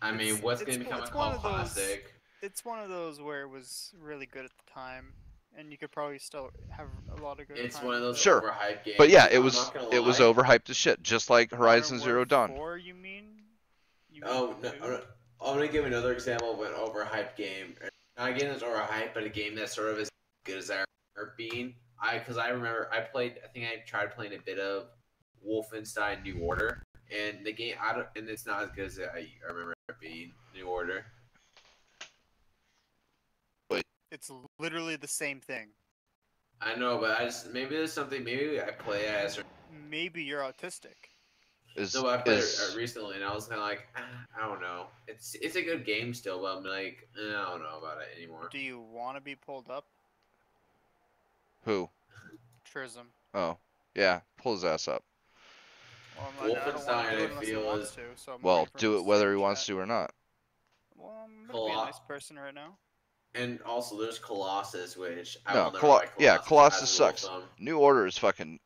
I mean, It's- what's it's gonna become one- a it's one cult of those- classic? It's one of those where it was really good at the time, and you could probably still have a lot of good It's time one of with those it. Sure. overhyped games. But yeah, it I'm was not gonna it was lie. overhyped as shit, just like Horizon Modern Zero Dawn. Warfare 4, you mean? Oh no, two? I'm gonna give another example of an overhyped game. Not a game that's overhyped, but a game that's sort of as good as I remember being. Because I remember I think I tried playing a bit of Wolfenstein New Order, and the game and it's not as good as I remember it being New Order. It's literally the same thing. I know, but maybe there's something. Maybe I play it as Maybe you're autistic. no, but I played it recently, and I was kind of like, I don't know. It's a good game still, but I'm like, I don't know about it anymore. Do you want to be pulled up? Who? Trism. Oh, yeah. Pull his ass up. Well, I don't want Wolfenstein, to do I it unless he feel, wants is- to. So I'm Well, waiting for him do to it whether say he in wants chat. to or not. Well, I'm gonna be a nice person right now. And also, there's Colossus, which I No, will never like Colossus as sucks. Wolfenstein. New Order is fucking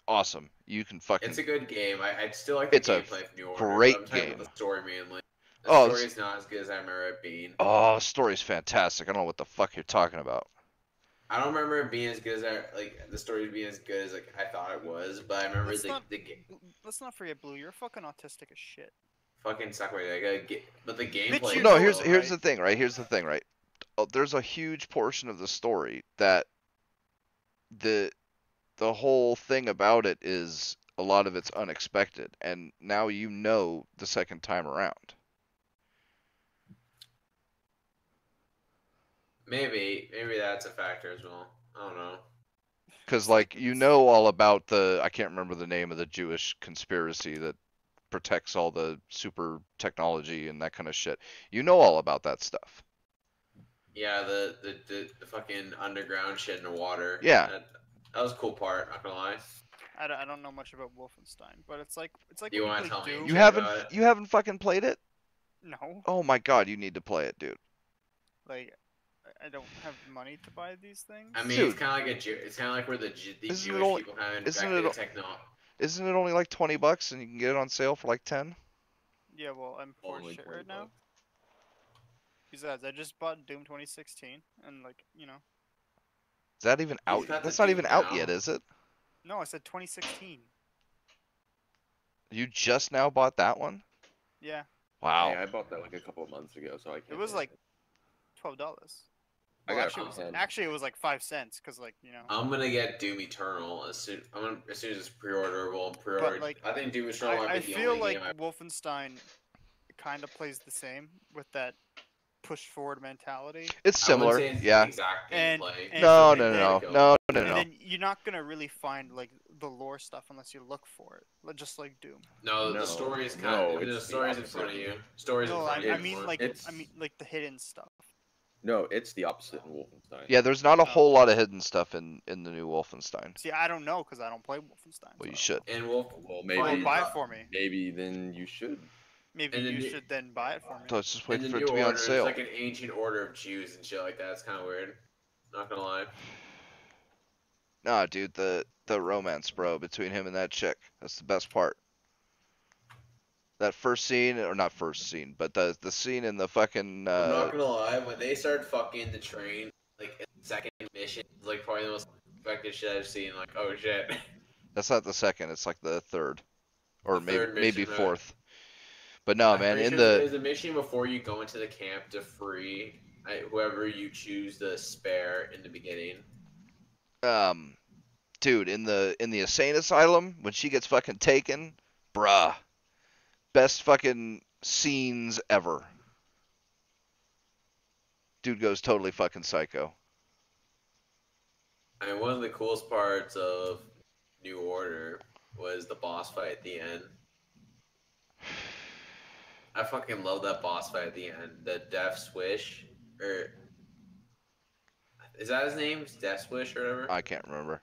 awesome. You can fucking. It's a good game. I still like the It's a gameplay of New Order. great but I'm talking game. about the story mainly. The Oh, story is not as good as I remember it being. Oh, story's fantastic. I don't know what the fuck you're talking about. I don't remember it being as good as the story being as good as I thought it was, but I remember the game Let's not forget, Blue. You're fucking autistic as shit. fucking suck. But the gameplay. you No, know here's it, here's right? the thing, right? Here's the thing, right? There's a huge portion of the story that the whole thing about it is a lot of it's unexpected, and now you know the second time around. Maybe that's a factor as well. I don't know. Because, like, you know all about I can't remember the name of the Jewish conspiracy that protects all the super technology and that kind of shit. You know all about that stuff. Yeah, the fucking underground shit in the water. Yeah. That was a cool part. Not gonna lie. I don't know much about Wolfenstein, but it's like You when wanna play tell me? Doom. You Check haven't about it. you haven't fucking played it? No, Oh my god, you need to play it, dude. like I don't have money to buy these things. I mean, Dude. it's kind of like it's kind of like where the Isn't it Jewish only- people kind of isn't invented it- technology. Isn't it only like $20 and you can get it on sale for like 10? Yeah, well, I'm poor Only shit 20 right now. bucks. Besides, I just bought Doom 2016, and Is that even He's out? got the That's not Doom even out now. yet, is it? no, I said 2016. You just now bought that one? Yeah, Wow. Hey, I bought that like a couple of months ago, so I can't. it was say like anything. $12. I Well, got actually, it for 10. actually, it was like 5 cents, cause I'm gonna get Doom Eternal as soon as it's pre-orderable. Pre-order. like, I think Doom Eternal might I be the feel only like game. Wolfenstein kind of plays the same with that push forward mentality. It's I wouldn't similar. say it's the Yeah. exact And- gameplay. and- No, and no, then- no, no. No, And no. then you're not gonna really find like the lore stuff unless you look for it, just like Doom. No, No, the story is no, kind of it's the the story is in front of opposite. you. Story's in No, front of you. I mean more. like It's- like the hidden stuff. No, it's the opposite in Wolfenstein. Yeah, there's not a Oh. whole lot of hidden stuff in the new Wolfenstein. See, I don't know because I don't play Wolfenstein. Well, so you I should. don't know. And Wolf. Well, Well, maybe buy it for me. maybe then you should. Maybe And then you the- should then buy it for me. So let's just wait in the for it new to be on order, sale. it's like an ancient order of Jews and shit like that. It's kind of weird. Not gonna lie. Nah, dude, the romance, bro, between him and that chick. That's the best part. That first scene, or not first scene, but the scene in the fucking I'm not gonna lie. When they started fucking the train, like in the second mission, it's like probably the most effective shit I've seen. Like, oh shit. that's not the second, it's like the third. Or The maybe third maybe mission, right? fourth. But no, I'm man, pretty in sure the there's a mission before you go into the camp to free whoever you choose to spare in the beginning. dude, in the insane asylum when she gets fucking taken, bruh. Best fucking scenes ever. Dude goes totally fucking psycho. I mean, one of the coolest parts of New Order was the boss fight at the end. I fucking love that boss fight at the end. The Death Swish, or is that his name? Death Swish or whatever. I can't remember.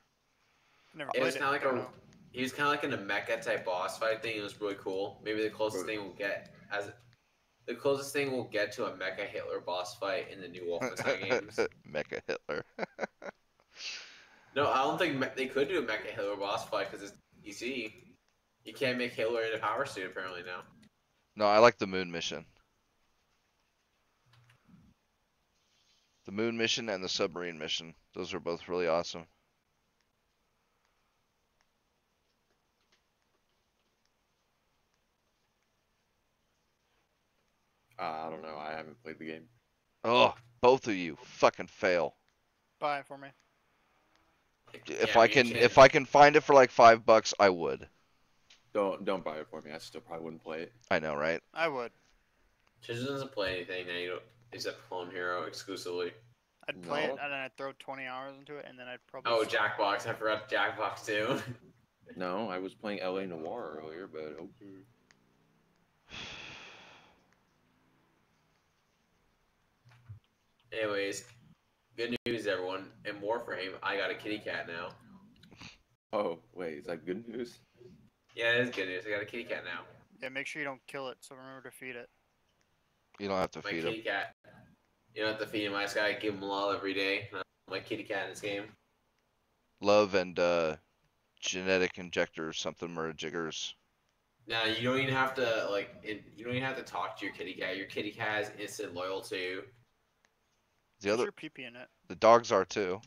Never It played was it. kind of like don't a. know. He was kind of like in a mecha type boss fight thing. It was really cool. Maybe the closest thing we'll get to a mecha Hitler boss fight in the new Wolfenstein games. Mecha Hitler. No, I don't think they could do a mecha Hitler boss fight because it's easy. You can't make Hitler in a power suit apparently now. No, I like the moon mission. The moon mission and the submarine mission. Those are both really awesome. I don't know. I haven't played the game. Oh, both of you fucking fail. Buy it for me. If Yeah, I me can too. if I can find it for like $5, I would. Don't buy it for me. I still probably wouldn't play it. I know, right? I would. Just doesn't play anything now. You don't except Clone Hero exclusively. I'd play it No. and then I'd throw 20 hours into it and then I'd probably. Oh, stop. Jackbox! I forgot Jackbox too. No, I was playing LA Noir earlier, but okay. Anyways, good news, everyone. In Warframe, I got a kitty cat now. Oh, wait, is that good news? Yeah, it is good news. I got a kitty cat now. Yeah, make sure you don't kill it. So remember to feed it. You don't have to My feed kitty him. cat. You don't have to feed him. I just gotta give him love every day. My kitty cat in this game. Love and genetic injector or something or jiggers. Now you don't even have to you don't even have to talk to your kitty cat. Your kitty cat has instant loyalty. The Put other your pee in it. the dogs are too.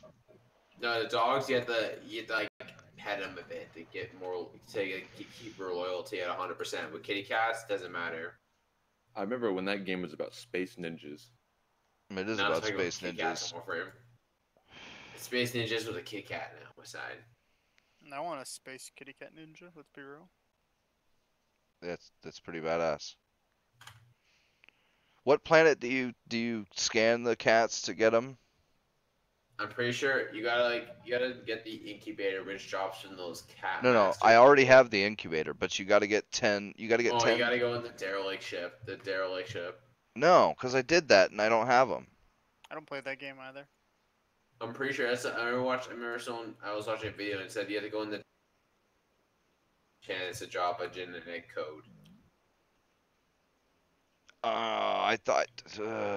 No, the dogs you have to like pet them a bit to get more to keep your loyalty at 100%. But kitty cats doesn't matter. I remember when that game was about space ninjas. I mean, it is Now I'm about talking about space kitty cats ninjas. in Warframe. It's Space Ninjas with a kitty cat now. My side. And I want a space kitty cat ninja. Let's be real. That's pretty badass. What planet do you scan the cats to get them? I'm pretty sure you gotta get the incubator, which drops from those cat. No, masters. I already have the incubator, but you got to get 10. You got to get Oh, 10. you gotta go in the derelict ship. The derelict ship. No, because I did that and I don't have them. I don't play that game either. I'm pretty sure that's. I remember someone. I was watching a video and it said you had to go in the chance to drop a genetic code. I thought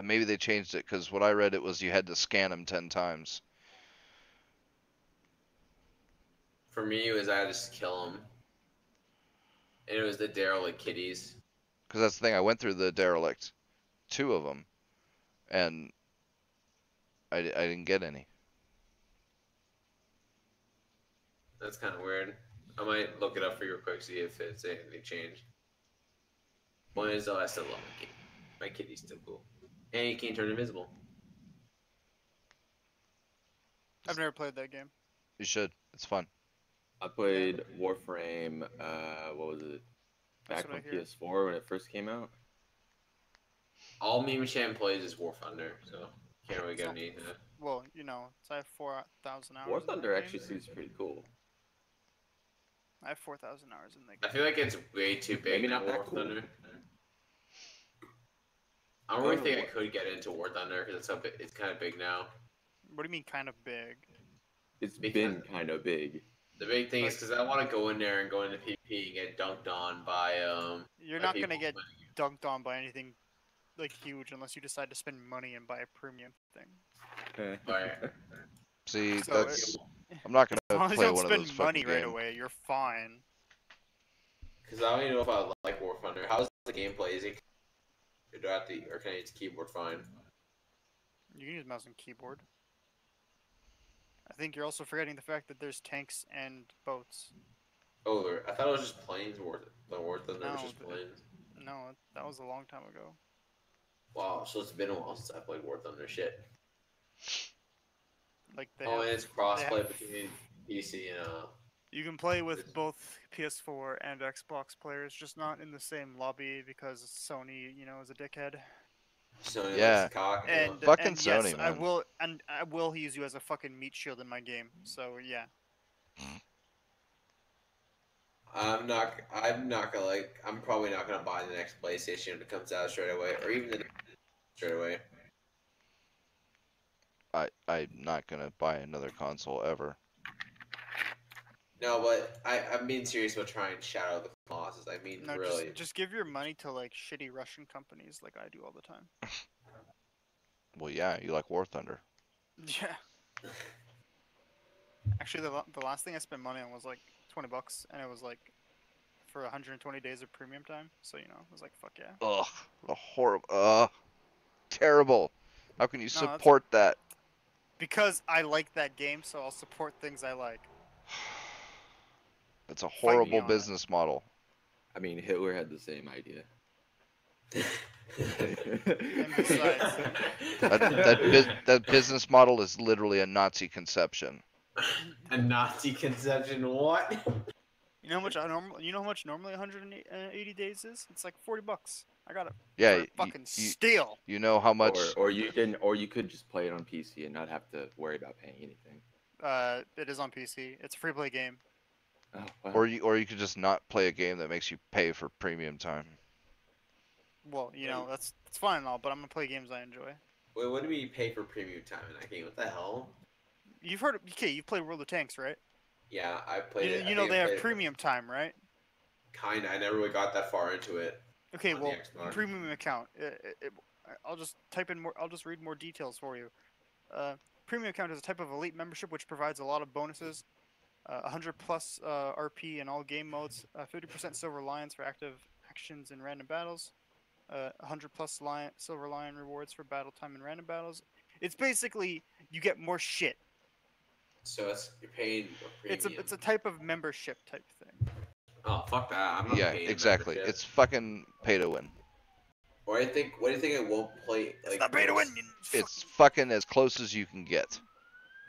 maybe they changed it because what I read it was you had to scan them 10 times. For me, it was I had to just kill them, and it was the derelict kitties. Because that's the thing. I went through the derelict, 2 of them, and I didn't get any. That's kind of weird. I might look it up for you real quick, see if it's anything changed. Point is though, I still love my kitty. My kitty's still cool, and you can't turn invisible. I've never played that game. You should. It's fun. I played Warframe, what was it? That's Back what on I hear. PS4 when it first came out. All me and Chan plays is War Thunder, so can't really get any. well, you know, so I have 4,000 hours. War in that Thunder game. actually seems pretty cool. I have 4,000 hours in the I game. feel like it's way too big. Maybe for not that War cool. Thunder. I don't really think I could get into War Thunder because it's kind of big now. What do you mean, kind of big? It's Because- been kind of big. The big thing is Like- because I want to go in there and go into PP and get dunked on by You're by not gonna people. get dunked on by anything like huge unless you decide to spend money and buy a premium thing. Right. See, So that's I'm not As long gonna as play you don't one of those spend fucking money right games. away, you're fine. Because I don't even know if I like War Thunder. How's the gameplay? Is it? Or do I have to, or can I use keyboard fine? You can use mouse and keyboard. I think you're also forgetting the fact that there's tanks and boats. Oh, I thought it was just planes. The War Thunder was No, just but- planes. No, that was a long time ago. Wow, so it's been a while since I played War Thunder. Shit. Like they Oh, have, and it's crossplay have- between PC and you can play with both PS4 and Xbox players, just not in the same lobby because Sony, you know, is a dickhead. Sony Yeah. likes to cock. And Fucking and yes, Sony, I man. will use you as a fucking meat shield in my game. So yeah. I'm not gonna like. I'm probably not gonna buy the next PlayStation when it comes out straight away, or even the next straight away. I'm not gonna buy another console ever. No, but I'm being serious about trying Shadow of the Colossus. I mean, No, really. just give your money to like shitty Russian companies like I do all the time. Well, yeah, you like War Thunder. Yeah. Actually, the last thing I spent money on was like $20, and it was like for 120 days of premium time. So you know, I was like, fuck yeah. Ugh, a horrible, terrible. How can you No, that's- support that? Because I like that game, so I'll support things I like. It's a me horrible on it. business model. I mean, Hitler had the same idea. And besides, That business model is literally a Nazi conception. A Nazi conception? What? you know how much you know how much normally 180 days is? It's like $40. I got it Yeah, for fucking steal. you know how much. or you could just play it on PC and not have to worry about paying anything. It is on PC. It's a free play game. Oh, wow. Or you could just not play a game that makes you pay for premium time. Well, you know that's fine and all, but I'm gonna play games I enjoy. Wait, what do we pay for premium time in that game? What the hell? You've heard of, okay? You've played World of Tanks, right? Yeah, I played it. You know they have premium time, right? Kinda. I never really got that far into it. Okay, On the well, Xbox. premium account. I'll just type in more. I'll just read more details for you. Premium account is a type of elite membership which provides a lot of bonuses. 100 plus RP in all game modes. 50% silver lions for active actions in random battles. 100 plus silver lion rewards for battle time in random battles. It's basically you get more shit. So you're paying a premium. It's a type of membership type thing. Oh, fuck that. I'm not Yeah, paying exactly. membership. It's fucking pay to win. Or what do you think I won't play? Like, It's not pay to win. It's fucking as close as you can get.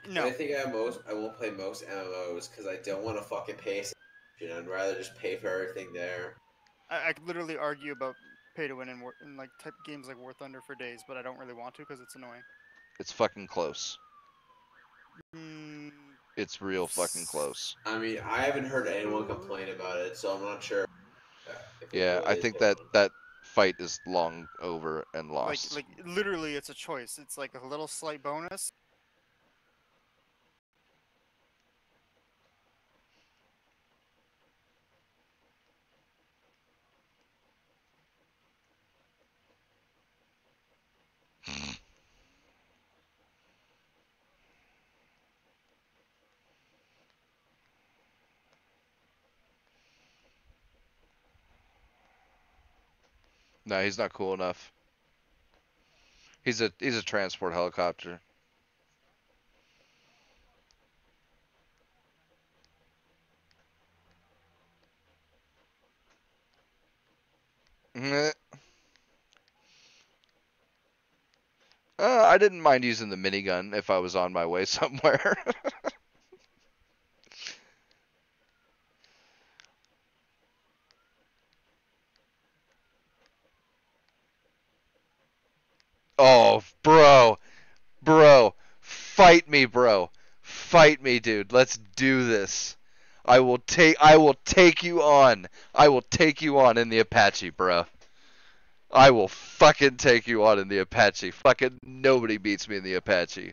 No. I think I won't play most MMOs because I don't want to fucking pay a subscription. I'd rather just pay for everything there. I could literally argue about pay to win in like type games like War Thunder for days, but I don't really want to because it's annoying. It's fucking close. Mm, It's real fucking close. I mean, I haven't heard anyone complain about it, so I'm not sure. If it Yeah, really I is think different. that fight is long over and lost. like literally, it's a choice. It's like a little slight bonus. No, he's not cool enough. He's a transport helicopter. Meh. I didn't mind using the minigun if I was on my way somewhere. Oh, bro. Fight me, bro. Fight me, dude. Let's do this. I will take you on. I will take you on in the Apache, bro. I will fucking take you on in the Apache. Fucking nobody beats me in the Apache.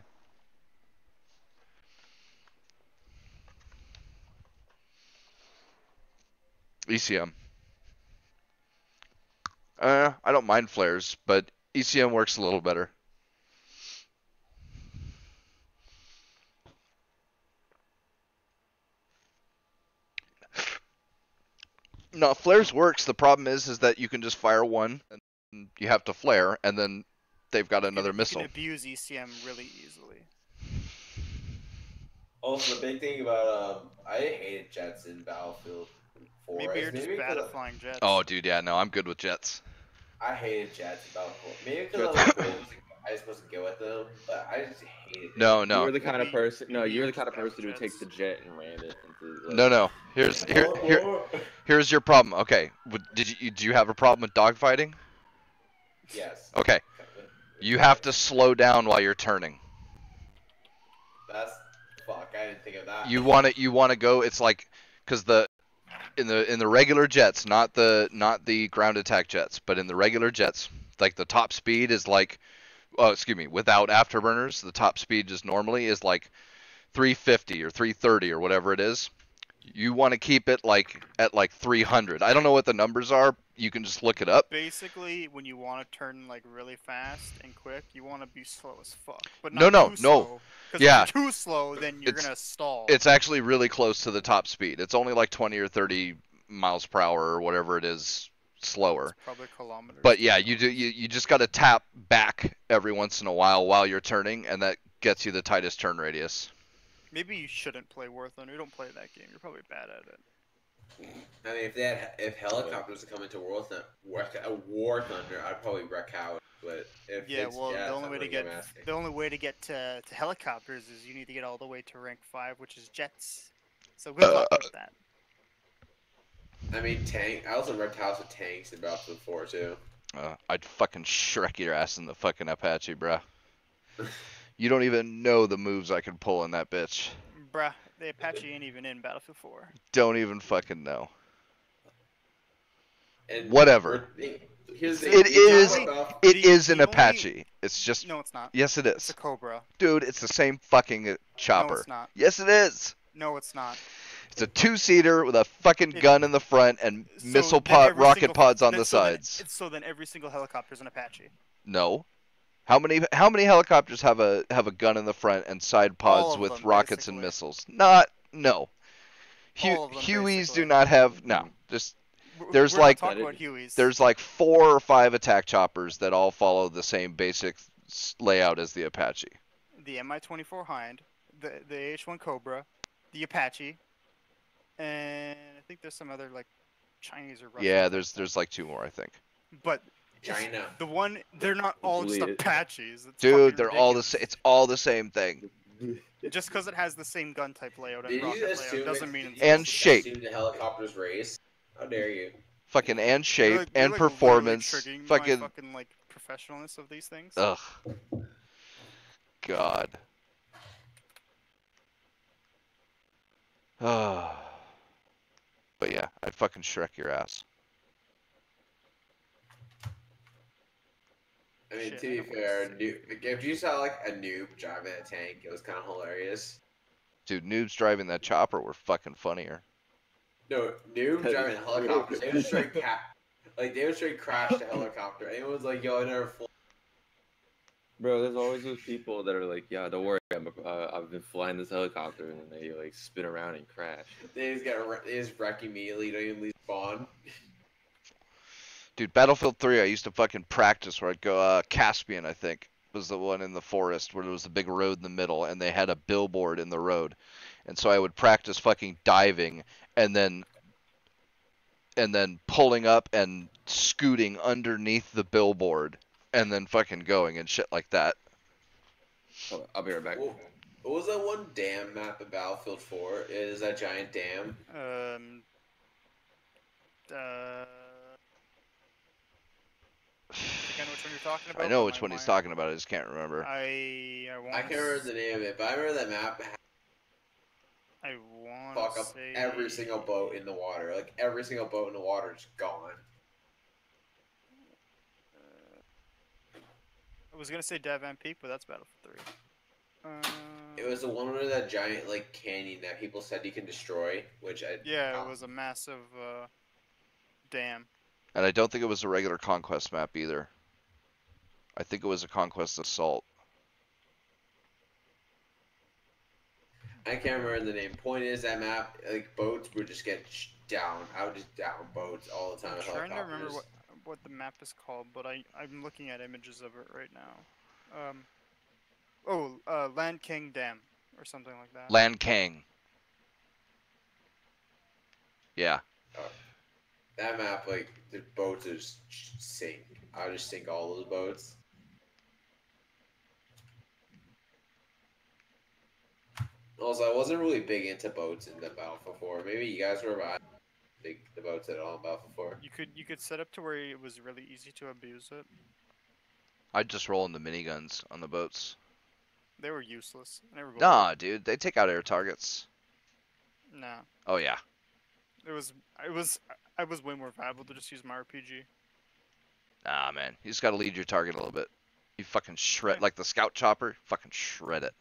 ECM. I don't mind flares, but ECM works a little better. No, flares works. The problem is that you can just fire one, and you have to flare, and then they've got another missile. You can abuse ECM really easily. Also, the big thing about I hated jets in Battlefield 4. Maybe you're just maybe bad 'cause at flying jets. Oh, dude, yeah, no, I'm good with jets. I hated jets in Battlefield 4. Maybe because I was supposed to go with them, but I just hated it. No, You no, were the kind of Maybe- person. No, maybe you were the you're kind of just bad person who with would take jets. the jet and ram it into. Like, no. Here's your problem. Okay, do you have a problem with dogfighting? Yes. Okay, you have to slow down while you're turning. That's fuck. I didn't think of that. You want to go. It's like, cause in the regular jets, not the ground attack jets, but in the regular jets, like the top speed is like, oh, excuse me, without afterburners, the top speed just normally is like 350 or 330 or whatever it is. You want to keep it like at like 300. I don't know what the numbers are. You can just look it up. Basically, when you want to turn like really fast and quick, you want to be slow as fuck. But No, not no, too no. slow, 'cause Yeah. if you're too slow, then you're It's- gonna stall. It's actually really close to the top speed. It's only like 20 or 30 miles per hour or whatever it is slower. It's probably kilometers. But yeah, you just got to tap back every once in a while you're turning, and that gets you the tightest turn radius. Maybe you shouldn't play War Thunder. You don't play that game. You're probably bad at it. I mean, if helicopters come into War Thunder, I'd probably wreck out. But if Yeah, it's well, jets, the only I'm way to like, get I'm asking. to helicopters is you need to get all the way to rank 5, which is jets. So good luck with that. I mean, I also wrecked house with tanks in Battlefield 4 too. I'd fucking Shrek your ass in the fucking Apache, bruh. You don't even know the moves I can pull in that bitch. Bruh, the Apache ain't even in Battlefield 4. Don't even fucking know. And Whatever. Here's It is an the only- Apache. It's just No, it's not. yes, it It's is, a Cobra. dude. It's the same fucking No, chopper. it's not. Yes, it is. No, it's not. It's a two-seater with a fucking It- gun in the front and So missile then pod, every rocket single- pods on then- the so then- sides. So then every single helicopter's an Apache. No. How many helicopters have a gun in the front and side All pods of with them, rockets and basically. missiles? No. All of them, Hueys basically. do not have no. Just There's We're like- not talking about Hueys. there's like 4 or 5 attack choppers that all follow the same basic layout as the Apache. the Mi-24 Hind, the H-1 Cobra, the Apache, and I think there's some other like Chinese or Russian. Yeah, there's like 2 more I think. But China. the one, they're not all just Delete it. Apaches. It's Dude, fucking they're all the ridiculous. it's all the same thing. Just because it has the same gun type layout and Did rocket you layout assume doesn't mean it's And shape. Assume the helicopters race? How dare you? Fucking and You're shape like- you're and like literally performance. triggering my Fucking fucking like professionalness of these things. ugh. God. But yeah, I'd fucking Shrek your ass. I mean, Shit, to I be don't wanna fair, see if you saw like a noob driving a tank, it was kind of hilarious. Dude, noobs driving that chopper were fucking funnier. No, noob driving a helicopter. They would straight they would straight crash the helicopter. Anyone's like, "Yo, I never flew." Bro, there's always those people that are like, yeah, don't worry, I've been flying this helicopter, and then they like spin around and crash. They just wreck immediately. Don't even leave spawn. Dude, Battlefield 3, I used to fucking practice where I'd go, Caspian, I think, was the one in the forest where there was a big road in the middle and they had a billboard in the road. And so I would practice fucking diving and then pulling up and scooting underneath the billboard and then fucking going and shit like that. Oh, I'll be right back. What was that one dam map in Battlefield 4? It is that giant dam. The I know which one you're talking about. I know but which my one he's mind- talking about. I just can't remember. I want. I can't remember the name of it, but I remember that map I want fuck to up say every single boat in the water. Like every single boat in the water is gone. I was gonna say Davan Peak, but that's Battlefield 3. It was the one with that giant like canyon that people said you can destroy, which I Yeah, it was a massive dam. And I don't think it was a regular Conquest map either. I think it was a Conquest Assault. I can't remember the name. Point is that map like boats would just get down. I would just down boats all the time. I'm with trying to remember helicopters. what the map is called, but I'm looking at images of it right now. Land King Dam or something like that. Lan Kang. Yeah. That map, like the boats just sink. I would just sink all those boats. Also, I wasn't really big into boats in the Battlefield 4. Maybe you guys were, but I didn't big the boats at all in Battlefield 4. You could set up to where it was really easy to abuse it. I'd just roll in the miniguns on the boats. They were useless. I never Nah, dude. They take out air targets. Nah. Oh, yeah. I was way more valuable to just use my RPG. Nah, man. You just gotta lead your target a little bit. You fucking shred, Okay. like the scout chopper, fucking shred it.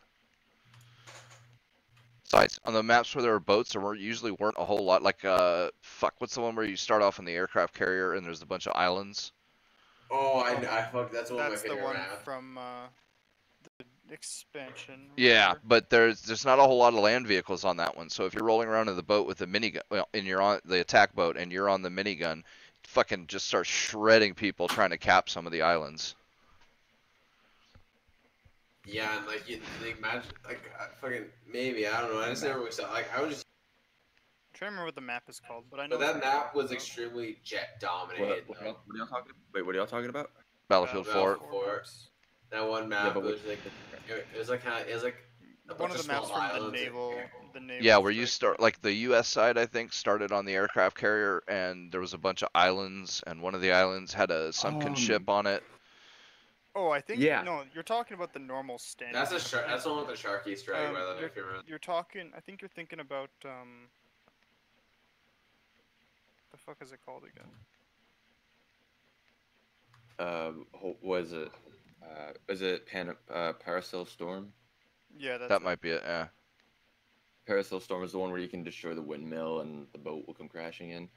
Besides, on the maps where there were boats, there usually weren't a whole lot. Like, what's the one where you start off in the aircraft carrier and there's a bunch of islands? Oh, I fuck. That's one That's of my the favorite one maps. from the expansion. Yeah, whatever. but there's not a whole lot of land vehicles on that one. So if you're rolling around in the boat with a minigun, well, and you're on the attack boat and you're on the minigun, fucking just start shredding people trying to cap some of the islands. Yeah, and like you like imagine like fucking maybe I don't know. I just never really saw like I was just. I'm trying to remember what the map is called, but I know. But that what map was you're talking extremely jet What, dominated. what, though. y'all- what are y'all talking? Wait, what are y'all talking about? Battlefield about. 4. 4. That one map Yeah, but was like it was like kind of it was like a One bunch of the maps small from the islands. naval. The naval. Yeah, where you strike. start, like the U.S. side, I think, started on the aircraft carrier, and there was a bunch of islands, and one of the islands had a sunken ship on it. Oh, I think. Yeah. No, you're talking about the normal standard. That's a shark. That's the one with the Sharky strike. By the way, if you remember. You're talking. I think you're thinking about the fuck is it called again? Was it? Is it Parasail Storm? Yeah, that's That it. might be it, yeah. Parasail Storm is the one where you can destroy the windmill and the boat will come crashing in.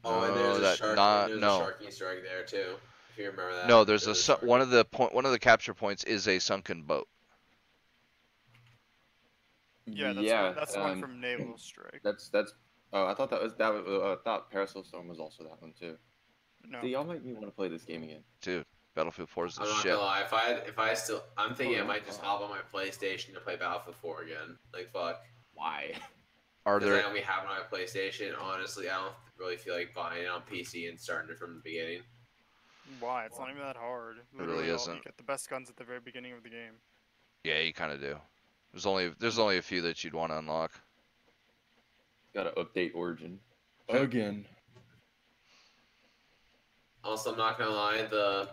Oh, and there's that- a shark. not- There's no. a Sharky strike there too. If you remember that. No, there's There's one of the capture points is a sunken boat. Yeah, that's the one from Naval Strike. That's. Oh, I thought that was I thought Parasail Storm was also that one too. No. See, y'all make me want to play this game again. Dude, Battlefield 4 is the I'm not shit. gonna lie. I'm thinking I Oh, might just hop on my PlayStation to play Battlefield 4 again. Like fuck. Why? Are Because I there? only have it on my PlayStation. Honestly, I don't really feel like buying it on PC and starting it from the beginning. Why? It's not even that hard. really Literally, You isn't. get the best guns at the very beginning of the game. Yeah, you kind of do. There's only a few that you'd want to unlock. Gotta update Origin. Again. Also, I'm not gonna lie.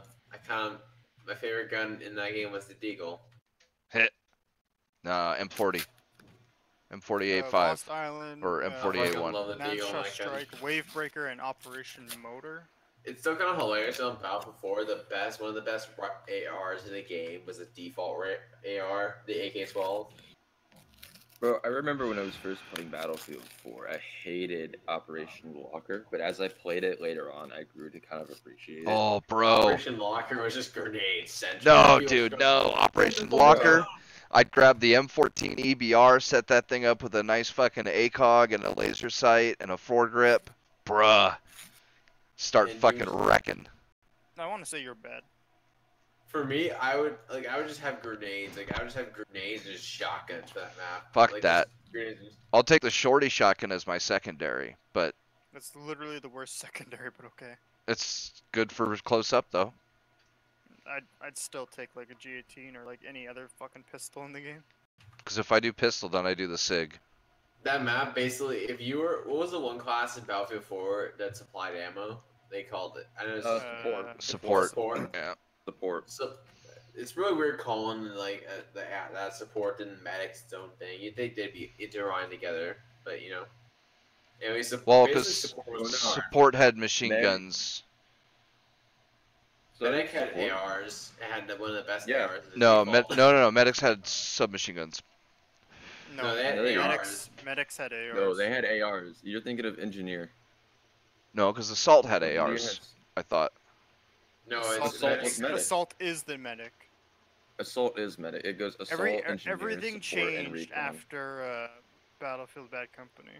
My favorite gun in that game was the Deagle. M40, M40A5, Lost Island, or I M48A1. fucking love the Deagle. Natural in that gun. Strike, Wavebreaker, and Operation Motor. It's still kind of hilarious on Battlefield 4. One of the best ARs in the game was the default AR, the AK-12. Bro, I remember when I was first playing Battlefield 4, I hated Operation Walker, but as I played it later on, I grew to kind of appreciate it. Oh, bro. Operation Locker was just grenades sent. No, dude, no. Operation Locker. I'd grab the M14 EBR, set that thing up with a nice fucking ACOG and a laser sight and a foregrip. Bruh. Start And fucking use- wrecking. I want to say you're bad. For me, I would just have grenades. Like I would just have grenades and just shotguns for that map. Fuck Like, that. just grenades and just- I'll take the shorty shotgun as my secondary, but That's literally the worst secondary, but okay. it's good for close up though. I'd still take like a G18 or like any other fucking pistol in the game. Because if I do pistol, then I do the SIG. That map basically, if you were, what was the one class in Battlefield 4 that supplied ammo? they called it. I know it's Support. Support. Yeah. Support. So it's really weird calling like that support and medic's its own thing. You'd think they'd be intertwined together, but you know. Anyway, Well, basically because support was support had machine Meg- guns. So Medic had support- ARs. It had one of the best Yeah. ARs. No, no. Medics had submachine guns. No, they had No, they medics had ARs. No, they had ARs. You're thinking of engineer. No, because Assault had Engineer ARs. has- I thought. No, Assault, it's Assault medic. was medic. Assault is the medic. Assault is medic. It goes assault, engineer, Everything support, and changed recon. after Battlefield Bad Company.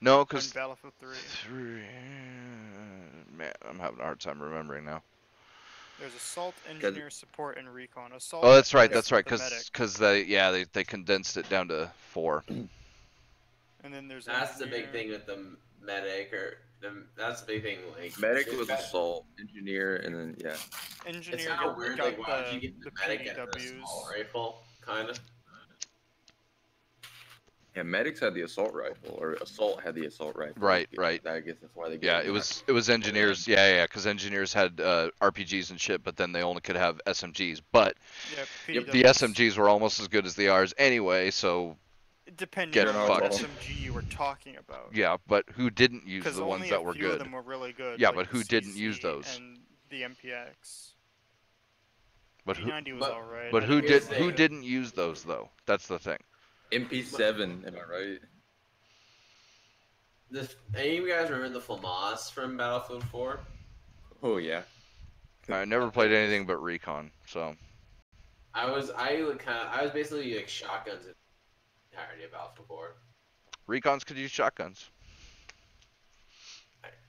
No, On because Battlefield 3. man, I'm having a hard time remembering now. There's Assault, Engineer, Support, and Recon. Assault. Oh, that's right. has That's right. the medic, Because they condensed it down to 4. and then there's That's the big Engineer. thing with the medic, that's the big thing. Like Medic it's was bad- assault, engineer, and then yeah. Engineer It's kind of got, weird. got Like, why the, would you get the the medic and the PDWs. assault rifle? Kind of. Yeah, medics had the assault rifle, or assault had the assault rifle. Right, I right. guess that's why they. Yeah, gave it was engineers. Yeah, because engineers had RPGs and shit, but then they only could have SMGs. But Yeah, the PDWs. SMGs were almost as good as the Rs anyway. So Depending Get on what fucked. SMG you were talking about. yeah, but who didn't use Because the only ones that a were few of good? them were really good. Yeah, like but the who didn't use CC those? And the MPX. But who? P90 was but- alright. But I who didn't did? Here's use the Who it. didn't use those though? That's the thing. MP7. Am I right? Any of you guys remember the FAMAS from Battlefield 4? Oh yeah. I never played anything but Recon. So I was basically like shotguns in the entirety of Battlefield 4. Recons could use shotguns.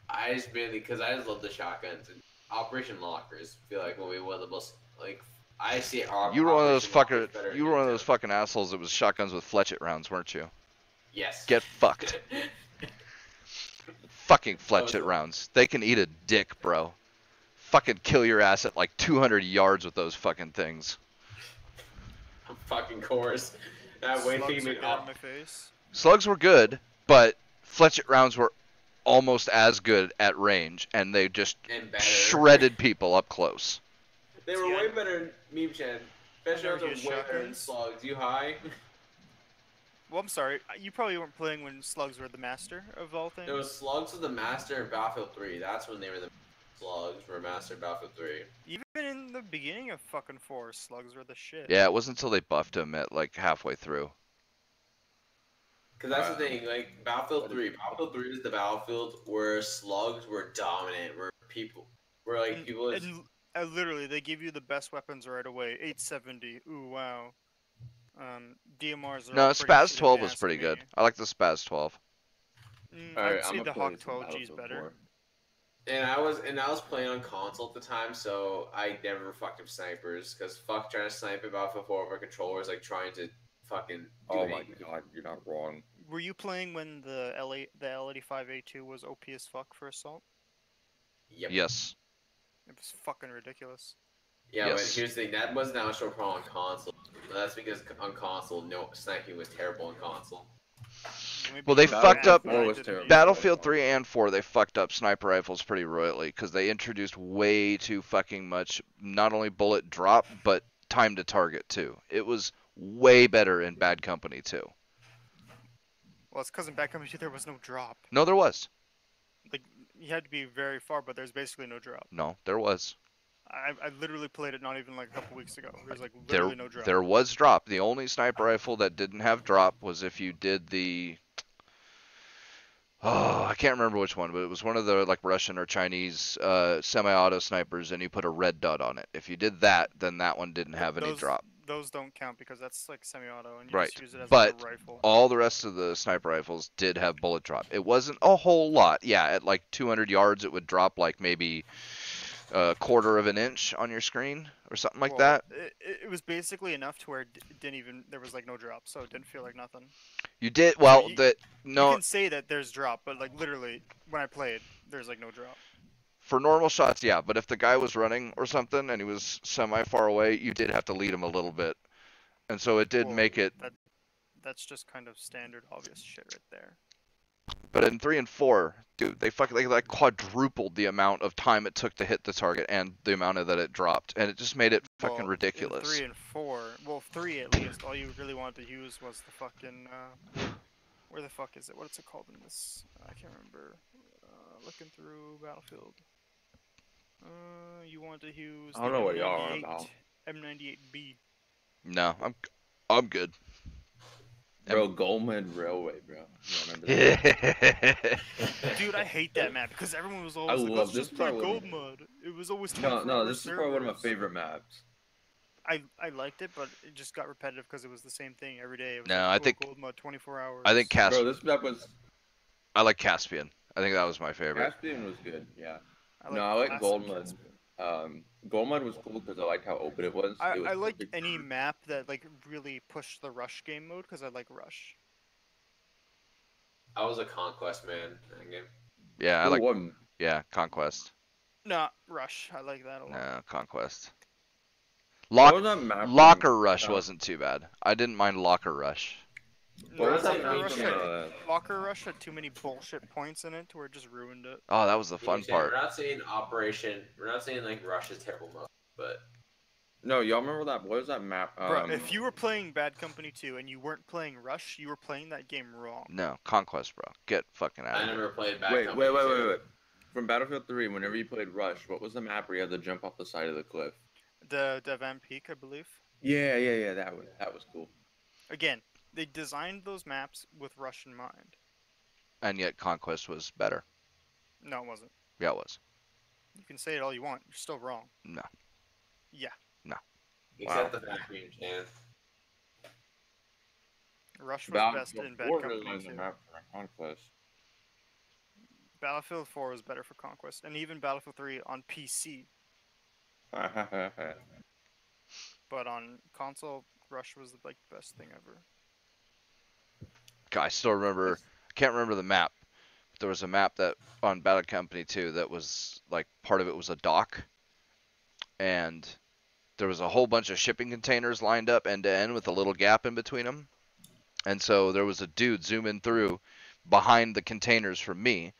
I just mainly because I just love the shotguns and Operation Lockers. I feel like will be one of the most like I see it. You were one of those Operation Lockers better You were one of than those fucking assholes that was shotguns with fletchet rounds, weren't you? Yes. Get fucked. Fucking fletchet a- rounds. They can eat a dick, bro. Fucking kill your ass at like 200 yards with those fucking things. Fucking course. That way Slugs thing are been good on up. my face. Slugs were good, but fletchet rounds were almost as good at range, and they just And better. shredded people up close. They were See, way better than Meme Chen. Fletcher rounds never are used way better than shotguns. slugs. You high? Well, I'm sorry. You probably weren't playing when Slugs were the master of all things. It was slugs with the master in Battlefield 3. That's when they were the slugs were master in Battlefield 3. Even in the beginning of fucking 4, Slugs were the shit. Yeah, it wasn't until they buffed him at like halfway through. Because that's the thing, like Battlefield 3. Battlefield 3 is the battlefield where slugs were dominant, where And, people. literally, they give you the best weapons right away. 870. Ooh, wow. DMRs are No, all pretty Spaz shit if 12 you was ask pretty me. good. I like the Spaz 12. I'd I'm say gonna the play Hawk some 12G is Battlefield better. 4. And I was playing on console at the time, so I never fucked with snipers because fuck trying to snipe at Battlefield 4 over controllers like trying to fucking. Do Oh my anything. god, you're not wrong. Were you playing when the L85A2 was OP as fuck for Assault? Yep. Yes. It was fucking ridiculous. Yeah, Yes. but here's the thing. That was not a short problem on console. But that's because on console, no sniping was terrible on console. Maybe Well, they you were fucked bad, up- but I War was didn't terrible. use it. Battlefield 3 and 4, they fucked up sniper rifles pretty royally because they introduced way too fucking much, not only bullet drop, but time to target too. It was way better in Bad Company too. Well, it's because in Bad Company 2 there was no drop. No, there was. Like, you had to be very far, but there's basically no drop. No, there was. I literally played it not even like a couple weeks ago. There's like There, literally no drop. there was drop. The only sniper rifle that didn't have drop was if you did the. Oh, I can't remember which one, but it was one of the like Russian or Chinese semi-auto snipers, and you put a red dot on it. If you did that, then that one didn't have any those, drop. Those don't count because that's like semi-auto and you Right, just use it as but like a rifle. All the rest of the sniper rifles did have bullet drop. It wasn't a whole lot. Yeah, at like 200 yards, it would drop like maybe a quarter of an inch on your screen or something like Well, that. It was basically enough to where it didn't even there was like no drop, so it didn't feel like nothing. You did well. you- That You no can say that there's drop, but like literally when I played, there's like no drop. for normal shots, yeah. But if the guy was running or something and he was semi far away, you did have to lead him a little bit, and so it did Well, make it. That's just kind of standard obvious shit right there. But in 3 and 4, dude, they fucking they like quadrupled the amount of time it took to hit the target and the amount of that it dropped, and it just made it fucking Well, ridiculous. In 3 and 4, well, 3 at least, all you really wanted to use was the fucking, where the fuck is it? What's it called in this? I can't remember. Looking through Battlefield. You want to use I don't the know what y'all are M98, about. M98B. No, I'm good. Bro, Goldman Railway, bro. You remember that? Dude, I hate that map because everyone was always like, love let's this just play part Gold Mud. It was always No, 24-hour this is probably one of my servers. favorite maps. I liked it, but it just got repetitive because it was the same thing every day. It was No, like, I cool, think- Gold Mud 24 hours. I think Bro, this map was I like Caspian. I think that was my favorite. Caspian was good, yeah. I No, I like classic Gold Mud. Caspian. Gold Mud was cool because I liked how open it was. It was I like perfect any for- map that like really pushed the rush game mode because I like rush. I was a conquest man in that game. Yeah, I Who like won? Conquest. Nah, rush. I like that a lot. No, Conquest. What was that map? Locker Rush No. wasn't too bad. I didn't mind Locker Rush. What was that Locker map Rush from, had, Locker Rush had too many bullshit points in it to where it just ruined it. Oh, that was the fun You're saying- part. We're not saying Operation. We're not saying like Rush's terrible mode, but No, y'all remember that? What was that map? Bro, if you were playing Bad Company 2 and you weren't playing Rush, you were playing that game wrong. No, Conquest, bro. Get fucking out I of here. never played Bad Wait, Company 2. wait. From Battlefield 3, whenever you played Rush, what was the map where you had to jump off the side of the cliff? The Van Peak, I believe. Yeah, that was cool. Again, they designed those maps with Rush in mind. And yet Conquest was better. No, it wasn't. Yeah, it was. You can say it all you want. You're still wrong. No. Yeah. Except the vacuum stand. Rush was best in Bad 4 Company designed the 2. map for Conquest. Battlefield 4 was better for Conquest, and even Battlefield 3 on PC. But on console, Rush was like the best thing ever. God, I still remember. Can't remember the map. But there was a map that on Battle Company 2 that was like part of it was a dock, and there was a whole bunch of shipping containers lined up end to end with a little gap in between them. And so there was a dude zooming through behind the containers from me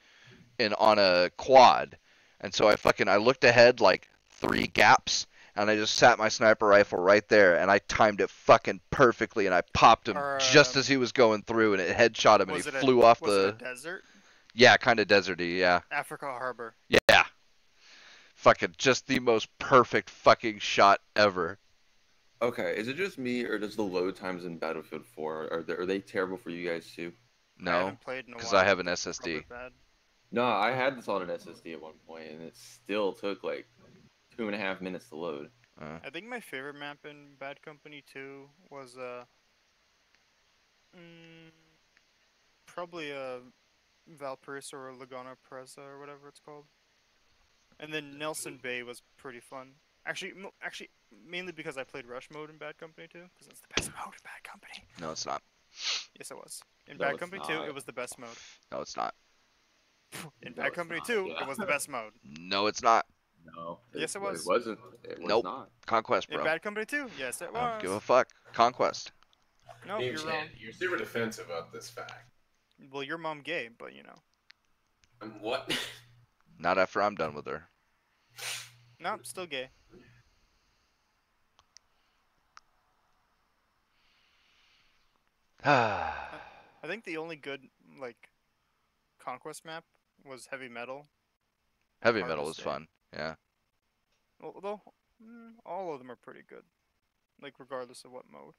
on a quad. And so I looked ahead like 3 gaps, and I just sat my sniper rifle right there, and I timed it fucking perfectly, and I popped him just as he was going through, and it headshot him, and he flew off Was it a the... desert? Yeah, kind of deserty, yeah. Africa Harbor. Yeah. Fucking just the most perfect fucking shot ever. Okay, is it just me, or does the load times in Battlefield 4, are they terrible for you guys too? I No, haven't played in a because while. I have an Probably SSD. bad. No, I had this on an SSD at one point, and it still took like 2.5 minutes to load. I think my favorite map in Bad Company 2 was probably Valparaiso or Laguna Presa or whatever it's called. And then Nelson Bay was pretty fun. Actually, mainly because I played Rush mode in Bad Company 2, because it's the best mode in Bad Company. No, it's not. Yes, it was. In No, Bad it's Company 2, not. it was the best mode. No, it's not. In No, Bad it's Company not, 2, yeah. it was the best mode. No, it's not. No. Yes, it was. It wasn't. It was Nope. not. Conquest, In bro. Bad Company 2, yes, it I don't give a was. fuck. Conquest. Nope, Game you're Chan, wrong. you're super defensive about this fact. Well, your mom gay, but you know. What? Not after I'm done with her. Nope, still gay. Heavy I think the only good, like, Conquest map was Heavy Metal. Metal was Harvest Day. fun. Yeah. Although, all of them are pretty good. Like, regardless of what mode.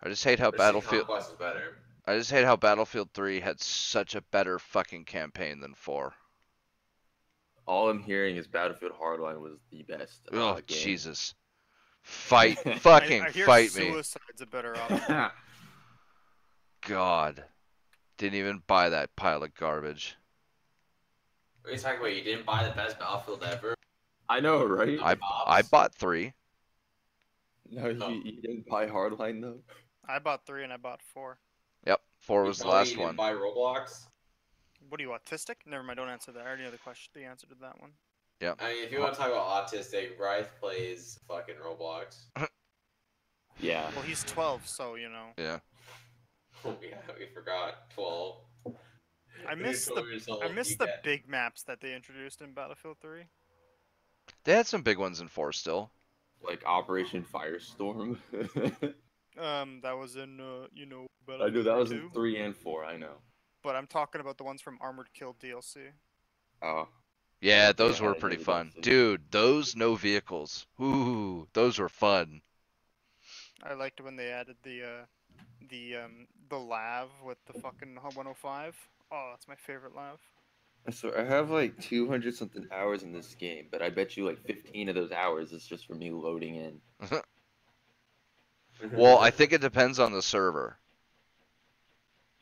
I just hate how But I think Battlefield. Conquest is better. I just hate how Battlefield 3 had such a better fucking campaign than 4. All I'm hearing is Battlefield Hardline was the best. Oh game. Jesus! Fight, I fucking hear fight me! Suicide's a better option. God, didn't even buy that pile of garbage. What are you talking about? You didn't buy the best Battlefield ever? I know, right? I bought 3. No, you didn't buy Hardline though. I bought 3 and I bought 4. Yep, 4 You was the tell me last you didn't one. buy Roblox? What are you, autistic? Never mind, don't answer that. I already know the answer to that one. I mean, if you want to talk about autistic, Bryce plays fucking Roblox. Yeah. Well, he's 12, so, you know. Yeah. Oh yeah, we forgot 12. I miss the big maps that they introduced in Battlefield 3. They had some big ones in 4 still. Like Operation Firestorm. That was in I knew that was in 2. 3 and 4. I know. But I'm talking about the ones from Armored Kill DLC. Oh. Yeah, Okay, those I were didn't pretty know fun. that. Dude, those no vehicles. Ooh, those were fun. I liked when they added the lav with the fucking 105. Oh, that's my favorite lav. So I have like 200 something hours in this game, but I bet you like 15 of those hours is just for me loading in. Well, I think it depends on the server.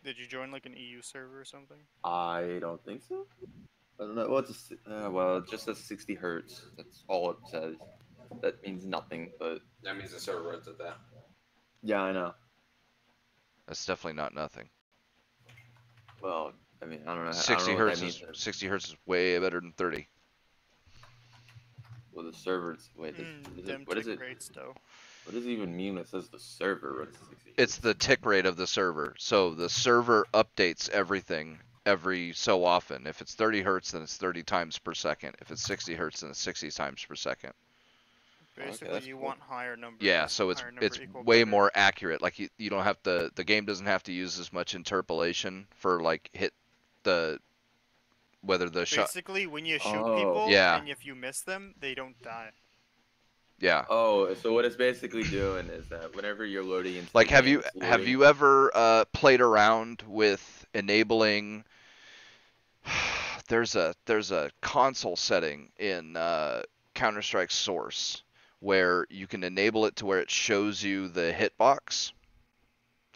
Did you join like an EU server or something? I don't think so. I don't know. Well, it just says 60 hertz. That's all it says. That means nothing, but That means the server runs at that. yeah, I know. That's definitely not nothing. Well, I mean, I don't know. 60 I don't know hertz what is that means. 60 hertz is way better than 30. Well, the servers. Wait, Them what is tick it? rates though. What does it even mean when it says the server runs 60? It's the tick rate of the server. So the server updates everything every so often. If it's 30 hertz, then it's 30 times per second. If it's 60 hertz, then it's 60 times per second. Basically, that's you cool. want higher numbers. Yeah, so it's higher number equal way better. more accurate. Like you don't have to, the game doesn't have to use as much interpolation for like hit the whether the shot. Basically, when you shoot Oh. people, Yeah. and if you miss them, they don't die. Yeah. Oh, so what it's basically doing is that whenever you're loading into Like the have game, you it's have loading- you ever played around with enabling there's a console setting in Counter-Strike Source where you can enable it to where it shows you the hitbox.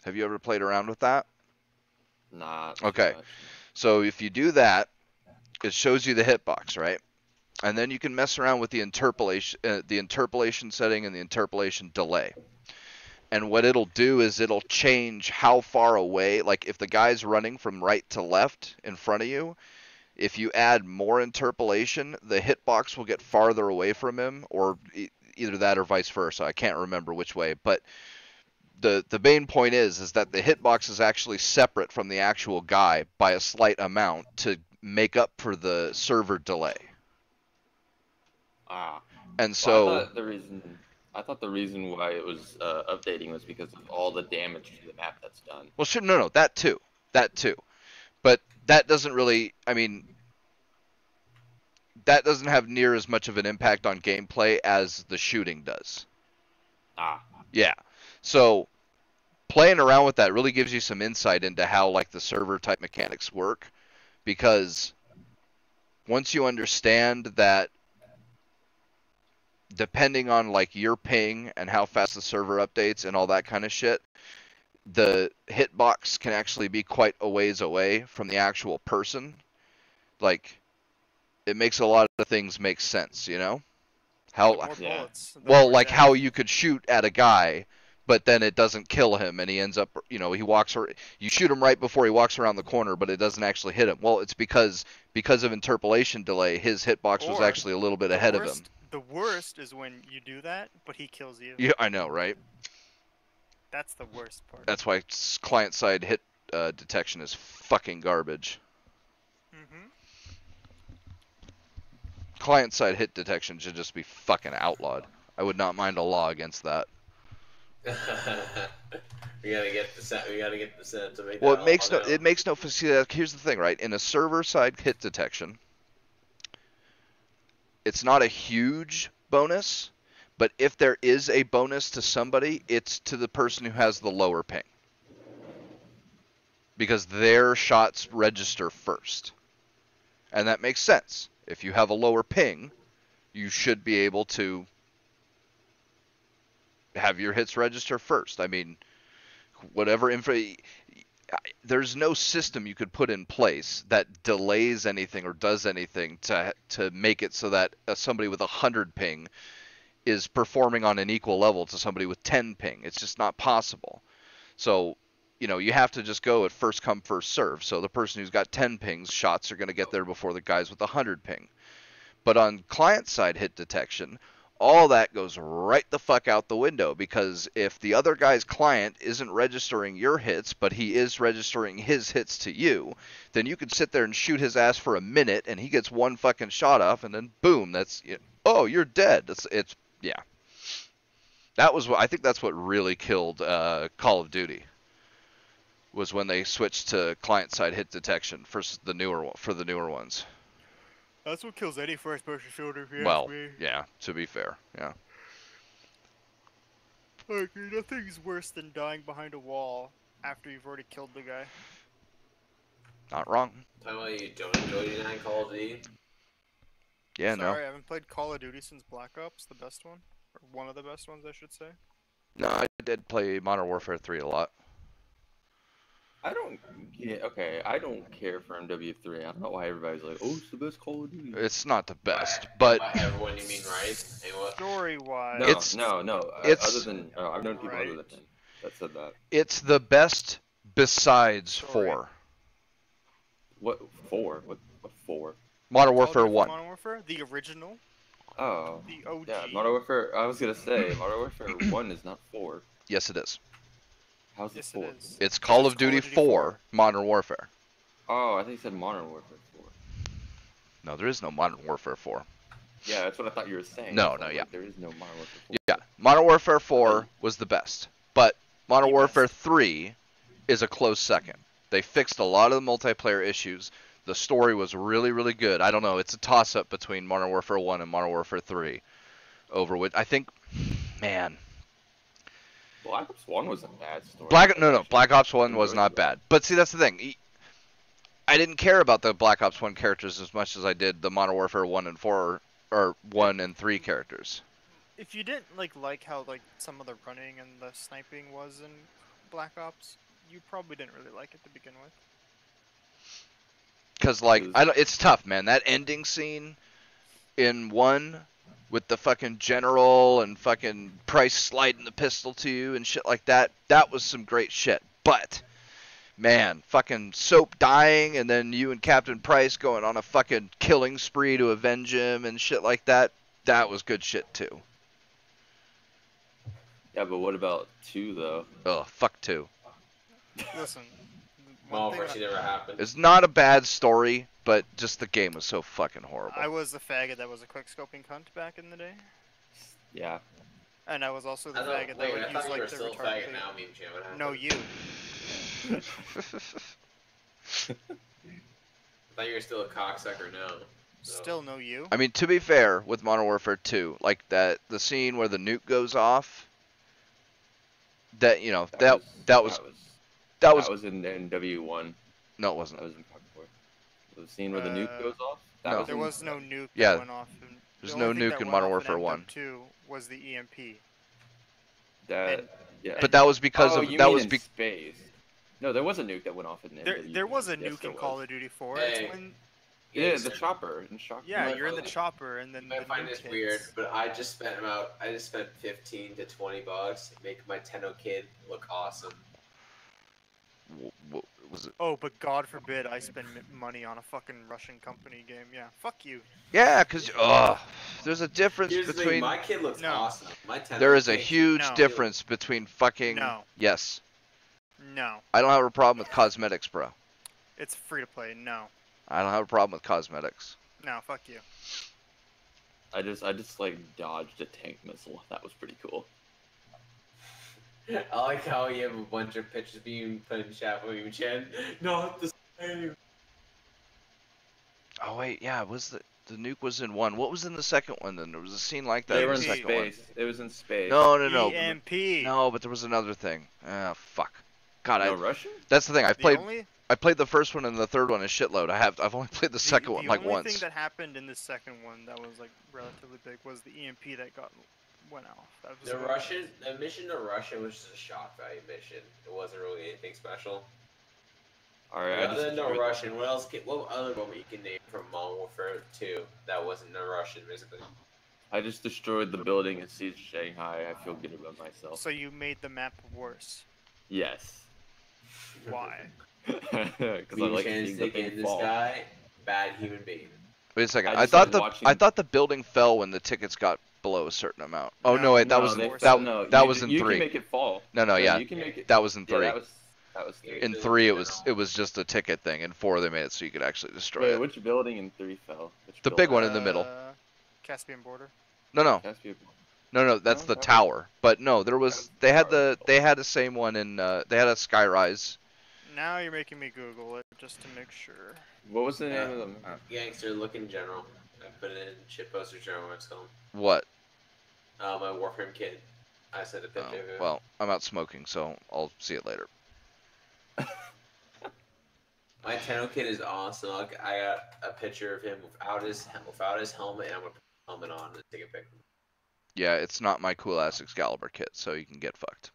Have you ever played around with that? Nah. too Okay. much. So if you do that, it shows you the hitbox, right? And then you can mess around with the interpolation setting and the interpolation delay. And what it'll do is it'll change how far away, like if the guy's running from right to left in front of you, if you add more interpolation, the hitbox will get farther away from him, or either that or vice versa. I can't remember which way, but the main point is that the hitbox is actually separate from the actual guy by a slight amount to make up for the server delay. Ah. And Well, so I thought the reason why it was updating was because of all the damage to the map that's done. well, sure, no, that too, but that doesn't really, I mean, that doesn't have near as much of an impact on gameplay as the shooting does. Ah. Yeah. So playing around with that really gives you some insight into how like the server type mechanics work, because once you understand that depending on like your ping and how fast the server updates and all that kind of shit, the hitbox can actually be quite a ways away from the actual person. Like it makes a lot of things make sense, you know? How More Yeah. bullets. the well, more like damage. how you could shoot at a guy, but then it doesn't kill him, and he ends up, you know, you shoot him right before he walks around the corner, but it doesn't actually hit him. Well, it's because of interpolation delay, his hitbox was Or actually a little bit ahead of him. The worst is when you do that, but he kills you. Yeah, I know, right? That's the worst part. That's why client-side hit detection is fucking garbage. Mm-hmm. Client-side hit detection should just be fucking outlawed. I would not mind a law against that. we gotta get the Senate. We gotta get the Senate to make. Well, that it makes no. See, here's the thing, right? In a server-side hit detection, it's not a huge bonus, but if there is a bonus to somebody, it's to the person who has the lower ping, because their shots register first, and that makes sense. If you have a lower ping, you should be able to have your hits register first. I mean, whatever info. There's no system you could put in place that delays anything or does anything to make it so that somebody with 100 ping is performing on an equal level to somebody with 10 ping. It's just not possible. So, you know, you have to just go at first come, first serve. So the person who's got 10 pings, shots are going to get there before the guys with 100 ping. But on client-side hit detection, all that goes right the fuck out the window, because if the other guy's client isn't registering your hits, but he is registering his hits to you, then you can sit there and shoot his ass for a minute, and he gets one fucking shot off, and then boom, that's oh, you're dead. It's yeah. That was what I think. That's what really killed Call of Duty. Was when they switched to client-side hit detection for the newer ones. That's what kills any first-person shooter. If you Well, ask me. yeah. To be fair, yeah. Like, nothing's worse than dying behind a wall after you've already killed the guy. Not wrong. Talking about you don't enjoy United Call of Duty. Yeah, Sorry, I haven't played Call of Duty since Black Ops, the best one. Or one of the best ones, I should say. no. I did play Modern Warfare 3 a lot. I don't. Yeah, okay. I don't care for MW3. I don't know why everybody's like, "Oh, it's the best Call of Duty." It's not the best, but By everyone, you mean right? Anyway. Story-wise, No, It's- no. it's- Other than I've known people other than Right. him that said that. it's the best besides Sorry. 4. What for? What for? Modern Call of Warfare Duty 1. Modern Warfare, the original, Oh, the OG. yeah. Modern Warfare. I was gonna say Modern Warfare 1 is not 4. Yes, it is. How's it Yes, it 4? is. It's Call It's of Duty Call of Duty 4 Modern Warfare. Oh, I think you said Modern Warfare 4. No, there is no Modern Warfare 4. Yeah, that's what I thought you were saying. No, So no, I'm yeah. like, there is no Modern Warfare 4. Yeah, Modern Warfare 4 was the best, but Modern The Warfare best. 3 is a close second. They fixed a lot of the multiplayer issues. The story was really, really good. I don't know. It's a toss-up between Modern Warfare 1 and Modern Warfare 3. Over which I think, man, Black Ops 1 was a bad story. Black Ops 1 Enjoyed was not it. bad. But see, that's the thing. I didn't care about the Black Ops 1 characters as much as I did the Modern Warfare 1 and 4 or 1 and 3 characters. If you didn't like how some of the running and the sniping was in Black Ops, you probably didn't really like it to begin with. Cause it's tough, man. That ending scene in 1 with the fucking general and fucking Price sliding the pistol to you and shit like that, that was some great shit. But man, fucking Soap dying and then you and Captain Price going on a fucking killing spree to avenge him and shit like that, that was good shit too. Yeah, but what about 2 though? Ugh, fuck 2. Listen, Well, one thing first it never happened. It's not a bad story, but just the game was so fucking horrible. I was the faggot that was a quick scoping cunt back in the day, Yeah. and I was also the I thought, faggot that wait, would I use thought you were like the still a retarded. faggot now, meme chat. What happened? No, you. I thought you were still a cocksucker now. So. Still no you. I mean, to be fair, with Modern Warfare 2, like the scene where the nuke goes off, that was in NW1. no, it wasn't. That was in Part 4. The scene where the nuke goes off. That No. There in- was no nuke Yeah, that went off. there's The no only thing nuke that in went Modern off Warfare 1. MW2 was the EMP. That. and- Yeah. But that was because oh, of you that mean was in space. No, there was a nuke that went off in NW1. There was a Yes, nuke there in Call was. of Duty 4. Hey. It's when Yeah, the chopper in shock. yeah, might you're in the find- chopper and then You the might find nuke this hits. weird, but I just spent 15 to $20 to make my Tenno Kid look awesome. Was it? Oh, but God forbid I spend money on a fucking Russian company game. Yeah, fuck you. Yeah, because there's a difference Here's the thing, between. my kid looks No. awesome. My Tenno There is a Kid- huge No. difference between fucking. No. Yes, No, I don't have a problem with cosmetics, bro. it's free to play. No, I don't have a problem with cosmetics. no, fuck you. I just like dodged a tank missile. That was pretty cool. I like how you have a bunch of pictures being put in chat with you, Chen. Not the same. Oh wait, yeah, was the nuke was in 1? What was in the second one? Then there was a scene like that They in were the in second space. It was in space. one. No. EMP. No, but there was another thing. Ah, fuck. God, No Russian? that's the thing. The I played the first one and the third one a shitload. I've only played the second one like The only once. thing that happened in the second one that was like relatively big was the EMP that went off. That was The mission to Russia was just a shock value mission. It wasn't really anything special. Alright, I Other just than no destroyed- Russian, what other moment you can name from Modern Warfare 2 that wasn't no Russian, basically? I just destroyed the building and sieged Shanghai. I feel good about myself. So you made the map worse. Yes. Why? Because I Being like chance seeing the to get in thing this fall. guy, bad human being. Wait a second. I I just thought started watching- I thought the building fell when the tickets got below a certain amount. Oh no, No, wait, that no, was they- that was in you 3. can make it fall. No, No, yeah, you can make it. that was in Yeah, 3. that was 3. In 3, it was just a ticket thing. In 4, they made it so you could actually destroy Wait, it. which building in 3 fell? Which The big building? one in the middle. Caspian border. No, Caspian. that's No, the that was- tower. But no, there was was they had the they had the same one in they had a skyrise. Now you're making me Google it just to make sure. What was the name of the map? Gangster, look in general. I put it in shitposter general what's called. What? My Warframe kit. I sent a Oh, picture of it. well, I'm out smoking, so I'll see it later. My Tenno kit is awesome. I got a picture of him without his helmet, and I'm gonna put the helmet on and take a picture. Yeah, it's not my cool ass Excalibur kit, so you can get fucked.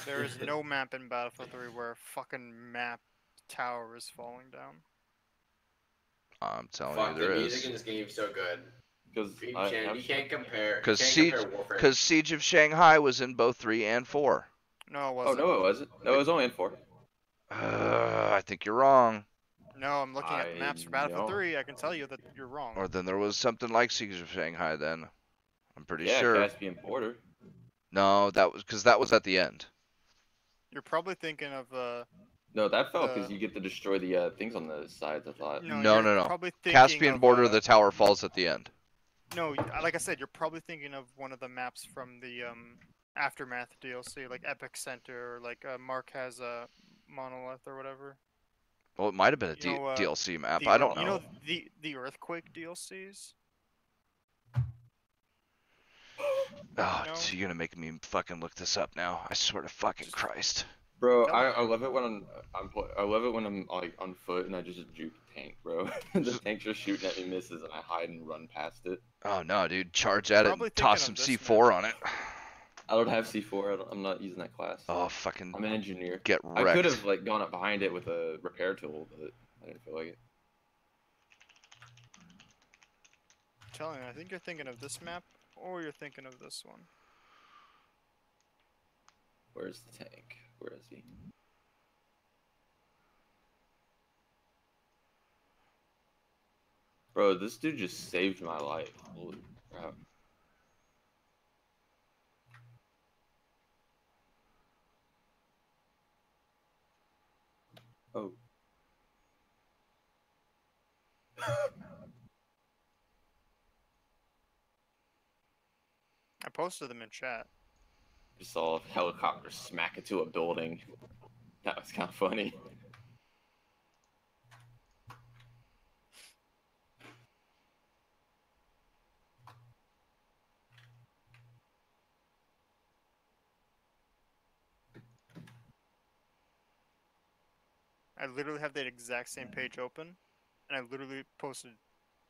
There is no map in Battlefield 3 where a fucking map tower is falling down. I'm telling Fuck, you, there the music is. in this game is so good. Because You can't compare. Because you can't compare Warframe. Because Siege of Shanghai was in both 3 and 4. No, it Oh wasn't. no, it wasn't. No, it was only in 4. I think you're wrong. No, I'm looking at the maps for Battlefield know. 3. I can tell you that you're wrong. Or then there was something like Siege of Shanghai. Then I'm pretty Yeah, sure. Caspian border. No, that was because that was at the end. You're probably thinking of No, that fell because The- you get to destroy the things on the sides. I thought. no, No, you're no, no. Probably thinking Caspian of, border, the tower falls at the end. No, like I said, you're probably thinking of one of the maps from the Aftermath DLC, like Epic Center, or like Mark has a Monolith or whatever. Well, it might have been a You know, DLC map. The I Ear- don't know. You know the Earthquake DLCs? Oh, no. so you're gonna make me fucking look this up now. I swear to fucking Just- Christ. Bro, Tell I love it when I love it when I'm like on foot and I just juke a tank, bro. The tank's just shooting at me, misses, and I hide and run past it. Oh no, dude, charge at it Probably and toss some thinking of this C4 on it. I don't have C4. I'm not using that class. Oh, fucking I'm an engineer. get I could wrecked. have like gone up behind it with a repair tool, but I didn't feel like it. I'm telling you, I think you're thinking of this map, or you're thinking of this one. Where's the tank? Where is he? Bro, this dude just saved my life. Holy crap. Oh. I posted them in chat. Just saw a helicopter smack into a building. That was kind of funny. I literally have that exact same page open, and I literally posted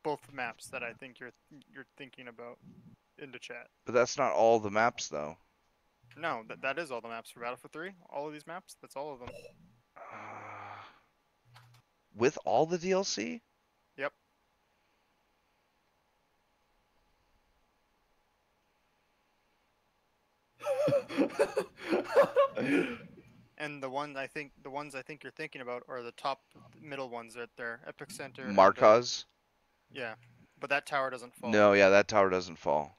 both maps that I think you're thinking about into chat. But that's not all the maps, though. No, that is all the maps for Battlefield 3. All of these maps, that's all of them. With all the DLC? Yep. And the ones I think you're thinking about are the top middle ones right there, Epic Center. and, Markaz? yeah, but that tower doesn't fall. No, yeah, that tower doesn't fall.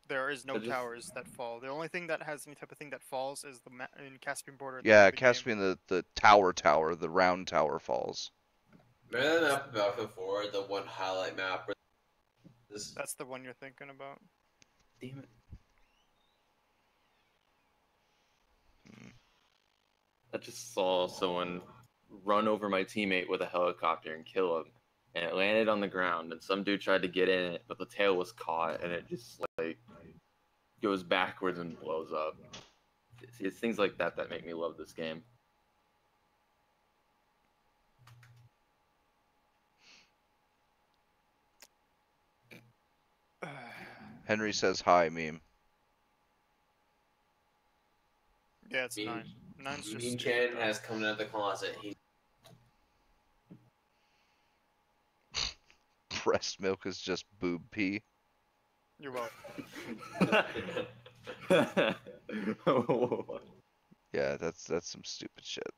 There is no I just- towers that fall. The only thing that has any type of thing that falls is the in Caspian border. at the Yeah, end of the game. Caspian, the tower, the round tower falls. Remember that map in Battlefield 4, the one highlight map where this That's the one you're thinking about. Damn it. I just saw someone run over my teammate with a helicopter and kill him. And it landed on the ground, and some dude tried to get in it, but the tail was caught, and it just, like, goes backwards and blows up. It's things like that that make me love this game. Henry says hi, meme. Yeah, it's Mean- 9. 9's just Mean stupid, Chan though. has come out of the closet. He Breast milk is just boob pee. You're welcome. Yeah, that's some stupid shit.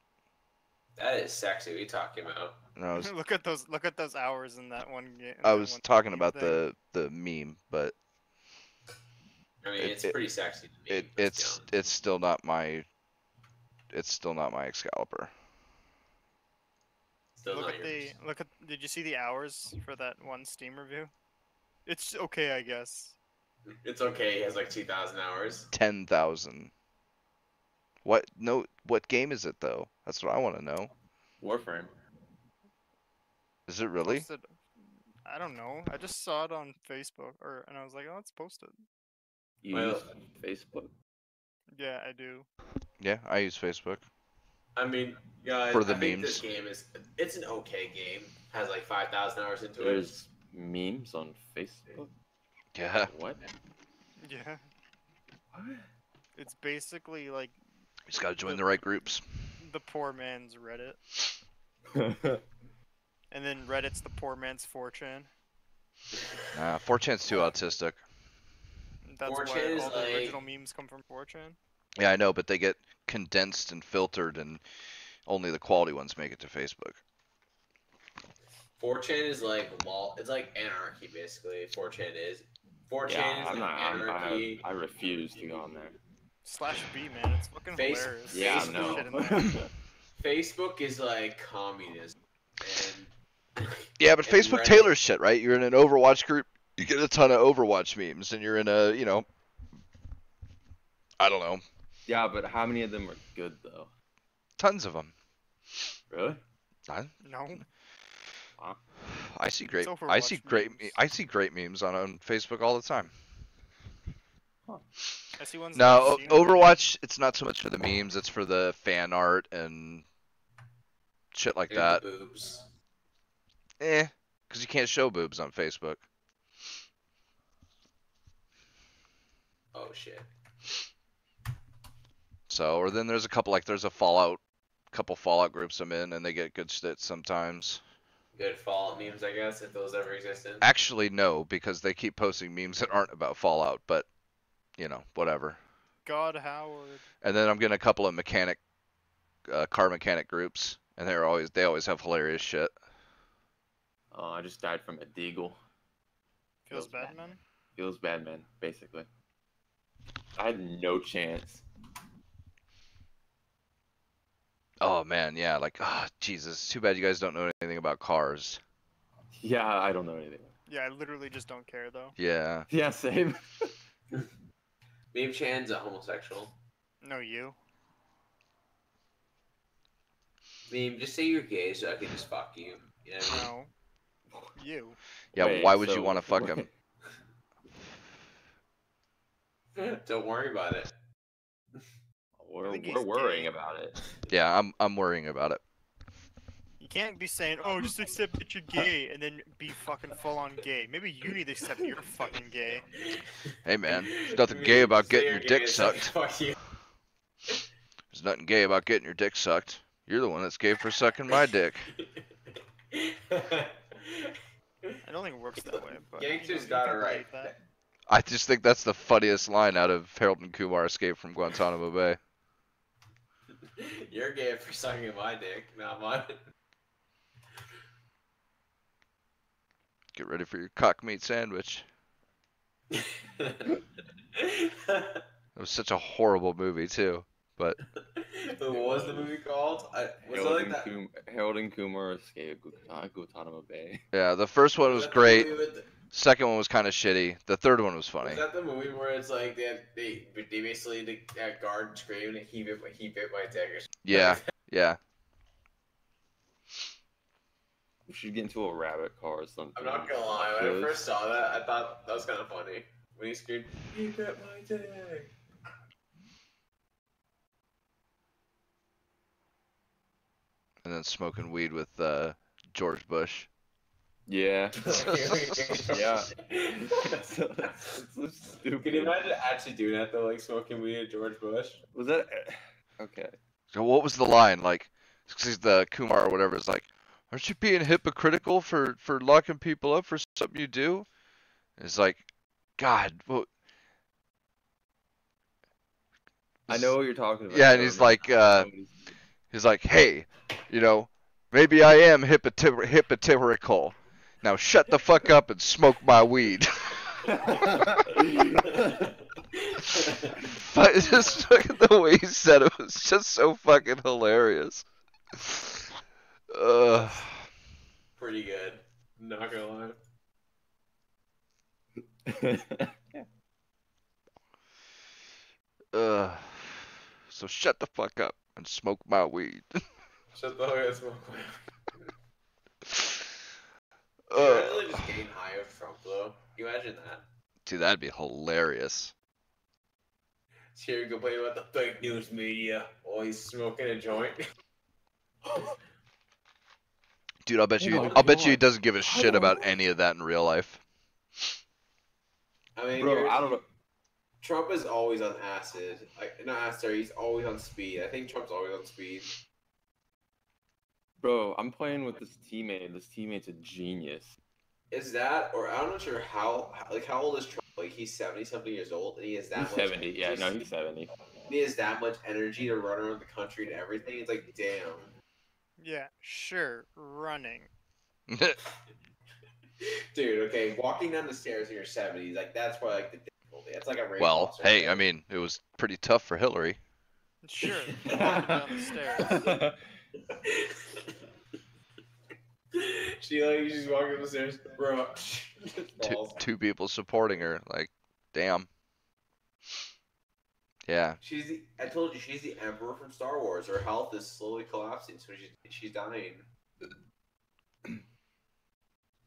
That is sexy. What are you talking about? And I was Look at those hours in that one game. I was talking about the meme, but I mean, it's It- pretty sexy to me. it let's be honest. it's still not my Excalibur. Still Look not at yours. Did you see the hours for that one Steam review? It's okay, I guess. It's okay. He has like 2,000 hours. 10,000. What game is it though? That's what I want to know. Warframe. Is it really? Posted, I don't know. I just saw it on Facebook, and I was like, oh, it's posted. You Well- use Facebook? Yeah, I do. Yeah, I use Facebook. I mean, guys, For the I think memes. this game it's an okay game. Has like 5,000 hours into it. There's memes on Facebook? Yeah. What? Yeah. It's basically like Just gotta join the right groups. the poor man's Reddit, and then Reddit's the poor man's 4chan. 4chan's too autistic. That's 4chan why is all the like- original memes come from 4chan. Yeah, I know, but they get condensed and filtered, and only the quality ones make it to Facebook. 4chan is like law. It's like anarchy, basically. 4chan is. 4chan Yeah, is I'm like not. anarchy. I refuse to go on there. /B, man, it's fucking Face- hilarious. Yeah, There's no. shit in there. Facebook is like communism, and Yeah, but And Facebook Reddit- tailors shit, right? You're in an Overwatch group, you get a ton of Overwatch memes, and you're in a, I don't know, Yeah, but how many of them are good though? tons of them. Really? No. I see great, It's I see Overwatch great, memes. I see great memes on Facebook all the time. I see ones. Now, that I've seen already. Overwatch, it's not so much for the memes, it's for the fan art and shit like and that. the boobs. Because you can't show boobs on Facebook. Oh shit. So, or then there's a couple, there's a couple Fallout groups I'm in, and they get good shit sometimes. Good Fallout memes, I guess, if those ever existed. Actually, no, because they keep posting memes that aren't about Fallout, but, whatever. God Howard. And then I'm getting a couple of car mechanic groups, and they always have hilarious shit. Oh, I just died from a deagle. Feels bad, man. Feels bad, man. Basically, I had no chance. Oh man, yeah, Jesus, too bad you guys don't know anything about cars. Yeah, I don't know anything. Yeah, I literally just don't care though. Yeah. Yeah, same. Meme Chan's a homosexual. No, you. Meme, just say you're gay so I can just fuck you. You know what No. You. Yeah, Wait, why would you so- want to fuck him? I mean? Don't worry about it. We're think we're he's worrying gay. about it. Yeah, I'm worrying about it. You can't be saying, "Oh, just accept that you're gay," and then be fucking full on gay. Maybe you need to accept you're fucking gay. Hey man, there's nothing gay about Say getting you're your dick gay so I can sucked. fuck you. There's nothing gay about getting your dick sucked. You're the one that's gay for sucking my dick. I don't think it works that way. But Gangsters you got can it right. believe that. I just think that's the funniest line out of Harold and Kumar Escape from Guantanamo Bay. You're gay for sucking my dick, not mine. Get ready for your cock meat sandwich. It was such a horrible movie too. But What was the movie called? Was it Harold, like and that? Harold and Kumar escape Guantanamo Bay. yeah, the first one was that the great. movie with Second one was kind of shitty. The third one was funny. Was that the movie where it's like they basically that guard screamed and he bit my dick or something? Yeah, yeah. We should get into a rabbit car or something. I'm not gonna lie, when I first saw that, I thought that was kind of funny. When he screamed, he bit my dick. And then smoking weed with George Bush. Yeah. Yeah. That's so stupid. Can you imagine actually doing that though, like smoking weed at George Bush? Was that okay? So what was the line? Like, 'cause the Kumar or whatever is like, aren't you being hypocritical for locking people up for something you do? And it's like, God, well, I know what you're talking about. Yeah, I and he's remember like, now. He's like, hey, you know, maybe I am hypocritical. Now shut the fuck up and smoke my weed. But just look at the way he said it was just so fucking hilarious. Pretty good. Not gonna lie. So shut the fuck up and smoke my weed. Shut the fuck up, smoke my weed. You really just getting high of Trump though. Can you imagine that? Dude, that'd be hilarious. Here you complain about the fake news media while he's smoking a joint. Dude, I'll bet you my he God. doesn't give a shit about any of that in real life. I mean, Bro, I don't know. Trump is always on acid. Like, not acid, he's always on speed. I think Trump's always on speed. Bro, I'm playing with this teammate. This teammate's a genius. Is that, or I'm not sure how old is Trump? Like, he's 70-something years old, and he has that He's much 70. Yeah, no, he's 70. he has that much energy to run around the country and everything. It's like, damn. Yeah, sure, running. Dude, okay, walking down the stairs in your 70s, like, that's probably, like, the difficulty. That's like a race Well, officer. hey, I mean, it was pretty tough for Hillary. Sure, walking down the stairs. She's walking up the stairs, bro. Two people supporting her. Like, damn. Yeah. I told you, she's the Emperor from Star Wars. Her health is slowly collapsing, so she's dying.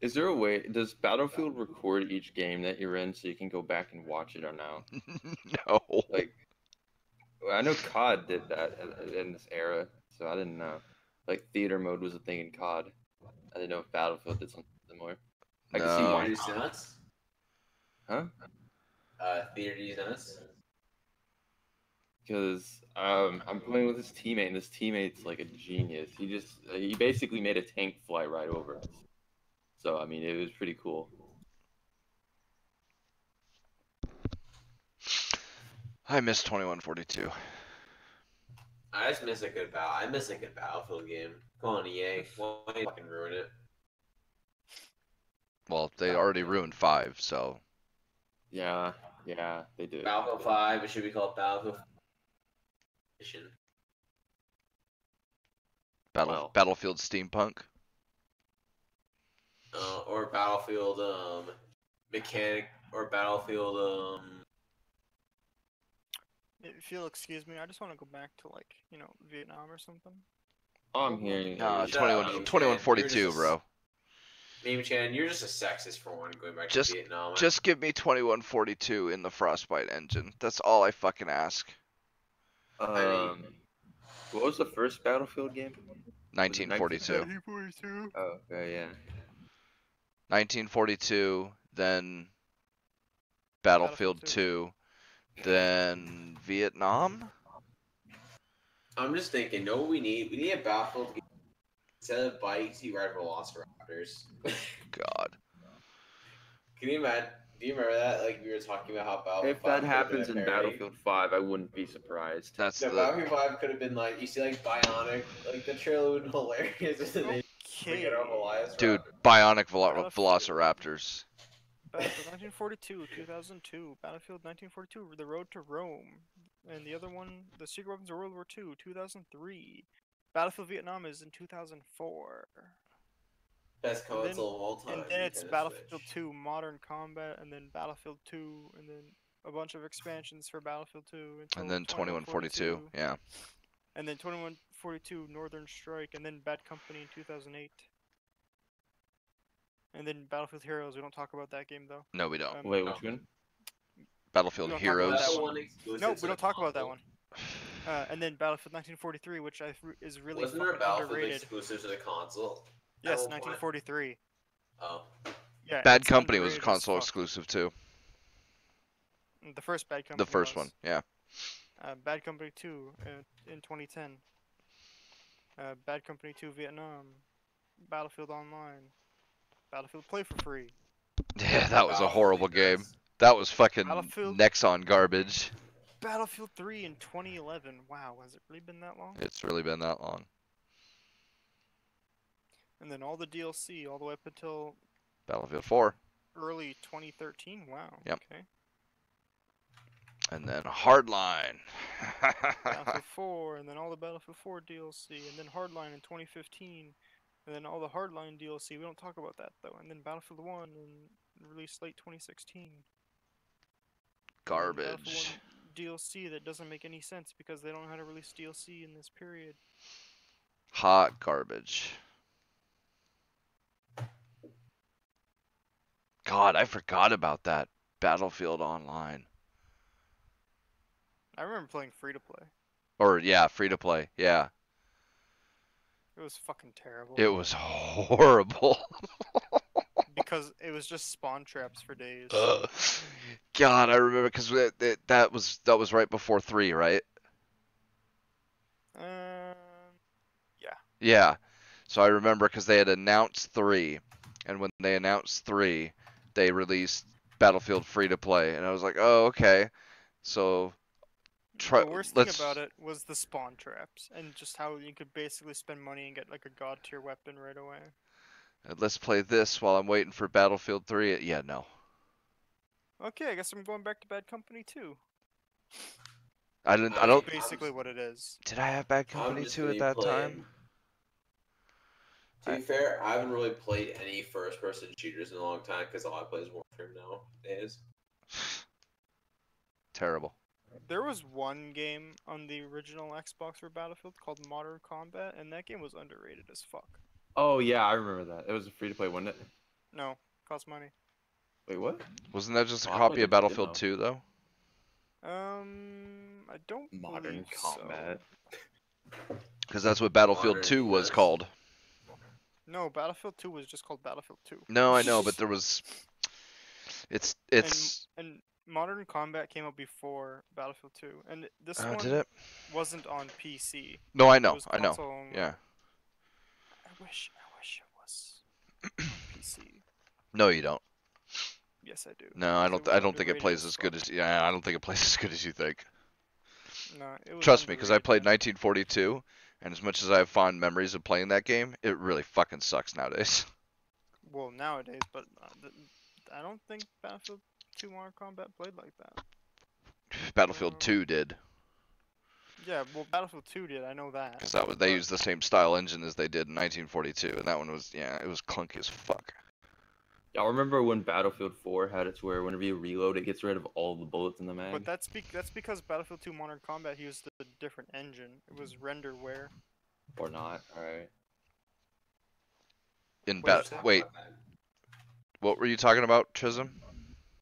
Is there a way? Does Battlefield record each game that you're in so you can go back and watch it or no? No. Like, I know COD did that in this era, so I didn't know. Like, theater mode was a thing in COD. I didn't know if Battlefield did something similar. I can see No. why Theater not. nuts? Huh? Theater nuts? Because I'm playing with this teammate, and this teammate's like a genius. He basically made a tank fly right over us. So I mean, it was pretty cool. I miss 2142. I just miss a good Battlefield game. Come on, EA. Why you fucking ruin it? Well, they already ruined 5, so. Yeah, they did. Battlefield 5, it should be called Battlefield Edition. Well. Battlefield Steampunk. Or Battlefield Mechanic, or Battlefield If you'll excuse me, I just want to go back to Vietnam or something. Oh, I'm hearing. Nah, Shut up, 2142, you're just- bro. Meme Chan, you're just a sexist for one going back Just- to Vietnam. Just give me 2142 in the Frostbite engine. That's all I fucking ask. What was the first Battlefield game? 1942. 1942. Oh, okay, yeah. 1942, then Battlefield 2, then Vietnam? I'm just thinking, know what we need? We need a Battlefield game. Instead of bikes, you ride Velociraptors. God. Can you imagine? Do you remember that? Like, we were talking about how Battlefield If 5 that could've happens been a in parody. Battlefield 5, I wouldn't be surprised. That's No, the Battlefield 5 could have been like, you see, like, Bionic. Like, the trailer would have been hilarious. And they bring Okay. it up Elias. dude. Raptor. Bionic Battlefield. Velociraptors. Battlefield 1942, 2002. Battlefield 1942, The Road to Rome. And the other one, The Secret Weapons of World War II, 2003. Battlefield Vietnam is in 2004. Best And then- console of all time. And then it's Nintendo Battlefield Switch. 2 Modern Combat, and then Battlefield 2, and then a bunch of expansions for Battlefield 2. And then 2142. Yeah. And then 2142 Northern Strike, and then Bad Company in 2008. And then Battlefield Heroes. We don't talk about that game though. No, we don't. No. Wait, which one? Battlefield we don't talk about Heroes. that That one. one exclusive No, to we don't the talk about that console. one. And then Battlefield 1943, which is really Wasn't there a fucking Battlefield underrated. exclusive to the console? Yes, one point? 1943. Oh. Yeah. Bad it's Company was a underrated as console fuck. exclusive too. The first Bad Company. The first was. one. Yeah. Bad Company 2 in 2010. Bad Company 2 Vietnam. Battlefield Online. Battlefield Play for Free. Yeah, that was a horrible Battlefield game. nuts. That was fucking Battlefield- Nexon garbage. Battlefield 3 in 2011. Wow, has it really been that long? It's really been that long. And then all the DLC all the way up until Battlefield 4. early 2013. Wow. Yep. Okay. And then Hardline. Battlefield 4, and then all the Battlefield 4 DLC, and then Hardline in 2015, and then all the Hardline DLC. We don't talk about that though. And then Battlefield 1 and released late 2016. And then Battlefield Garbage. 1 DLC that doesn't make any sense because they don't know how to release DLC in this period. Hot garbage. God, I forgot about that Battlefield Online. I remember playing free to play. Or yeah, free to play. Yeah. It was fucking terrible. It was horrible. Because it was just spawn traps for days. God, I remember because that was right before 3, right? Yeah. Yeah. So I remember because they had announced 3, and when they announced 3, they released Battlefield free to play, and I was like, oh, okay. So The worst thing about it was the spawn traps and just how you could basically spend money and get like a god tier weapon right away. Let's play this while I'm waiting for Battlefield 3. Yeah, no. Okay, I guess I'm going back to Bad Company 2. I don't. Basically what it is. Did I have Bad I'm Company just 2 gonna at be that playing- time? To be fair, I haven't really played any first-person shooters in a long time because all I play is Warframe nowadays. Terrible. There was one game on the original Xbox for Battlefield called Modern Combat, and that game was underrated as fuck. Oh yeah, I remember that. It was a free to play, wasn't it? No, cost money. Wait, what? Wasn't that just a Oh, I copy played of the Battlefield demo. 2 though? I don't Modern believe Combat. Because that's what Battlefield Modern 2 was Defense. called. No, Battlefield 2 was just called Battlefield 2. No, I know, but there was. It's. And Modern Combat came out before Battlefield 2, and this one Did it? wasn't on PC. No, I It know, was I know. console only. Yeah. I wish it was on PC. No, you don't. Yes, I do. No, I Because don't. was I don't think it underrated plays as good fuck. as. Yeah, I don't think it plays as good as you think. No, it was Trust me, because I underrated, played man. 1942, and as much as I have fond memories of playing that game, it really fucking sucks nowadays. Well, nowadays, but I don't think Battlefield 2 Modern Combat played like that. Battlefield 2 did, Yeah, well, Battlefield 2 did. I know that. because they but- used the same style engine as they did in 1942, and that one was it was clunky as fuck. Y'all remember when Battlefield 4 had it to where whenever you reload, it gets rid of all the bullets in the mag? But that's because Battlefield 2 Modern Combat used a different engine. It was renderware. Or not? Alright. Wait, what were you talking about, Chisholm?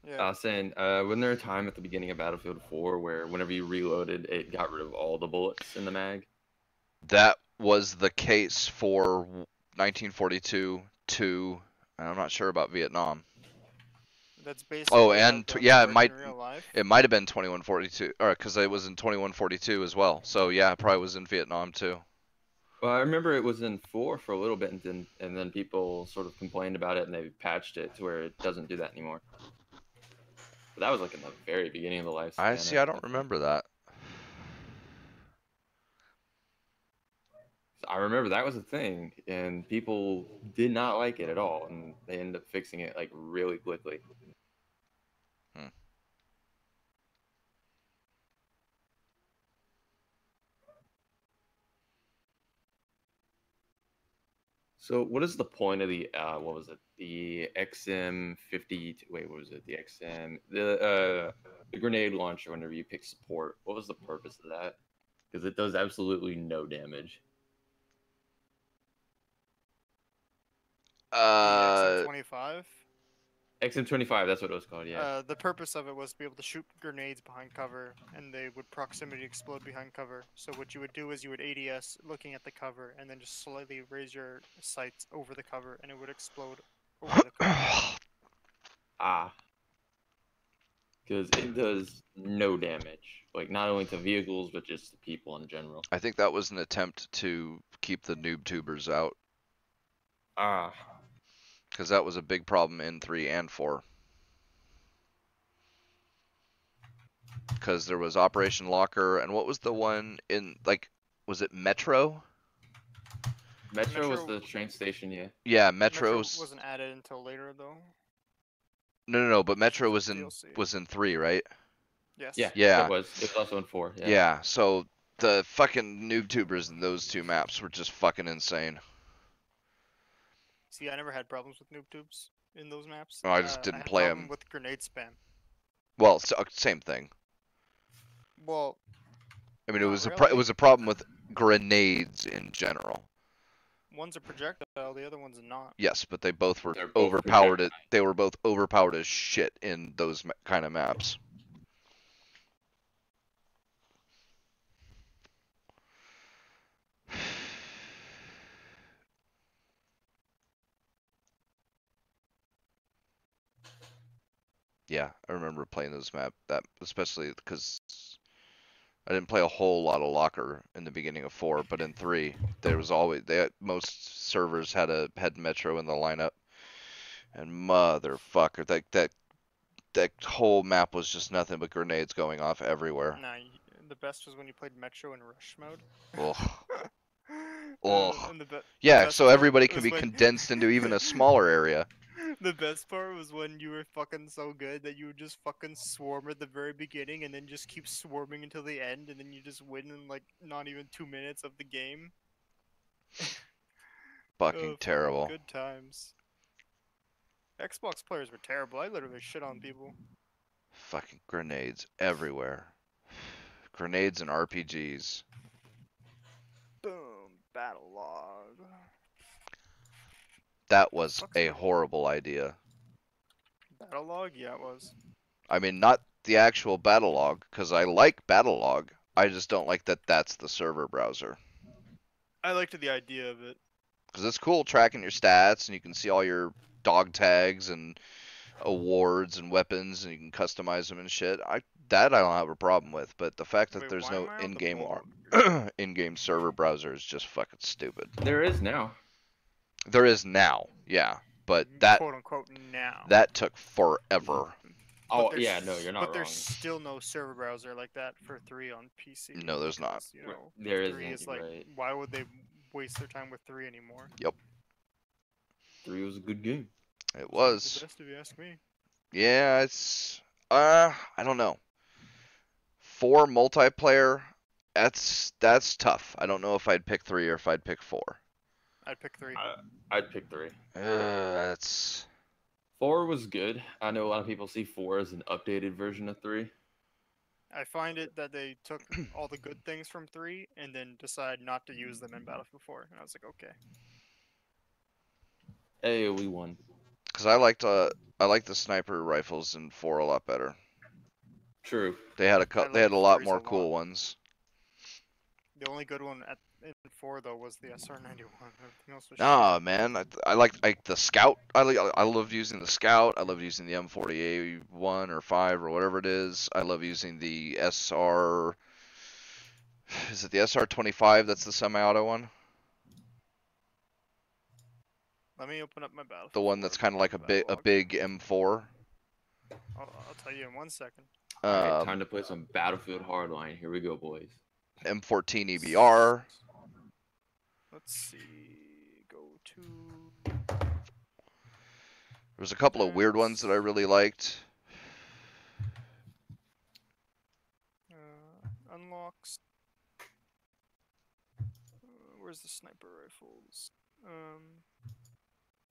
I Yeah. was saying, wasn't there a time at the beginning of Battlefield 4 where whenever you reloaded, it got rid of all the bullets in the mag? That was the case for 1942, 2, and I'm not sure about Vietnam. That's basically. Oh, how and guns yeah, it work might in real life. it might have been 2142, or because it was in 2142 as well. So yeah, it probably was in Vietnam too. Well, I remember it was in 4 for a little bit, and then people sort of complained about it, and they patched it to where it doesn't do that anymore. But that was like in the very beginning of the lifespan. I see. I don't think. remember that. I remember that was a thing, and people did not like it at all, and they ended up fixing it like really quickly. Hmm. So, what is the point of the what was it? The XM50? Wait, what was it? The XM the grenade launcher. Whenever you pick support, what was the purpose of that? Because it does absolutely no damage. Uh, 25. XM25, that's what it was called. Yeah. The purpose of it was to be able to shoot grenades behind cover, and they would proximity explode behind cover. So what you would do is you would ADS looking at the cover, and then just slightly raise your sights over the cover, and it would explode over the cover. Ah. Because it does no damage, like not only to vehicles but just to people in general. I think that was an attempt to keep the noob tubers out, Ah. because that was a big problem in 3 and 4. because there was Operation Locker, and what was the one in like, was it Metro? Metro was Metro- the train station, yeah. Yeah, Metro Metro's. wasn't added until later though. No, but Metro was was a in DLC. 3, right? Yes. Yeah, Yeah. It was also in 4. Yeah. Yeah. So the fucking noob tubers in those two maps were just fucking insane. See, I never had problems with noob tubes in those maps. Oh, I just I didn't had play problem 'em. with grenade spam. Well, same thing. Well, I mean, it Not was really. it was a problem with grenades in general. one's a projectile, the other one's not. Yes, but they both were They're both overpowered. projectile. They were both overpowered as shit in those kind of maps. Yeah, I remember playing those that especially because I didn't play a whole lot of Locker in the beginning of 4, but in 3 there was always most servers had Metro in the lineup, and motherfucker, that whole map was just nothing but grenades going off everywhere. Nah, the best was when you played Metro in rush mode. Ugh. Uh, Ugh. and the be- Yeah, best so part everybody can was be when- condensed into even a smaller area. The best part was when you were fucking so good that you would just fucking swarm at the very beginning and then just keep swarming until the end, and then you just win in like not even 2 minutes of the game. Fucking terrible. Good times. Xbox players were terrible. I literally shit on people. Fucking grenades everywhere. Grenades and RPGs. Boom. Battle log. That was Fuck's a the- horrible idea. Battle log? Yeah, it was. I mean, not the actual battle log, because I like battle log. I just don't like that that's the server browser. I liked the idea of it. Because it's cool tracking your stats, and you can see all your dog tags and awards and weapons, and you can customize them and shit. That I don't have a problem with, but the fact that Wait, there's why no am I on the in-game Bulldog? in-game server browser is just fucking stupid. There is now. There is now, yeah, but that quote unquote now. that took forever. Oh there's yeah, no, you're not But wrong. there's still no server browser like that for 3 on PC. No, there's not. because, You know, There 3 isn't, is like, right. why would they waste their time with 3 anymore? 3 was a good game. It The was. best if you ask me. Yeah, it's I don't know. 4 multiplayer, that's tough. I don't know if I'd pick 3 or if I'd pick 4. I'd pick 3. I'd pick 3. That's 4 was good. I know a lot of people see 4 as an updated version of 3. I find it that they took all the good things from 3 and then decided not to use them in Battlefield 4. And I was like, okay. Hey, we won. because I liked the sniper rifles in 4 a lot better. True. They had they had a like lot 3s more a cool lot. ones. The only good one in 4 though was the SR91. Everything else was Nah, shit. man, I like the scout. I love using the scout. I love using the M40A1 or 5 or whatever it is. I love using the SR. Is it the SR25? That's the semi-auto one. Let me open up my Battlefield. The one 4 that's kind of like a battle big log. M4. I'll tell you in 1 second. Alright, time to play some Battlefield Hardline. Here we go, boys. M14 EBR. Let's see. Go to. There's a couple of weird ones that I really liked. Unlocks. Where's the sniper rifles?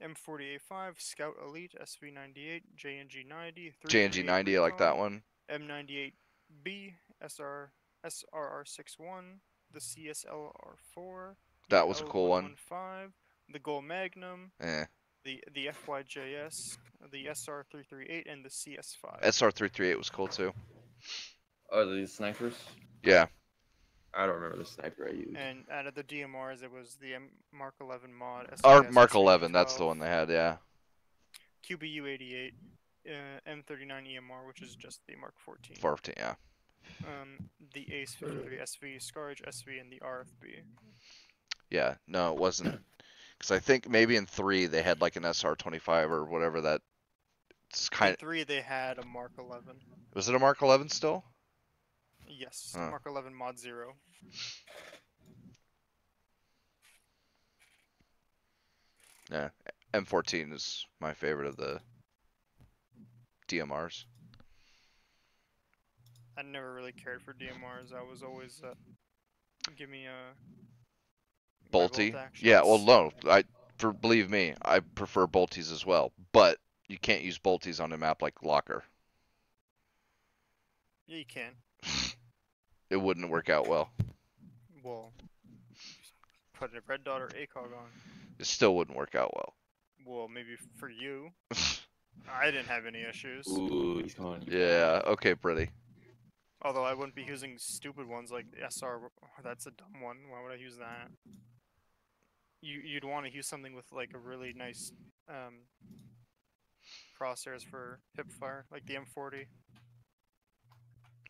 M40A5, Scout Elite, SV98, JNG90, JNG90, I like that one. M98B, SRR61, the CSLR4. That was a cool one. L115, the Gold Magnum, Eh. the FYJS, the SR338, and the CS5. SR338 was cool too. Are these snipers? Yeah. I don't remember the sniper I used. And out of the DMRs, it was the Mark 11 mod. Or SKS, Mark 11, that's the SV12, one they had, yeah. QBU88, M39 EMR, which is just the Mark 14. 14, yeah. The Ace 53 SV, Scourge SV, and the RFB. Yeah, no, it wasn't. Because I think maybe in 3 they had like an SR25 or whatever that. It's kind In 3, they had a Mark 11. Was it a Mark 11 still? Yes, Huh. Mark 11 Mod 0. Yeah, M14 is my favorite of the DMRs. I never really cared for DMRs. I was always give me my Bolty. bolt Yeah, well, actions. no, believe me, I prefer bolties as well, but you can't use bolties on a map like Locker. Yeah, you can. It wouldn't work out well. Well, put a red dot or ACOG on. It still wouldn't work out well. Well, maybe for you. I didn't have any issues. Ooh, he's calling you Yeah, back. okay, pretty. Although I wouldn't be using stupid ones like SR. That's a dumb one. Why would I use that? You'd want to use something with like a really nice crosshairs for hipfire, like the M40.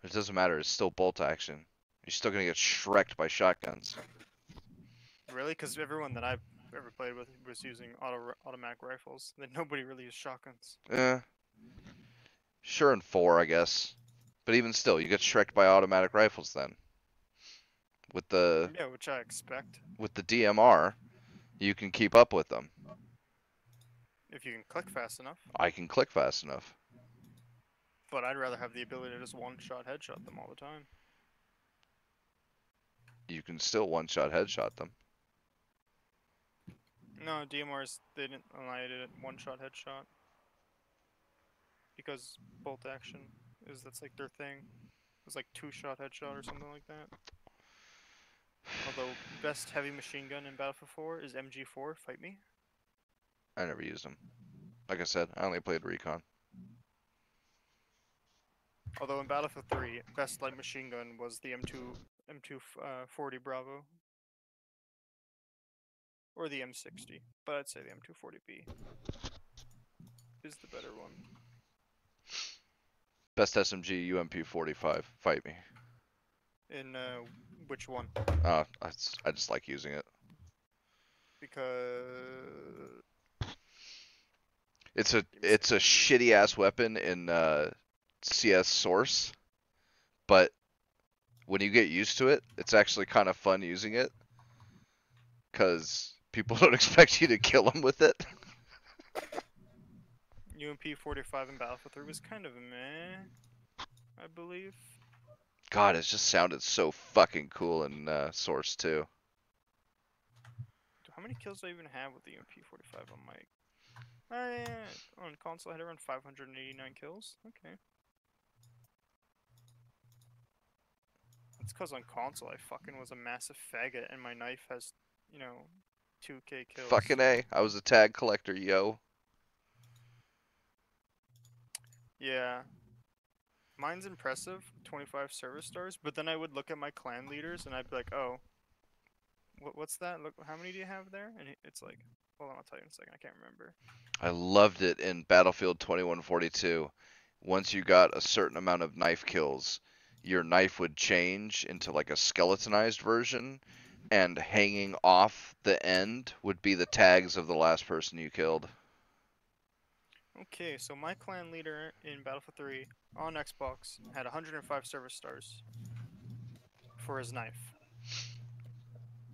It doesn't matter, it's still bolt action. You're still gonna get shreked by shotguns. Really? Because everyone that I've ever played with was using automatic rifles. Then nobody really used shotguns. Sure in 4, I guess. But even still, you get shreked by automatic rifles then. With the Yeah, which I expect. DMR, you can keep up with them. If you can click fast enough. I can click fast enough. But I'd rather have the ability to just one-shot headshot them all the time. You can still one-shot headshot them. No, DMRs, they didn't allow you to one-shot headshot. Because bolt action that's like their thing. It's like two-shot headshot or something like that. Although, best heavy machine gun in Battlefield 4 is MG4, Fight Me. I never used them. Like I said, I only played Recon. Although in Battlefield 3, best light machine gun was the M240 Bravo. Or the M60, but I'd say the M240B is the better one. Best SMG UMP45. Fight me. In which one? I just like using it. Because It's a shitty ass weapon in CS Source, but when you get used to it, it's actually kind of fun using it. Cause people don't expect you to kill them with it. UMP45 in Battlefield 3 was kind of meh, I believe. God, it just sounded so fucking cool in Source 2. How many kills do I even have with the UMP45 on mic? Yeah, on console I had around 589 kills. Okay. It's because on console I fucking was a massive faggot and my knife has, 2k kills. Fucking A. I was a tag collector, yo. Yeah. Mine's impressive, 25 service stars, but then I would look at my clan leaders and I'd be like, oh, what's that? Look, how many do you have there? And it's like, hold on, I'll tell you in a second, I can't remember. I loved it in Battlefield 2142. Once you got a certain amount of knife kills, your knife would change into like a skeletonized version, and hanging off the end would be the tags of the last person you killed. Okay, so my clan leader in Battlefield 3 on Xbox had 105 service stars for his knife.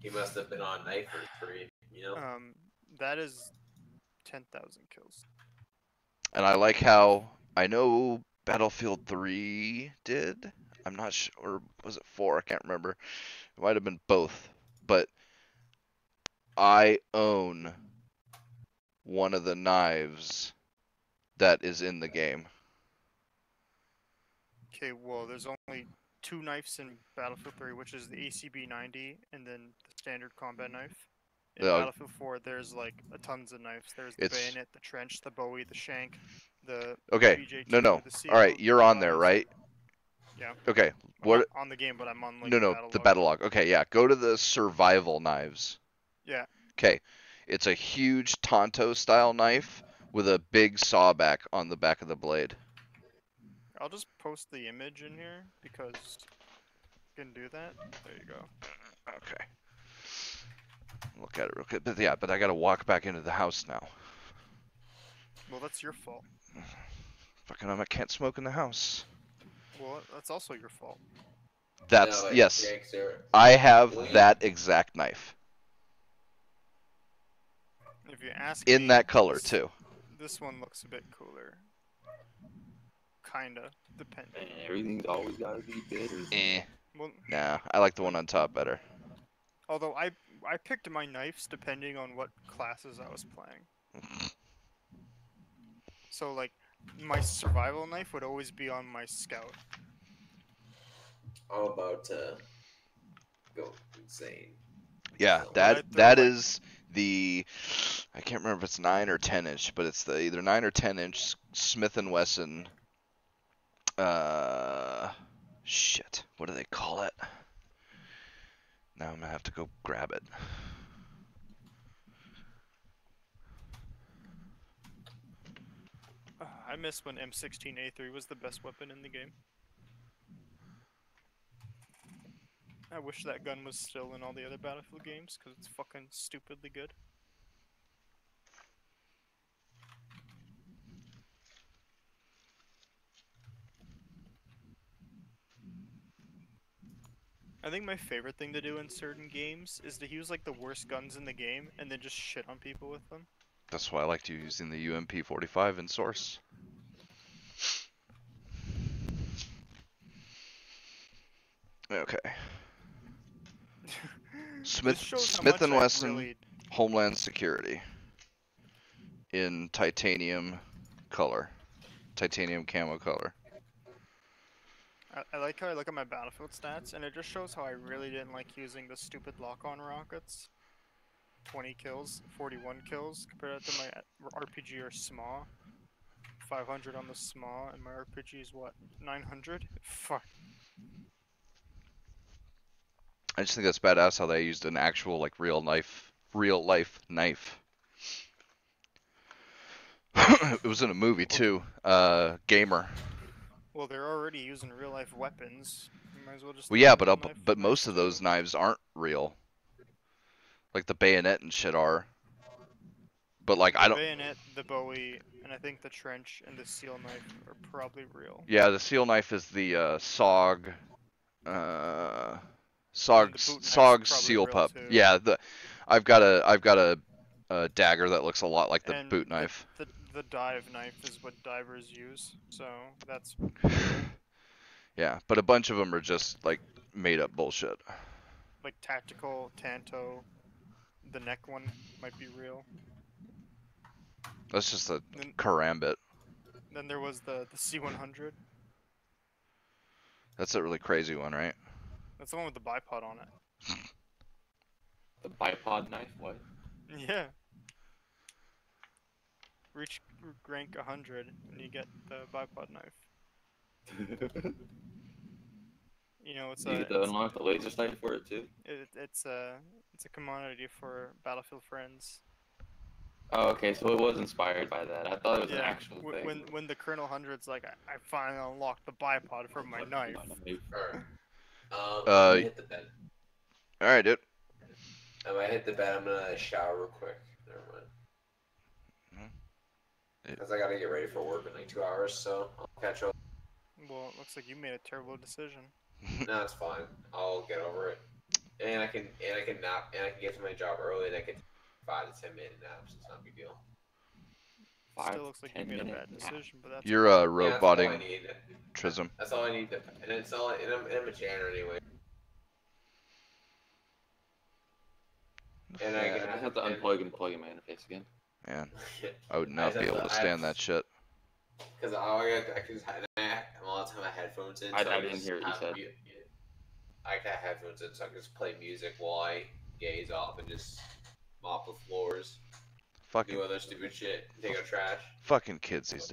He must have been on Knife for 3, That is 10,000 kills. And I like how, I know Battlefield 3 did. I'm not sure, or was it 4? I can't remember. It might have been both. But I own one of the knives that is in the game. Okay, well, there's only 2 knives in Battlefield 3, which is the ACB 90 and then the standard combat knife. In Battlefield 4, there's like tons of knives. There's the bayonet, the trench, the bowie, the shank, the BJ2, no. the seal, All right, you're on there, eyes. right? Yeah. Okay. I'm not on the game, but I'm on like the battle log. Okay, yeah. Go to the survival knives. Yeah. Okay. It's a huge Tonto style knife with a big sawback on the back of the blade. I'll just post the image in here because you can do that. There you go. Okay. Look at it real quick. But yeah, but I gotta walk back into the house now. Well, that's your fault. Fucking I can't smoke in the house. Well, that's also your fault. That's No, yes. gangster. I have Wait. that exact knife If you ask in me, that color this, too. this one looks a bit cooler. Kinda, depending. Man, everything's always gotta be better. Eh. Well, Nah, I like the one on top better. although I picked my knives depending on what classes I was playing. So like, my survival knife would always be on my scout. I'm about to go insane. Yeah, So- that I'd throw, that like- is the I can't remember if it's 9 or 10 inch, but it's the either 9 or 10 inch Smith and Wesson. Shit, what do they call it? Now I'm gonna have to go grab it. I miss when M16A3 was the best weapon in the game. I wish that gun was still in all the other Battlefield games because it's fucking stupidly good. I think my favorite thing to do in certain games is to use like the worst guns in the game and then just shit on people with them. That's why I liked you using the UMP-45 in Source. Okay. This shows how Smith much and I Wesson really- Homeland Security in titanium color, titanium camo color. I like how I look at my Battlefield stats, and it just shows how I really didn't like using the stupid lock-on rockets. 20 kills, 41 kills, compared to my RPG or SMAW. 500 on the SMAW, and my RPG is what, 900? Fuck. I just think that's badass how they used an actual like real life knife. It was in a movie too. Gamer. Well, they're already using real-life weapons. You might as well just. Well, throw yeah, a real knife but knife most of too. those knives aren't real. Like the bayonet and shit are. But like I The don't. bayonet, the Bowie, and I think the trench and the seal knife are probably real. Yeah, the seal knife is the SOG. And SOG the boot knife's SOG probably seal real pup. too. Yeah, I've got a dagger that looks a lot like the And boot knife. The dive knife is what divers use, so that's Yeah, but a bunch of them are just like made up bullshit. like tactical Tanto. The neck one might be real. That's just a Then, karambit. then there was the C100. That's a really crazy one, right? That's the one with the bipod on it. The bipod knife? What? Yeah. Reach rank 100 and you get the bipod knife. You know, it's Do you a get to unlock the laser sight for it too? it's a commodity for Battlefield friends. Oh, okay, so it was inspired by that. I thought it was an actual thing. When the Colonel 100's like, I finally unlocked the bipod for my knife. Alright. I'm Uh, gonna hit the bed. All right, dude. I might hit the bed. I'm gonna shower real quick. Never mind. Yeah. Because I gotta get ready for work in like 2 hours, so I'll catch up. Well, it looks like you made a terrible decision. No, it's fine. I'll get over it. And I can nap, and I can get to my job early, and I can 5 to 10 minute naps. It's not a big deal. Still looks like you 5-10 made a minute bad nap. decision, but that's You're Yeah, that's all I roboting need. Trism. That's all I need. And it's all. And I'm a janitor anyway. And I Yeah, can I just have to unplug and plug in my interface again. Man, I would I not just be have able to I have- stand that shit. Because I can just a lot of time I have headphones in. I so didn't just hear what you have said. I can have headphones in, so I can just play music while I gaze off and just mop the floors, Fucking do other stupid shit, take out trash. fucking kids these